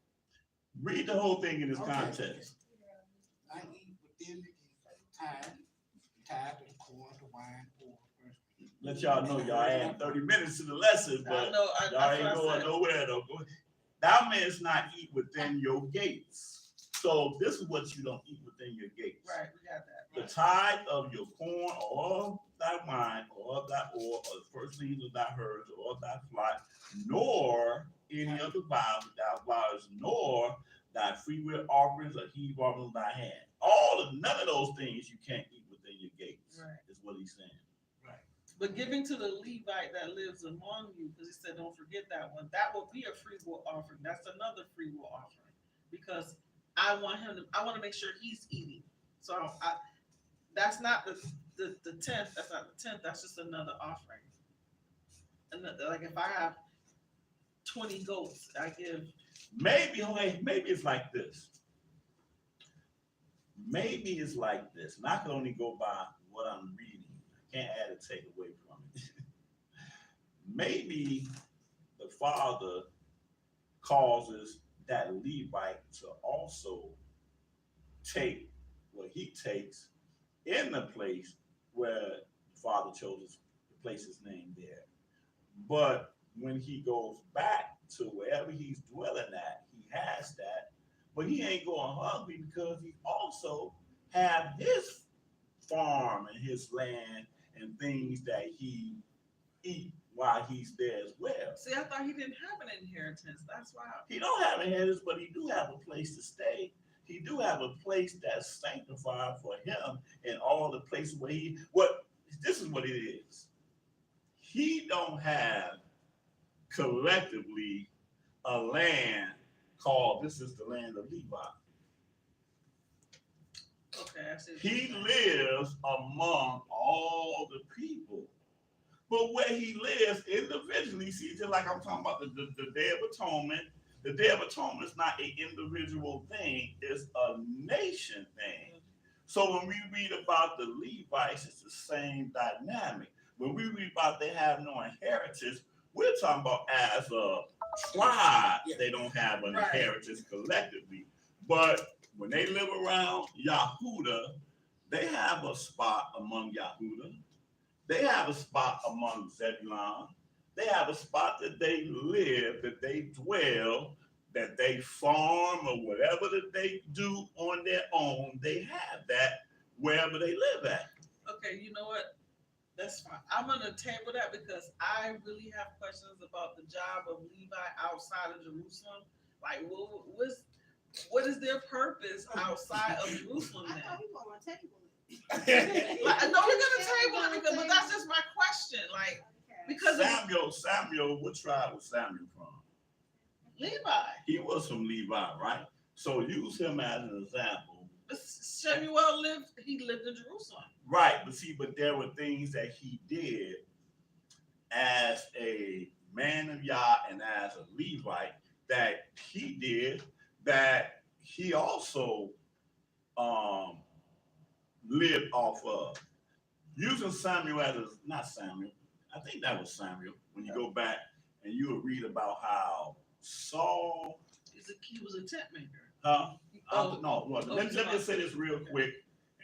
A: Read the whole thing in its
D: Okay.
A: context.
D: I eat within the tithe, the corn, the wine, or
A: Let y'all know y'all add 30 minutes to the lesson,
B: I
A: but
B: know.
A: y'all ain't going nowhere though. Thou mayest not eat within your gates. So this is what you don't eat within your gates.
B: Right, we got that.
A: The tithe of your corn, or thy wine, or thy oil, or the firstlings of thy herds, or thy flock, nor any other vow that thou vowest, nor thy free will offerings or heave offerings of thy hand. None of those things you can't eat within your gates.
B: Right.
A: Is what he's saying.
B: But giving to the Levite that lives among you, because he said, don't forget that one. That will be a free will offering. That's another free will offering, because I want to make sure he's eating. So that's not the 10th. That's not the 10th. That's just another offering. And like if I have 20 goats, I give.
A: Maybe it's like this. Maybe it's like this. And I can only go by what I'm reading. I can't add or take away from it. Maybe the Father causes that Levite to also take what he takes in the place where the Father chose to place his name there. But when he goes back to wherever he's dwelling at, he has that, but he ain't going hungry because he also have his farm and his land and things that he eat while he's there as well.
B: See, I thought he didn't have an inheritance. That's why.
A: He don't have inheritance, but he do have a place to stay. He do have a place that's sanctified for him, and all the places where this is what it is. He don't have collectively a land called, this is the land of Levi.
B: Okay, I see.
A: He lives among all the people. But where he lives individually, see, just like I'm talking about the Day of Atonement, the Day of Atonement is not an individual thing, it's a nation thing. So when we read about the Levites, it's the same dynamic. When we read about they have no inheritance, we're talking about as a tribe, they don't have an inheritance collectively. But when they live around Yahuda, they have a spot among Yahuda. They have a spot among Zebulon. They have a spot that they live, that they dwell, that they farm, or whatever that they do on their own. They have that wherever they live at.
B: Okay, you know what? That's fine. I'm gonna table that because I really have questions about the job of Levi outside of Jerusalem. Like, what is their purpose outside of Jerusalem
F: I
B: then?
F: thought we were gonna table it.
B: Like, no, we're gonna table it because, but that's just my question. Like,
F: Okay.
B: because of
A: Samuel, what tribe was Samuel from?
B: Levi,
A: He was from Levi, right? So use him as an example.
B: Shemuel he lived in Jerusalem.
A: Right, but there were things that he did as a man of Yah and as a Levite that he did that he also lived off of. Using Samuel as not Samuel, I think that was Samuel. When you go back and you will read about how Saul,
B: He was a tent maker.
A: let me just say this real quick,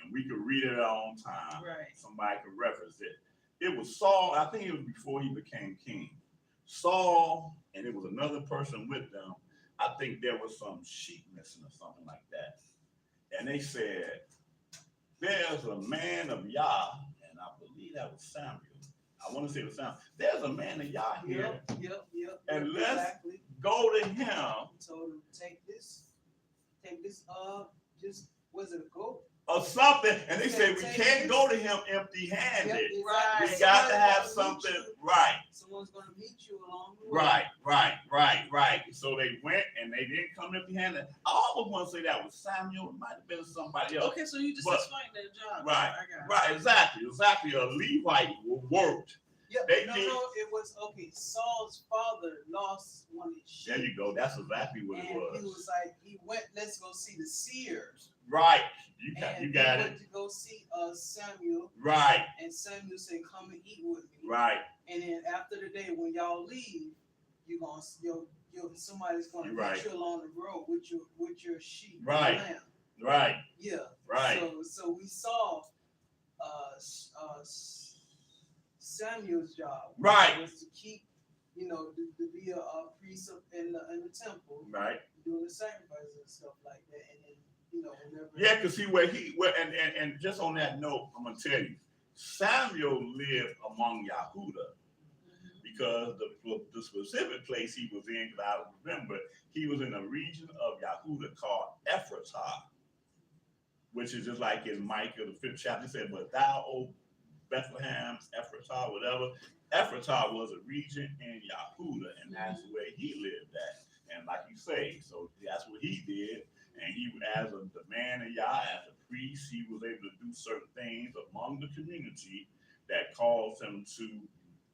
A: and we could read it at our own time.
B: Right.
A: Somebody could reference it. It was Saul. I think it was before he became king. Saul, and it was another person with them. I think there was some sheep missing or something like that. And they said, "There's a man of Yah," and I believe that was Samuel. I want to say it was Samuel. There's a man of Yah here.
C: Yep.
A: And let's
C: exactly.
A: go to him.
C: Told him take this, just was it a goat?
A: Or something, and they said we
C: Take
A: can't
C: this.
A: go to him empty-handed.
C: Yep,
A: We
B: Right.
A: got to have
C: Someone's gonna
A: something
C: meet you.
A: right.
C: Someone's gonna meet you along the way.
A: Right. So they went and they didn't come empty-handed. I almost want to say that was Samuel. It might have been somebody else.
B: Okay, so you just
A: But-
B: explained their job.
A: Right,
B: I got it.
A: Right, exactly. A Levite worked.
C: Yeah,
A: They
C: no,
A: did.
C: it was okay. Saul's father lost one of his sheep.
A: There you go. That's exactly what it
C: And
A: was.
C: he was like, he went, let's go see the seers.
A: Right. You
C: And
A: got
C: he
A: it.
C: went to go see Samuel,
A: Right.
C: and Samuel said, come and eat with me.
A: Right.
C: And then after the day, when y'all leave, you're gonna somebody's gonna
A: You're
C: meet
A: right.
C: you along the road with your sheep. and
A: Right.
C: lamb.
A: Right.
C: Yeah.
A: Right.
C: So we saw Samuel's job
A: Right.
C: was to keep, to be a priest in the temple,
A: Right.
C: doing the sacrifices and stuff like that, and then whenever.
A: Yeah, because see and just on that note, I'm gonna tell you, Samuel lived among Yahudah because the specific place he was in, because I remember he was in a region of Yahudah called Ephratah, which is just like in Micah the 5th chapter. He said, "But thou, O Bethlehem, Ephratah, whatever." Ephratah was a region in Yahudah, and that's where he lived at. And like you say, so that's what he did. And he, as the man of Yah, as a priest, he was able to do certain things among the community that caused him to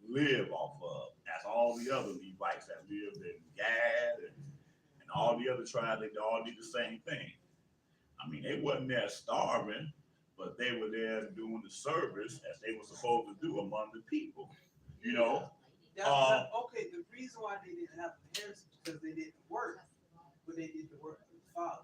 A: live off of. As all the other Levites that lived in Gad and all the other tribes, they all did the same thing. I mean, they wasn't there starving, but they were there doing the service as they were supposed to do among the people.
C: Okay, the reason why they didn't have inheritance is because they didn't work, but they did the work of the Father.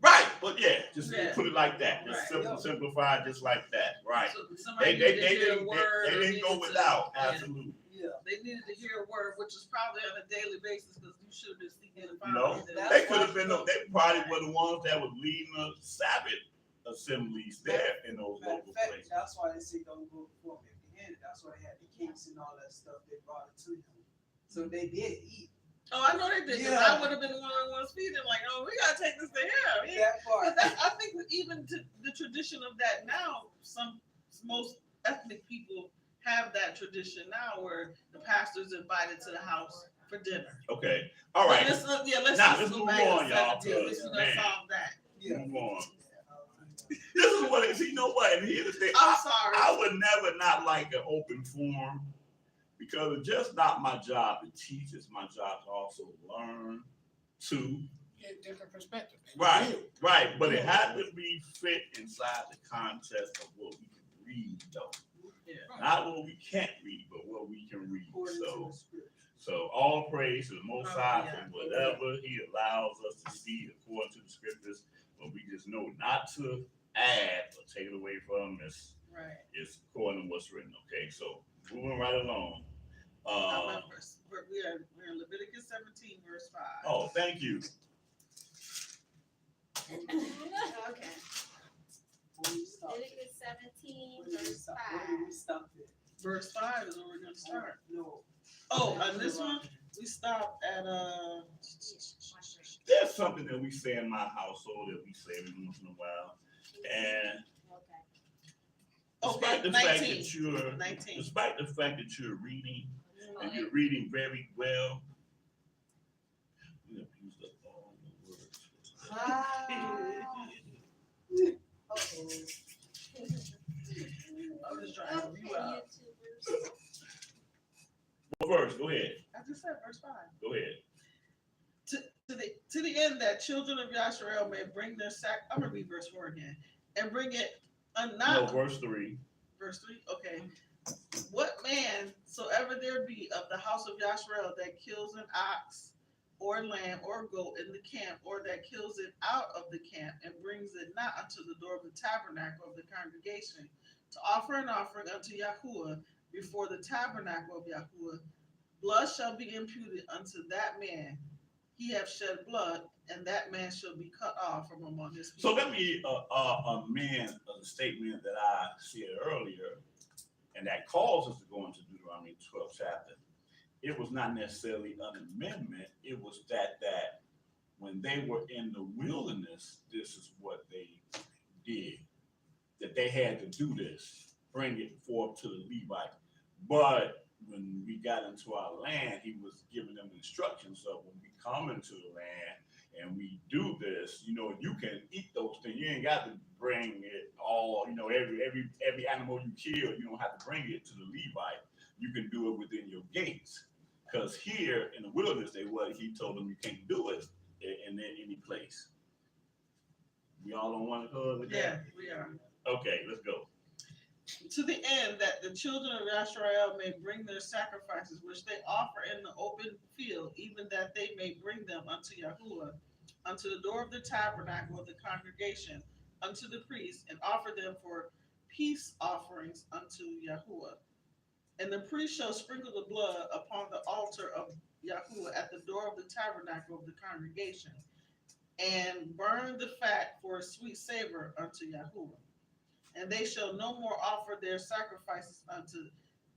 A: Right, but just
B: Yeah.
A: put it like that. Just
B: Right.
A: simplify just like that. Right.
B: So somebody
A: They
B: needed to hear a word.
A: they
B: or
A: didn't go
B: needed to-
A: without.
B: yeah.
A: Absolutely.
C: Yeah.
B: They needed to hear a word, which is probably on a daily basis because you should have been seeking the
A: You know,
B: Father.
C: That's
A: they could have
C: why-
A: been. They probably were the ones that was leading the Sabbath assemblies there in those
C: Matter
A: local
C: of fact,
A: places.
C: that's why they say don't go before him empty-handed. That's why they had the kings and all that stuff. They brought it to him, so they did eat.
B: Oh, I know they did. 'Cause
C: Yeah.
B: I would have been the one that was feeding. Like, oh, we gotta take this to him. Yeah.
C: That part.
B: But I think that even to the tradition of that now, most ethnic people have that tradition now, where the pastor's invited to the house for dinner.
A: Okay. All right.
B: Let's
A: Now,
B: just
A: let's
B: go
A: move
B: back
A: on,
B: to
A: y'all,
B: 17.
A: because,
B: We're
A: man.
B: gonna solve that.
C: Yeah.
A: Move on. This is what it is. You know what? And here's the thing.
B: I'm sorry.
A: I would never not like an open forum because it's just not my job to teach. It's my job to also learn too.
D: Get different perspective.
A: Right. But it has to be fit inside the context of what we can read, though.
B: Yeah.
A: Not what we can't read, but what we can read.
C: According to the scripture.
A: So all praise to the Most High
B: Yeah.
A: for whatever He allows us to see according to the scriptures. But we just know not to add or take it away from us.
B: Right.
A: It's according to what's written. Okay, so moving right along.
B: We're in Leviticus 17, verse 5.
A: Oh, thank you.
F: Okay.
C: stop at?
F: Leviticus 17,
C: Where did we
F: verse
C: stop?
F: 5.
C: Where did we stop at?
B: Verse 5 is where we're gonna start.
C: No.
B: Oh, on this one, we stopped at,
A: There's something that we say in my household that we say every once in a while. And
B: okay,
A: despite the fact
B: 19.
A: that you're
B: 19.
A: despite the fact that you're reading and you're reading very well, you have used up all the words.
B: I'm just trying to you out.
A: What verse? Go ahead.
B: I just said verse 5.
A: Go ahead.
B: To the end that children of Yahshua may bring their I'm gonna read verse 4 again. And bring it
A: No,
B: not
A: verse 3.
B: verse 3, okay. What man soever there be of the house of Yahshua that kills an ox or lamb or goat in the camp, or that kills it out of the camp and brings it not unto the door of the tabernacle of the congregation to offer an offering unto Yahuwah before the tabernacle of Yahuwah, blood shall be imputed unto that man. He have shed blood, and that man shall be cut off from among his people.
A: So let me amend the statement that I said earlier, and that calls us to go into Deuteronomy 12 chapter. It was not necessarily an amendment. It was that when they were in the wilderness, this is what they did. That they had to do this, bring it forth to the Levite. But when we got into our land, he was giving them instructions of when we come into the land and we do this, you can eat those things. You ain't got to bring it all, every animal you kill, you don't have to bring it to the Levite. You can do it within your gates. Because here in the wilderness, he told them you can't do it in any place. We all on one accord with that?
B: Yeah, we are.
A: Okay, let's go.
B: To the end that the children of Yahshua may bring their sacrifices, which they offer in the open field, even that they may bring them unto Yahuwah, unto the door of the tabernacle of the congregation, unto the priest, and offer them for peace offerings unto Yahuwah. And the priest shall sprinkle the blood upon the altar of Yahuwah at the door of the tabernacle of the congregation, and burn the fat for a sweet savor unto Yahuwah. And they shall no more offer their sacrifices unto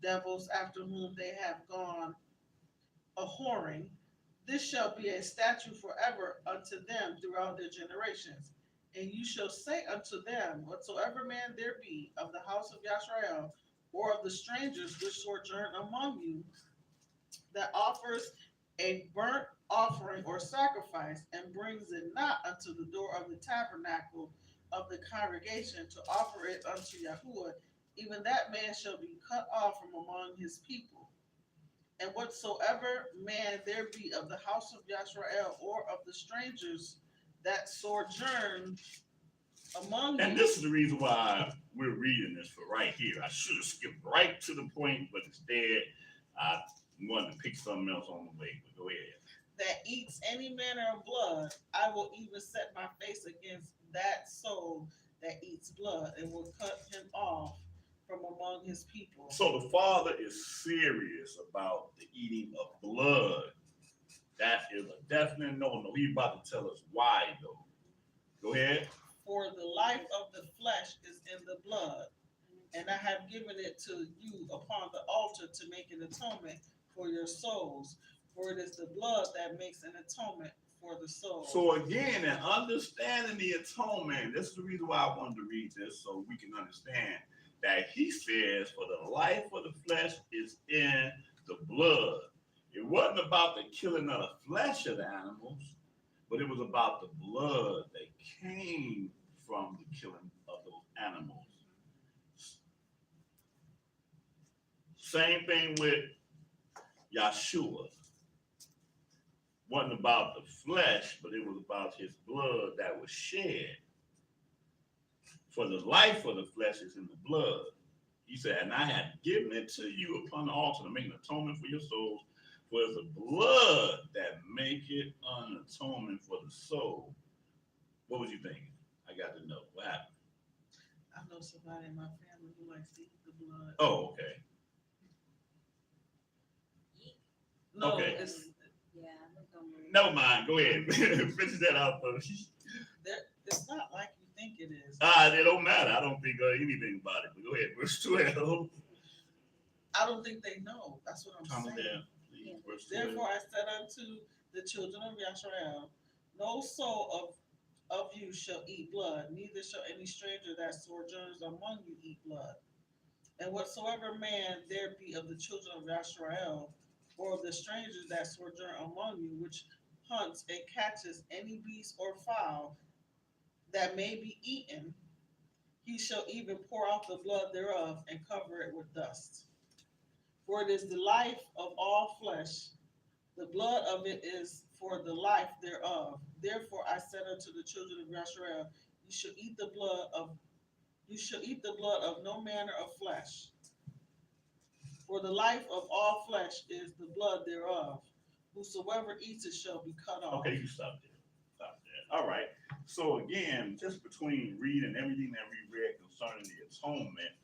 B: devils after whom they have gone a whoring. This shall be a statute forever unto them throughout their generations. And you shall say unto them, whatsoever man there be of the house of Yahshua, or of the strangers which sojourn among you, that offers a burnt offering or sacrifice, and brings it not unto the door of the tabernacle of the congregation to offer it unto Yahuwah, even that man shall be cut off from among his people. And whatsoever man there be of the house of Yahshua or of the strangers that sojourn among
A: And
B: you.
A: this is the reason why we're reading this for right here. I should have skipped right to the point, but instead I wanted to pick something else on the way. But go ahead.
B: That eats any manner of blood, I will even set my face against that soul that eats blood, and will cut him off from among his people.
A: So the Father is serious about the eating of blood. That is a definite no-no. He's about to tell us why, though. Go ahead.
B: For the life of the flesh is in the blood, and I have given it to you upon the altar to make an atonement for your souls. For it is the blood that makes an atonement for the soul.
A: So again, in understanding the atonement, this is the reason why I wanted to read this, so we can understand that he says, for the life of the flesh is in the blood. It wasn't about the killing of the flesh of the animals, but it was about the blood that came from the killing of those animals. Same thing with Yahshua. Wasn't about the flesh, but it was about his blood that was shed. For the life of the flesh is in the blood. He said, and I have given it to you upon the altar to make an atonement for your souls. For it's the blood that make it an atonement for the soul. What was you thinking? I got to know. What happened?
B: I know somebody in my family who likes to eat the blood.
A: Oh, okay.
B: No,
A: okay.
F: Yeah,
A: Never mind. Go ahead. Finish that out first.
B: It's not like you think it is.
A: It don't matter. I don't think anything about it. But go ahead, verse 12.
B: I don't think they know. That's what I'm
A: Come
B: saying.
A: down, please. Verse 12.
B: Therefore I said unto the children of Yahshua, no soul of you shall eat blood, neither shall any stranger that sojourns among you eat blood. And whatsoever man there be of the children of Yahshua, or of the strangers that sojourn among you, which hunts and catches any beast or fowl that may be eaten, he shall even pour out the blood thereof and cover it with dust. For it is the life of all flesh, the blood of it is for the life thereof. Therefore I said unto the children of Yahshua, you shall eat the blood of no manner of flesh. For the life of all flesh is the blood thereof. Whosoever eats it shall be cut off.
A: Okay, you stop there. Stop there. All right. So again, just between reading everything that we read concerning the atonement,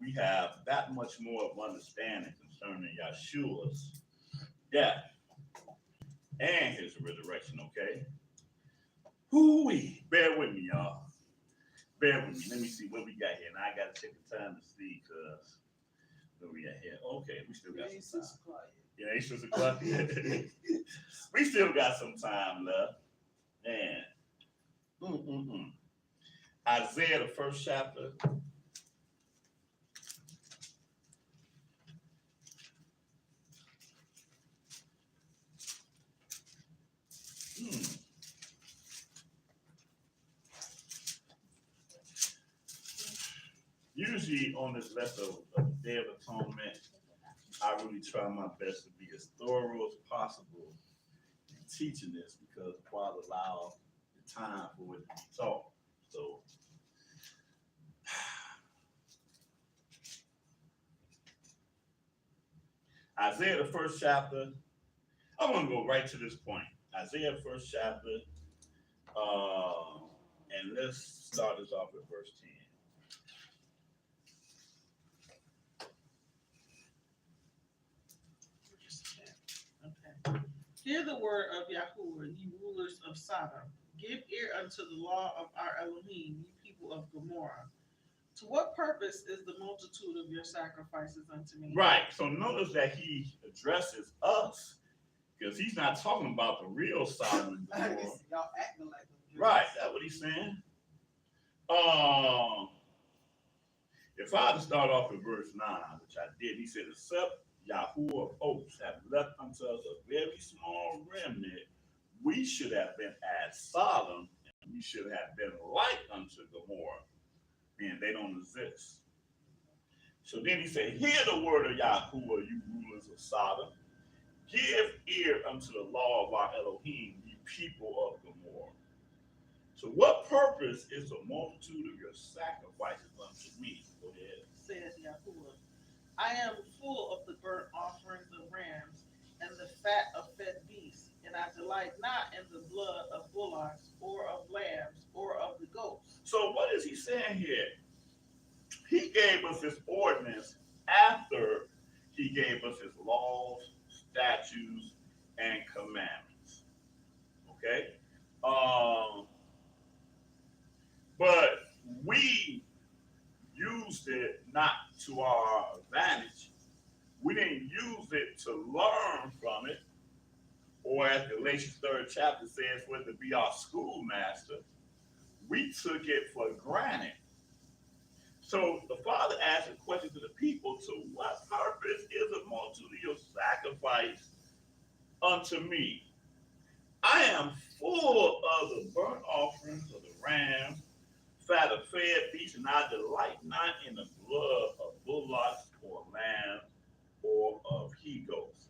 A: we have that much more of understanding concerning Yahshua's death and his resurrection, okay? Hoo-wee. Bear with me, y'all. Bear with me. Let me see what we got here. Now I gotta take the time to see, because what we got here. Okay, we still got
C: It ain't
A: some time.
C: 6 o'clock yet.
A: Yeah, it's 6 o'clock. We still got some time left. Man. Isaiah, the first chapter. Usually on this lesson of the Day of Atonement, I really try my best to be as thorough as possible in teaching this, because the Father allowed the time for it to be taught. So Isaiah, the first chapter, I want to go right to this point. Isaiah, first chapter, and let's start this off at verse 10.
B: Okay. Hear the word of Yahuwah, ye rulers of Sodom. Give ear unto the law of our Elohim, ye people of Gomorrah. To what purpose is the multitude of your sacrifices unto me?
A: Right. So notice that he addresses us, because he's not talking about the real Sodom and Gomorrah.
C: Y'all acting like them.
A: Right. That's what he's saying. If I had to start off with verse 9, which I did, he said, except Yahuwah of hosts have left unto us a very small remnant, we should have been as Sodom, and we should have been like unto Gomorrah. And they don't exist. So then he said, hear the word of Yahuwah, you rulers of Sodom. Give ear unto the law of our Elohim, you people of Gomorrah. So what purpose is the multitude of your sacrifices unto me? Go ahead.
B: Says Yahuwah. I am full of the burnt offerings of rams and the fat of fed beasts, and I delight not in the blood of bullocks or of lambs or of the goats.
A: So what is he saying here? He gave us his ordinance after he gave us his laws, statutes, and commandments. Okay? But we used it not to our advantage. We didn't use it to learn from it, or as Galatians 3rd chapter says, for it to be our schoolmaster. We took it for granted. So the Father asked a question to the people, to what purpose is a multitude of your sacrifice unto me? I am full of the burnt offerings of the rams, fat of fed beasts, and I delight not in the blood of bullocks or lambs or of he-goats.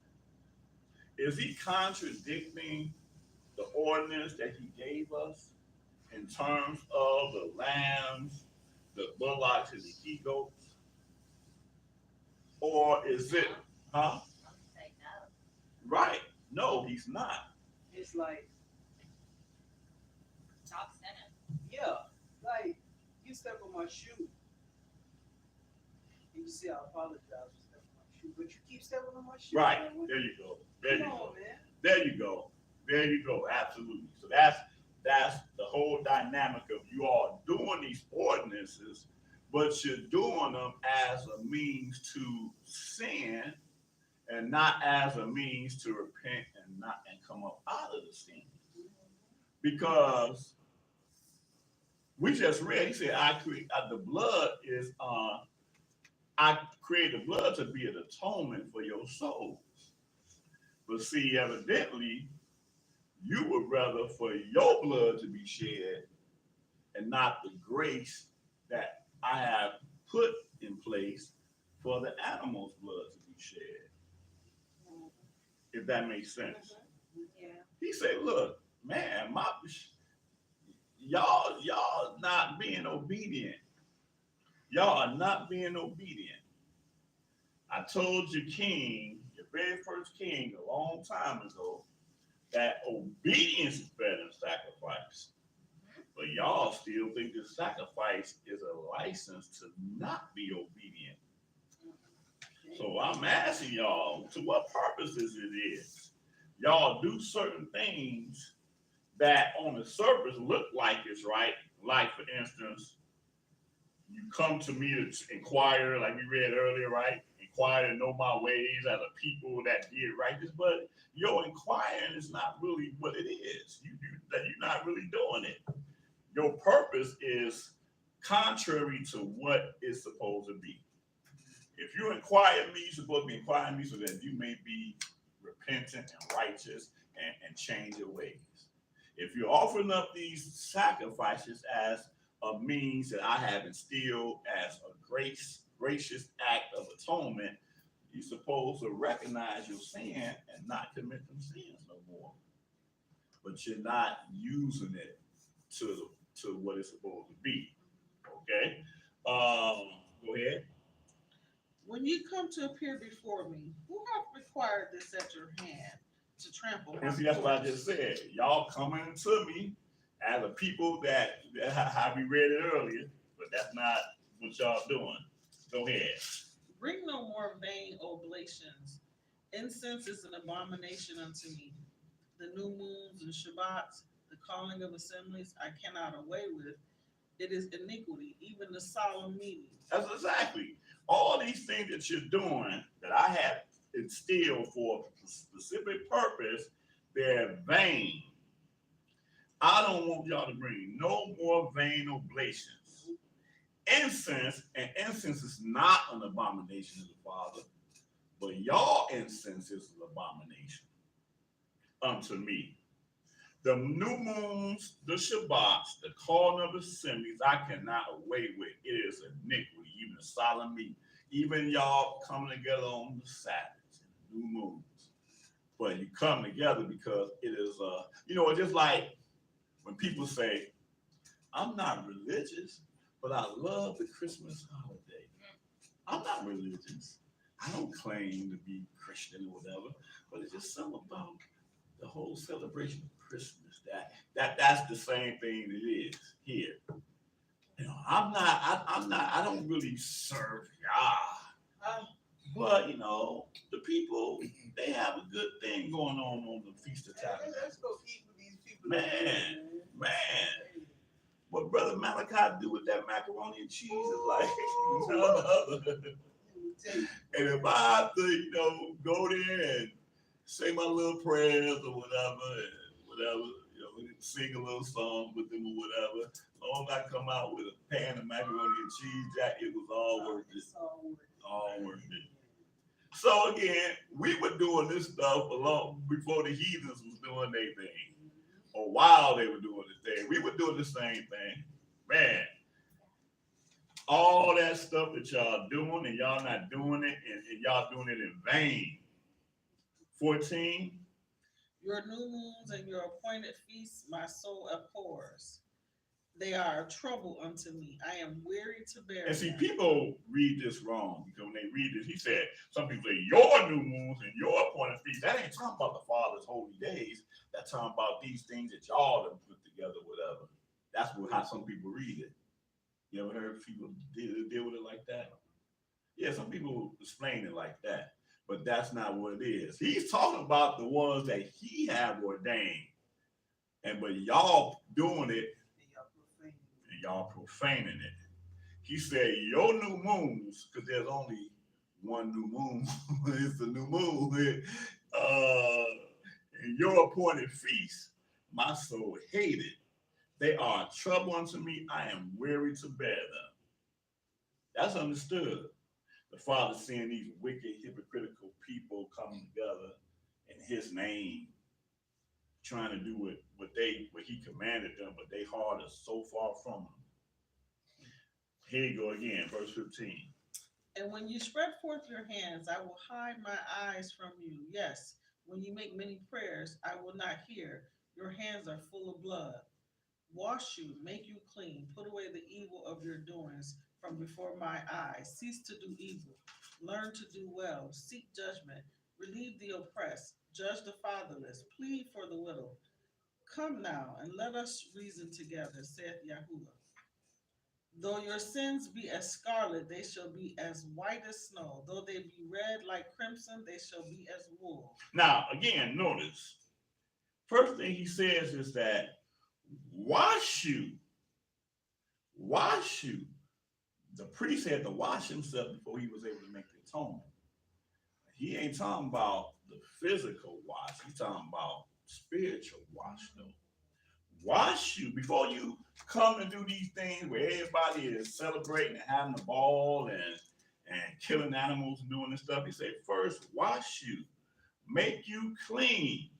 A: Is he contradicting the ordinance that he gave us in terms of the lambs, the bullocks, and the he-goats? Or is it, huh?
E: Say no.
A: Right. No, he's not.
C: It's like,
E: Talk sense.
C: yeah, like you step on my shoe. And you see, I apologize for stepping on my shoe, but you keep stepping on my shoe.
A: Right.
C: Man.
A: There you go. There you
C: Come
A: go.
C: on, man.
A: There you go. There you go. Absolutely. So that's the whole dynamic of you all doing these ordinances but you're doing them as a means to sin and not as a means to repent and come up out of the sin. Because we just read, he said, I create the blood is I created the blood to be an atonement for your souls. But see, evidently, you would rather for your blood to be shed and not the grace that I have put in place for the animal's blood to be shed. If that makes sense.
F: Yeah.
A: He said, look, man, y'all not being obedient. Y'all are not being obedient. I told your king, your very first king a long time ago, that obedience is better than sacrifice. But y'all still think the sacrifice is a license to not be obedient. So I'm asking y'all, to what purposes it is? Y'all do certain things that on the surface look like it's right. Like, for instance, you come to me to inquire, like we read earlier, right? Inquire to know my ways as a people that did righteous, but your inquiring is not really what it is. You're not really doing it. Your purpose is contrary to what it's supposed to be. If you inquire me, you're supposed to be inquiring me so that you may be repentant and righteous and change your ways. If you're offering up these sacrifices as a means that I have instilled as a gracious act of atonement, you're supposed to recognize your sin and not commit them sins no more. But you're not using it to what it's supposed to be. Okay? Go ahead.
B: When you come to appear before me, who hath required this at your hand to trample my
A: And see, that's what I
B: courts?
A: just said. Y'all coming to me as a people that how we read it earlier, but that's not what y'all doing. Go ahead.
B: Bring no more vain oblations. Incense is an abomination unto me. The new moons and Shabbats, the calling of assemblies, I cannot away with. It is iniquity, even the solemn meetings.
A: That's exactly. All these things that you're doing that I have instilled for a specific purpose, they're vain. I don't want y'all to bring no more vain oblations. Incense, and incense is not an abomination to the Father, but y'all incense is an abomination unto me. The new moons, the Shabbats, the calling of assemblies, I cannot away with. It is iniquity, even a solemn meeting. Even y'all coming together on the Sabbaths and the new moons. But you come together because it is, it's just like when people say, I'm not religious, but I love the Christmas holiday. I'm not religious. I don't claim to be Christian or whatever, but it's just something about the whole celebration of Christmas that's the same thing it is here. I don't really serve God. But the people, they have a good thing going on the Feast of Tabernacles.
C: Let's go eat with these people.
A: Man. What Brother Malachi do with that macaroni and cheese is like none other. And if I have to, go there and say my little prayers or whatever, sing a little song with them or whatever, as long as I come out with a pan of macaroni and cheese, Jack, it was all worth it. All worth it. So again, we were doing this stuff long before the heathens was doing their thing, or while they were doing this thing. We were doing the same thing. Man, all that stuff that y'all doing and y'all not doing it, and y'all doing it in vain. 14.
B: Your new moons and your appointed feasts my soul abhors. They are a trouble unto me. I am weary to bear
A: And see,
B: them.
A: people read this wrong because when they read this, he said, some people say, your new moons and your appointed feasts. That ain't talking about the Father's holy days. That's talking about these things that y'all have put together, whatever. That's how some people read it. You ever heard people deal with it like that? Yeah, some people explain it like that, but that's not what it is. He's talking about the ones that he have ordained, but y'all doing it and y'all profaning it. He said, your new moons, because there's only one new moon, it's the new moon, and your appointed feast, my soul hated. They are trouble unto me. I am weary to bear them. That's understood. The Father seeing these wicked, hypocritical people coming together in his name, trying to do what he commanded them, but they heart is so far from him. Here you go again, verse 15.
B: And when you spread forth your hands, I will hide my eyes from you. Yes, when you make many prayers, I will not hear. Your hands are full of blood. Wash you, make you clean, put away the evil of your doings from before my eyes. Cease to do evil, learn to do well, seek judgment, relieve the oppressed, judge the fatherless, plead for the widow. Come now, and let us reason together, saith Yahuwah. Though your sins be as scarlet, they shall be as white as snow. Though they be red like crimson, they shall be as wool.
A: Now, again, notice, first thing he says is that wash you. Wash you. The priest had to wash himself before he was able to make the atonement. He ain't talking about the physical wash. He's talking about spiritual wash, though. Wash you before you come and do these things where everybody is celebrating and having a ball and killing animals and doing this stuff. He said, first, wash you, make you clean.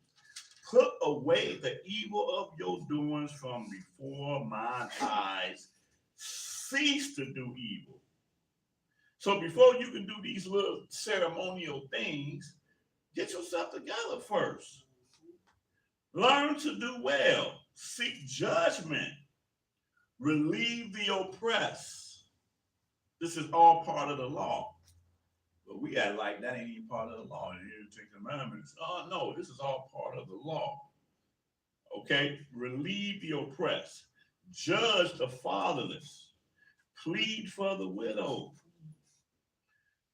A: Put away the evil of your doings from before mine eyes. Cease to do evil. So before you can do these little ceremonial things, get yourself together first. Learn to do well. Seek judgment. Relieve the oppressed. This is all part of the law. But we act like that ain't even part of the law. And here to take commandments. Oh, no, this is all part of the law. Okay? Relieve the oppressed. Judge the fatherless. Plead for the widow.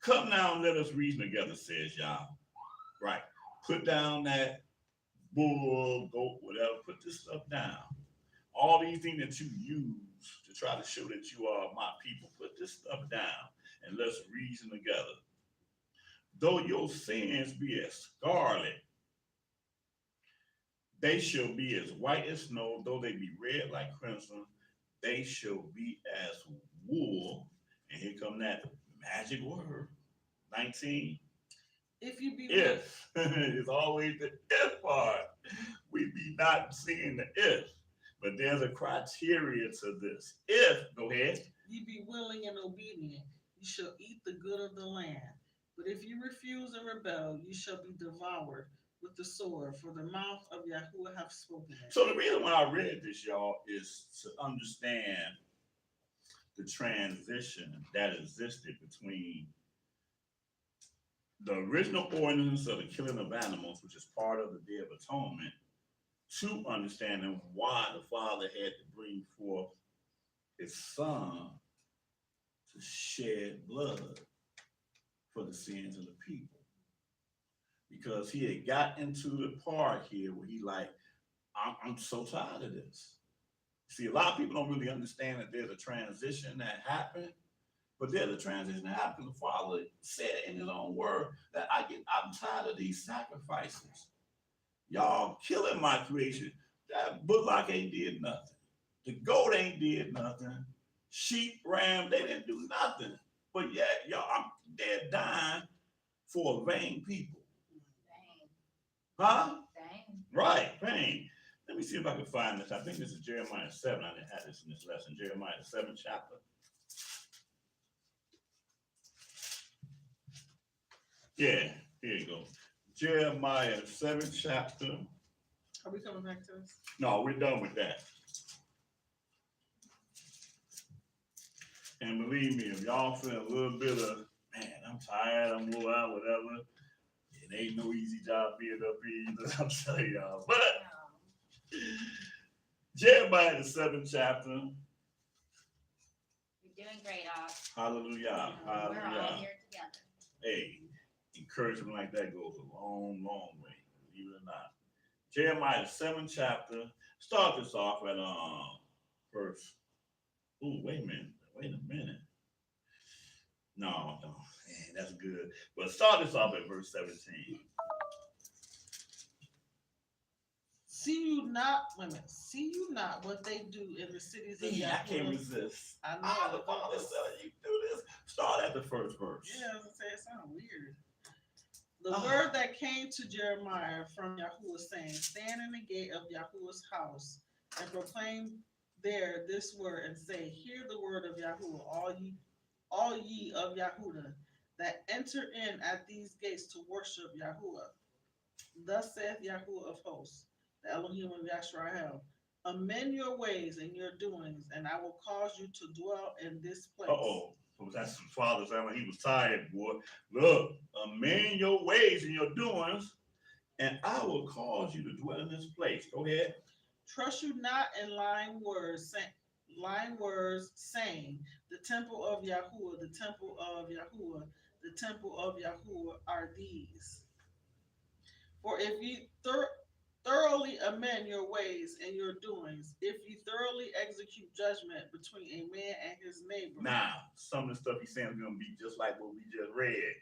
A: Come now and let us reason together, says Yah. Right. Put down that bull, goat, whatever. Put this stuff down. All these things that you use to try to show that you are my people, put this stuff down and let's reason together. Though your sins be as scarlet, they shall be as white as snow. Though they be red like crimson, they shall be as wool. And here come that magic word, 19.
B: If you be
A: If. It's always the if part. We be not seeing the if. But there's a criteria to this. If, go ahead.
B: ye be willing and obedient, you shall eat the good of the land. But if you refuse and rebel, you shall be devoured with the sword, for the mouth of Yahuwah hath spoken it.
A: So the reason why I read this, y'all, is to understand the transition that existed between the original ordinance of the killing of animals, which is part of the Day of Atonement, to understanding why the Father had to bring forth his Son to shed blood for the sins of the people. Because he had got into the part here where he like, I'm so tired of this. See, a lot of people don't really understand that there's a transition that happened, but there's a transition that happened. The Father said in his own word that I'm tired of these sacrifices. Y'all killing my creation. That bullock ain't did nothing. The goat ain't did nothing. Sheep, ram, they didn't do nothing. But yet, y'all, they're dying for a vain people.
E: Dang.
A: Huh?
E: Dang.
A: Right, vain. Let me see if I can find this. I think this is Jeremiah 7. I didn't have this in this lesson. Jeremiah 7 chapter. Yeah, here you go. Jeremiah 7 chapter.
B: Are we coming back to this?
A: No, we're done with that. And believe me, if y'all feel a little bit of, man, I'm tired, I'm wore out, whatever, it ain't no easy job being up here either, I'm telling y'all. But Jeremiah, the 7th chapter.
E: You're doing great, Op.
A: Hallelujah.
E: We're all
A: Hallelujah.
E: here together.
A: Hey, encouragement like that goes a long, long way, believe it or not. Jeremiah, the 7th chapter. Start this off at verse. Oh, wait a minute. Wait a minute. No, man, that's good. But start this off at verse 17.
B: See you not what they do in the cities of
A: Yeah, I can't
B: Yahuwah.
A: resist.
B: I know.
A: The Father said you do this. Start at the first verse.
B: Yeah, I was gonna say it sounds weird. The word that came to Jeremiah from Yahuwah saying, stand in the gate of Yahuwah's house and proclaim there this word and say, hear the word of Yahuwah, all ye of Yahudah, that enter in at these gates to worship Yahuwah. Thus saith Yahuwah of hosts, the Elohim of Yashrael, amend your ways and your doings, and I will cause you to dwell in this place.
A: Uh-oh. So that's the Father sounding like he was tired, boy. Look, amend your ways and your doings, and I will cause you to dwell in this place. Go ahead.
B: Trust you not in lying words saying, the temple of Yahuwah, the temple of Yahuwah, the temple of Yahuwah are these. For if you thoroughly amend your ways and your doings, if you thoroughly execute judgment between a man and his neighbor.
A: Now, some of the stuff he's saying is going to be just like what we just read.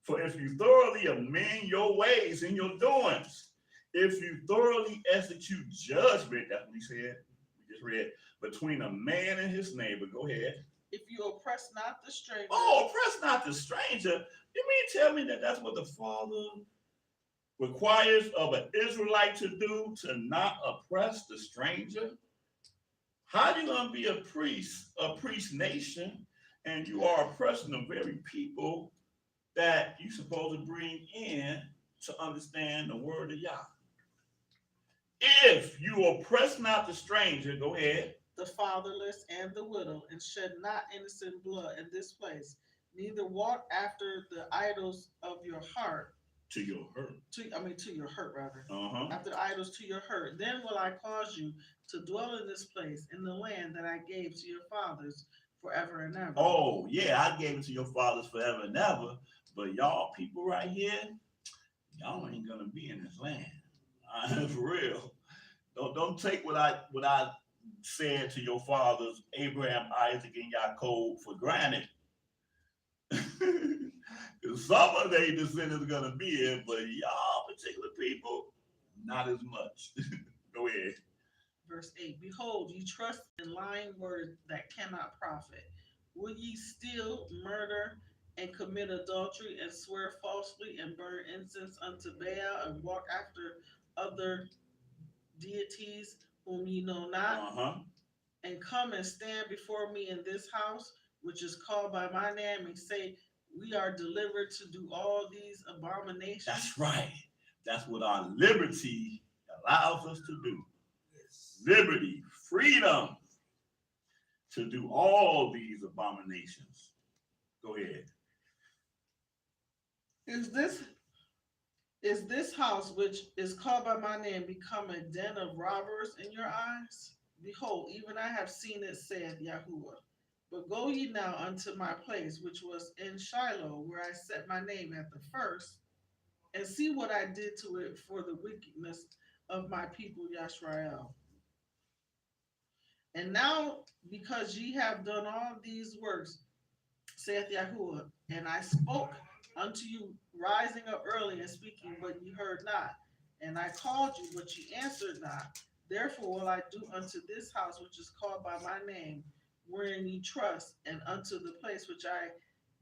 A: For if you thoroughly amend your ways and your doings, if you thoroughly execute judgment, that's what he said, we just read, between a man and his neighbor. Go ahead.
B: If you oppress not the stranger.
A: Oh, oppress not the stranger. You mean tell me that that's what the Father requires of an Israelite to do, to not oppress the stranger? How are you going to be a priest nation, and you are oppressing the very people that you're supposed to bring in to understand the word of Yah? If you oppress not the stranger, go ahead.
B: The fatherless and the widow, and shed not innocent blood in this place, neither walk after the idols of your heart.
A: To your hurt.
B: To your hurt, rather.
A: Uh-huh.
B: After the idols to your hurt. Then will I cause you to dwell in this place, in the land that I gave to your fathers forever and ever.
A: Oh, yeah, I gave it to your fathers forever and ever. But y'all people right here, y'all ain't gonna be in this land. For real. Don't take what I said to your fathers, Abraham, Isaac, and Yaakov, for granted. Some of their descendants are gonna be here, but y'all particular people, not as much. Go ahead.
B: Verse 8, behold, ye trust in lying words that cannot profit. Will ye steal, murder, and commit adultery, and swear falsely, and burn incense unto Baal, and walk after other deities whom ye know not?
A: Uh-huh.
B: And come and stand before me in this house, which is called by my name, and say, we are delivered to do all these abominations.
A: That's right. That's what our liberty allows us to do.
C: Yes.
A: Liberty, freedom to do all these abominations. Go ahead.
B: Is this house, which is called by my name, become a den of robbers in your eyes? Behold, even I have seen it, saith Yahuwah. But go ye now unto my place, which was in Shiloh, where I set my name at the first, and see what I did to it for the wickedness of my people Yashrael. And now, because ye have done all these works, saith Yahuwah, and I spoke unto you, rising up early and speaking, but ye heard not. And I called you, but ye answered not. Therefore will I do unto this house, which is called by my name, wherein ye trust, and unto the place which I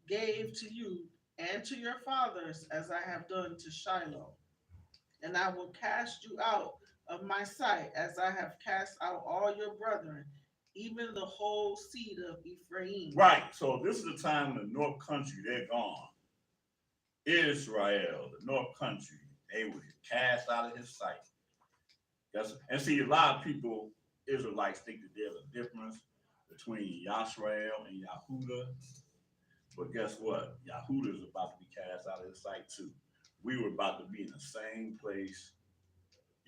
B: gave to you and to your fathers, as I have done to Shiloh. And I will cast you out of my sight, as I have cast out all your brethren, even the whole seed of Ephraim.
A: Right. So this is the time the North Country, they're gone. Israel, the North Country, they were cast out of his sight. And see, a lot of people, Israelites, think that there's a difference between Yashrael and Yahudah. But guess what? Yahudah is about to be cast out of his sight too. We were about to be in the same place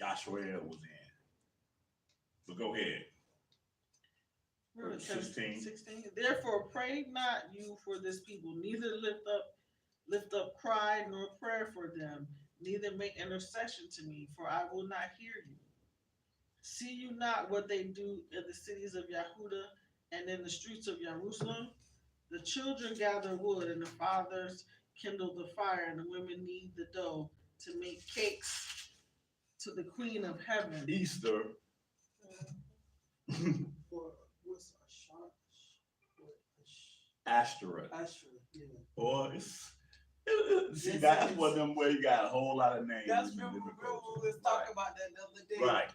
A: Yashrael was in. But go ahead. Verse 16.
B: Therefore pray not you for this people, neither lift up cry nor prayer for them, neither make intercession to me, for I will not hear you. See you not what they do in the cities of Yahudah, And in the streets of Jerusalem, the children gather wood, and the fathers kindle the fire, and the women knead the dough to make cakes to the Queen of Heaven.
A: Easter.
C: Or what's a shot?
A: Asterisk.
C: Asher, yeah.
A: Or see,
C: Yes,
A: that's
C: yes.
A: one of them where you got a whole lot of names.
C: That's
A: in
C: real,
A: different
C: real,
A: cultures.
C: we was talking about that the other day.
A: Right.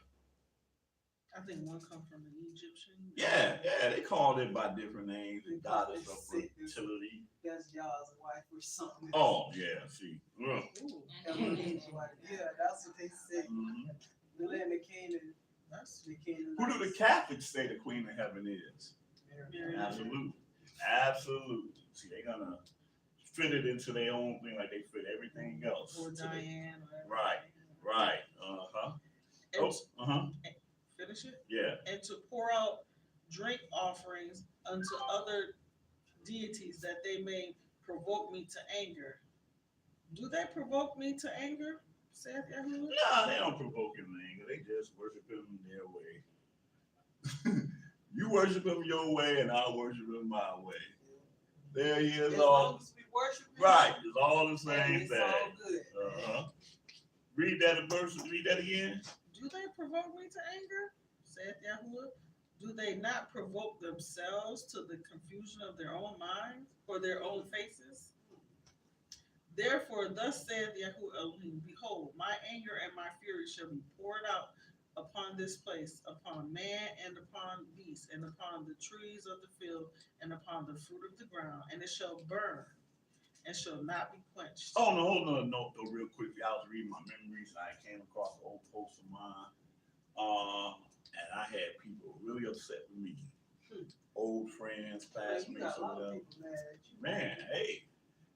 B: I think one come from the Egyptian.
A: Yeah, they called it by different names. The goddess of
C: Sick.
A: fertility.
C: That's y'all's wife or something.
A: Oh, yeah, see. Ugh.
B: Ooh,
C: Elohim's wife. Yeah, that's what they say.
A: Mhm.
C: The land of Canaan.
B: that's
C: The Canaan.
A: Who do the Catholics say the Queen of Heaven is?
B: Mary.
A: Absolutely. Absolutely. See, they're going to fit it into their own thing like they fit everything else.
B: Or
A: to the-
B: Diane. Or
A: Right. Right. Uh-huh.
B: And
A: Oh, uh-huh.
B: finish it.
A: Yeah.
B: And to pour out drink offerings unto other deities that they may provoke me to anger. Do they provoke me to anger? Saith Yahweh.
A: Nah, they don't provoke him to anger. They just worship him their way. You worship him your way, and I worship him my way. There he is,
C: As
A: all
C: long as we worship him,
A: right. It's all the
C: and
A: same
C: it's
A: thing.
C: all good.
A: Uh-huh. Read that verse. Read that again.
B: Do they provoke me to anger? Saith Yahweh. Do they not provoke themselves to the confusion of their own minds or their own faces? Therefore, thus saith Yahuwah Elohim, behold, my anger and my fury shall be poured out upon this place, upon man and upon beast, and upon the trees of the field, and upon the fruit of the ground, and it shall burn, and shall not be quenched.
A: Oh, no, hold on a note, though, real quickly. I was reading my memories, and I came across an old post of mine. And I had people really upset with me. Old friends,
C: Man, you
A: classmates,
C: got a
A: or
C: lot of
A: whatever.
C: people mad at you.
A: Man, hey.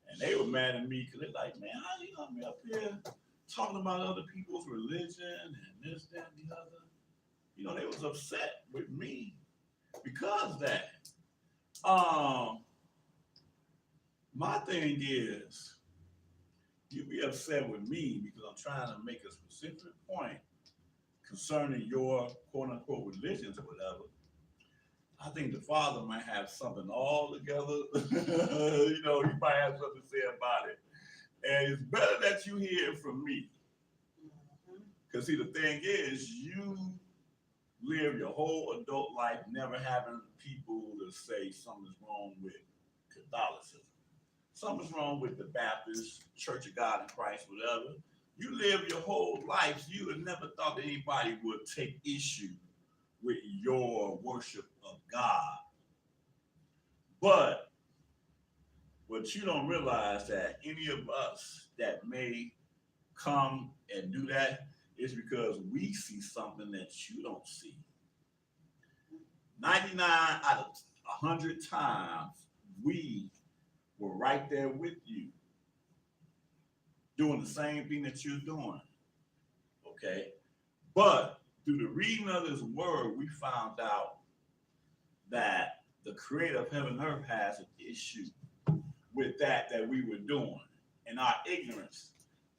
A: And they were mad at me because they're like, man, how you gonna be up here talking about other people's religion and this, that, and the other? You know, they was upset with me because of that. My thing is, you be upset with me because I'm trying to make a specific point concerning your quote unquote religions or whatever. I think the Father might have something all together. You know, he might have something to say about it. And it's better that you hear it from me. Because see, the thing is, you live your whole adult life never having people to say something's wrong with Catholicism. Something's wrong with the Baptist, Church of God in Christ, whatever. You live your whole life, you have never thought that anybody would take issue with your worship of God. But what you don't realize that any of us that may come and do that is because we see something that you don't see. 99 out of 100 times, we were right there with you, doing the same thing that you're doing. Okay? But through the reading of this word, we found out that the creator of heaven and earth has an issue with that we were doing in our ignorance,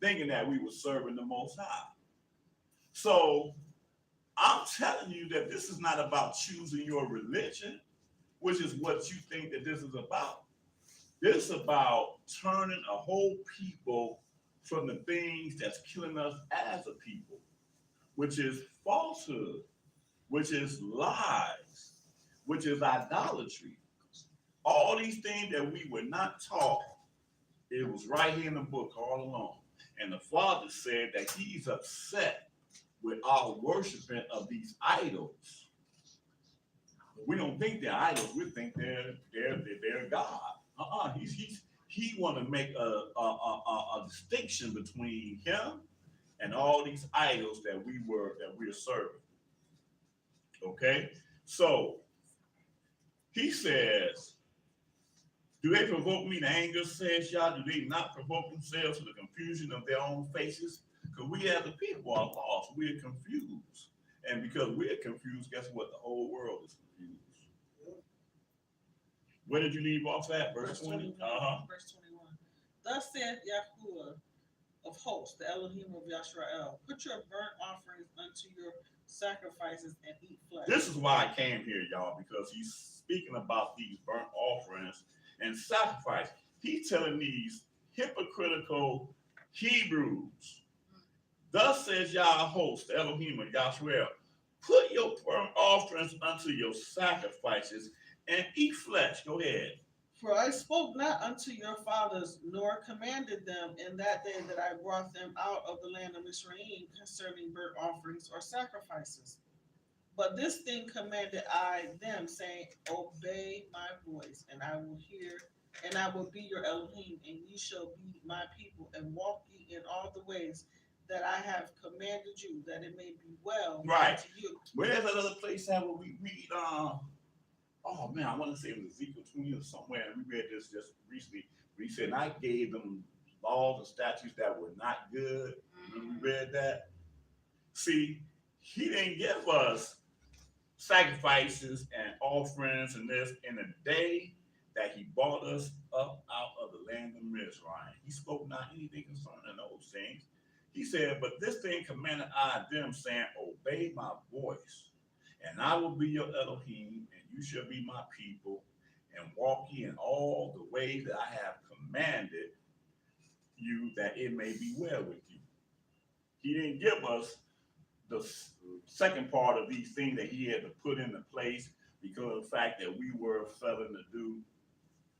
A: thinking that we were serving the Most High. So I'm telling you that this is not about choosing your religion, which is what you think that this is about. This is about turning a whole people from the things that's killing us as a people, which is falsehood, which is lies, which is idolatry. All these things that we were not taught, it was right here in the book all along. And the Father said that he's upset with our worshiping of these idols. We don't think they're idols. We think they're God. He want to make a distinction between him and all these idols that we're serving. Okay, so he says, do they provoke me to anger, says Yah? Do they not provoke themselves to the confusion of their own faces? Because we as a people are lost. We're confused. And because we're confused, guess what? The whole world is confused. Where did you leave off at? Verse 20?
B: Verse 21. Thus saith Yahuwah of hosts, the Elohim of Yashrael, put your burnt offerings unto your sacrifices and eat flesh.
A: This is why I came here, y'all, because he's speaking about these burnt offerings and sacrifice. He's telling these hypocritical Hebrews, thus says Yah host, Elohim of Yahshua, put your burnt offerings unto your sacrifices and eat flesh. Go ahead.
B: For I spoke not unto your fathers, nor commanded them in that day that I brought them out of the land of Israel concerning burnt offerings or sacrifices. But this thing commanded I them, saying, obey my voice, and I will hear, and I will be your Elohim, and ye shall be my people, and walk ye in all the ways that I have commanded you, that it may be well
A: Right.
B: unto you.
A: Where's that other place at where we read, oh man, I want to say it was Ezekiel 20 or somewhere, and we read this just recently, where he said, and I gave them laws and statutes that were not good. Remember we read that? See, he didn't give us sacrifices and offerings and this in the day that he brought us up out of the land of Mizraim. He spoke not anything concerning those things. He said, but this thing commanded I them, saying, obey my voice, and I will be your Elohim, and you shall be my people, and walk ye in all the ways that I have commanded you, that it may be well with you. He didn't give us the second part of these things that he had to put into place because of the fact that we were failing to do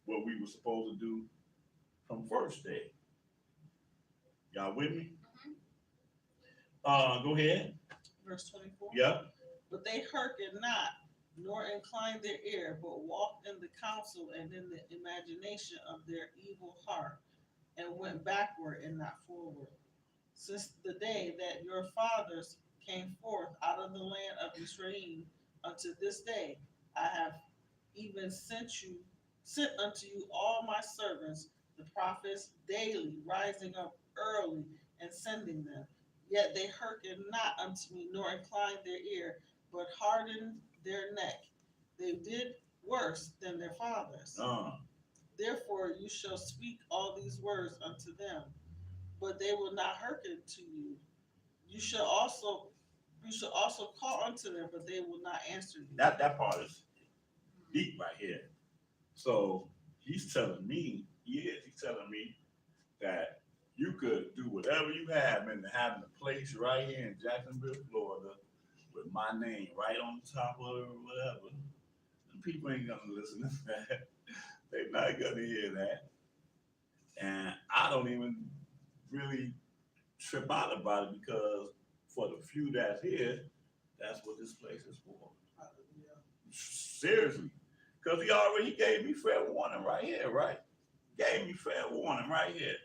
A: what we were supposed to do from first day. Y'all with me? Go ahead.
B: Verse 24.
A: Yep.
B: But they hearkened not, nor inclined their ear, but walked in the counsel and in the imagination of their evil heart, and went backward and not forward. Since the day that your fathers came forth out of the land of Israel unto this day, I have even sent unto you all my servants, the prophets, daily, rising up early and sending them. Yet they hearkened not unto me, nor inclined their ear, but hardened their neck. They did worse than their fathers. Therefore you shall speak all these words unto them, but they will not hearken to you. You shall also call unto them, but they will not answer you.
A: That part is deep right here. So he's telling me that you could do whatever you have and having a place right here in Jacksonville, Florida, with my name right on the top of it or whatever. And people ain't gonna listen to that. They're not gonna hear that. And I don't even really trip out about it because for the few that's here, that's what this place is for. Seriously. Because he gave me fair warning right here, right? Gave me fair warning right here.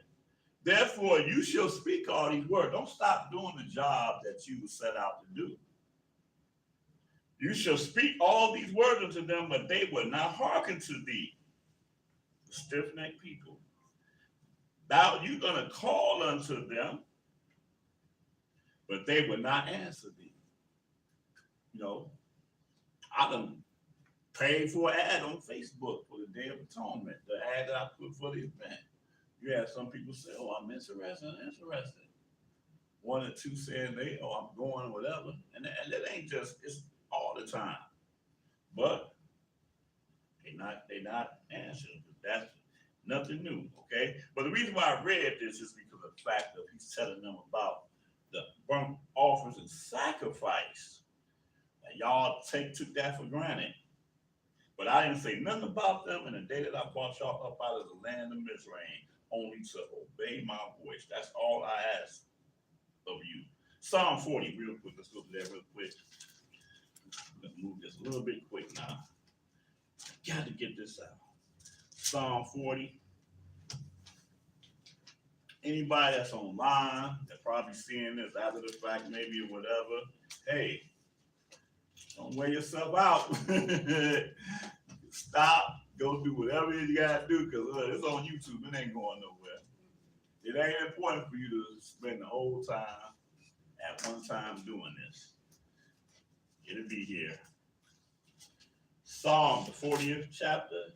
A: Therefore, you shall speak all these words. Don't stop doing the job that you were set out to do. You shall speak all these words unto them, but they will not hearken to thee. The stiff-necked people. You're going to call unto them, but they will not answer thee. You know, I done paid for an ad on Facebook for the Day of Atonement, the ad that I put for the event. You have some people say, oh, I'm interested. One or two saying I'm going, whatever. And that ain't just, it's all the time. But they not answering. That's nothing new, okay? But the reason why I read this is because of the fact that he's telling them about the burnt offerings and sacrifice. And y'all took that for granted. But I didn't say nothing about them in the day that I brought y'all up out of the land of Mizraim, only to obey my voice. That's all I ask of you. Psalm 40, real quick. Let's go to that real quick. Let's move this a little bit quick now. Got to get this out. Psalm 40. Anybody that's online, that probably seeing this after the fact, maybe or whatever, hey, don't wear yourself out. Stop. Go do whatever you gotta do because it's on YouTube. It ain't going nowhere. It ain't important for you to spend the whole time at one time doing this. It'll be here. Psalm, the 40th chapter.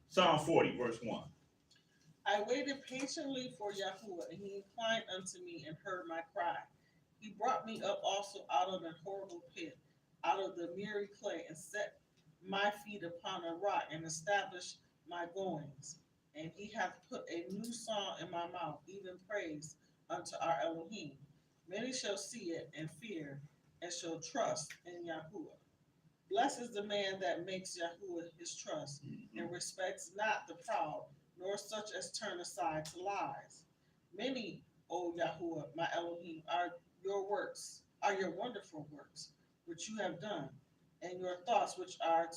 A: Psalm 40, verse 1.
B: I waited patiently for Yahuwah, and he inclined unto me and heard my cry. He brought me up also out of an horrible pit, out of the miry clay, and set my feet upon a rock, and established my goings. And he hath put a new song in my mouth, even praise unto our Elohim. Many shall see it and fear, and shall trust in Yahuwah. Blessed is the man that makes Yahuwah his trust, and respects not the proud, nor such as turn aside to lies. Many, O Yahuwah, my Elohim, are your wonderful works, which you have done, and your thoughts which are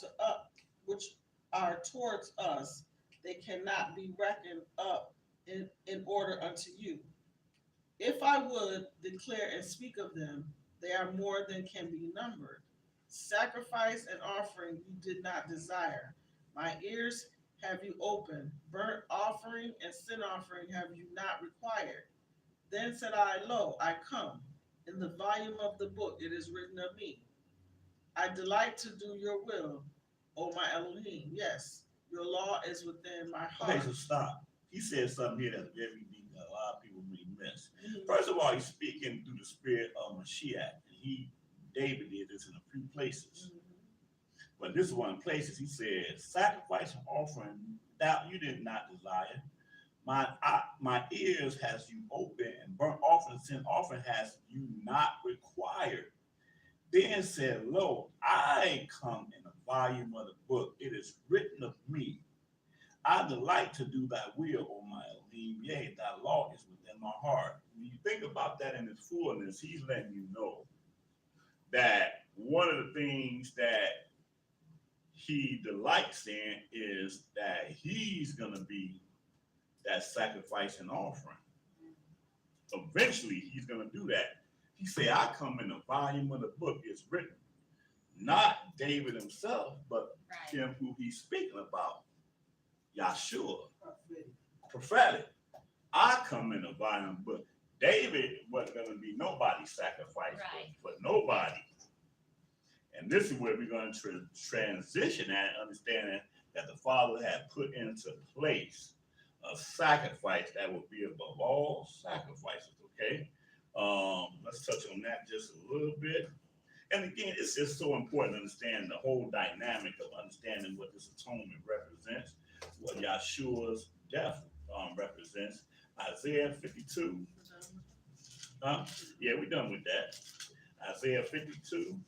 B: towards us, they cannot be reckoned up in order unto you. If I would declare and speak of them, they are more than can be numbered. Sacrifice and offering you did not desire. My ears have you opened. Burnt offering and sin offering have you not required. Then said I, Lo, I come. In the volume of the book it is written of me. I delight to do your will, O my Elohim. Yes, your law is within my
A: Okay,
B: heart.
A: so stop. He said something here that's very deep that a lot of people may miss.
B: Mhm.
A: First of all, he's speaking through the spirit of Mashiach. And David did this in a few places. But this one places, he said, sacrifice and offering that you did not desire. My ears has you open, and burnt offering, sin offering has you not required. Then said, Lo, I come in the volume of the book. It is written of me. I delight to do thy will, O my Elohim. Yea, thy law is within my heart. When you think about that in its fullness, he's letting you know that one of the things that he delights in is that he's going to be that sacrifice and offering. Eventually, he's going to do that. He said, I come in the volume of the book. It's written. Not David himself, but
E: Right.
A: him who he's speaking about. Yahshua.
C: Prophetic.
A: Prophetic. I come in the volume, but David wasn't going to be nobody's sacrifice
E: Right.
A: for nobody. And this is where we're going to transition at understanding that the Father had put into place a sacrifice that would be above all sacrifices. Okay, let's touch on that just a little bit. And again, it's just so important to understand the whole dynamic of understanding what this atonement represents, what Yahshua's death represents. Isaiah 52. Yeah, we're done with that. Isaiah 52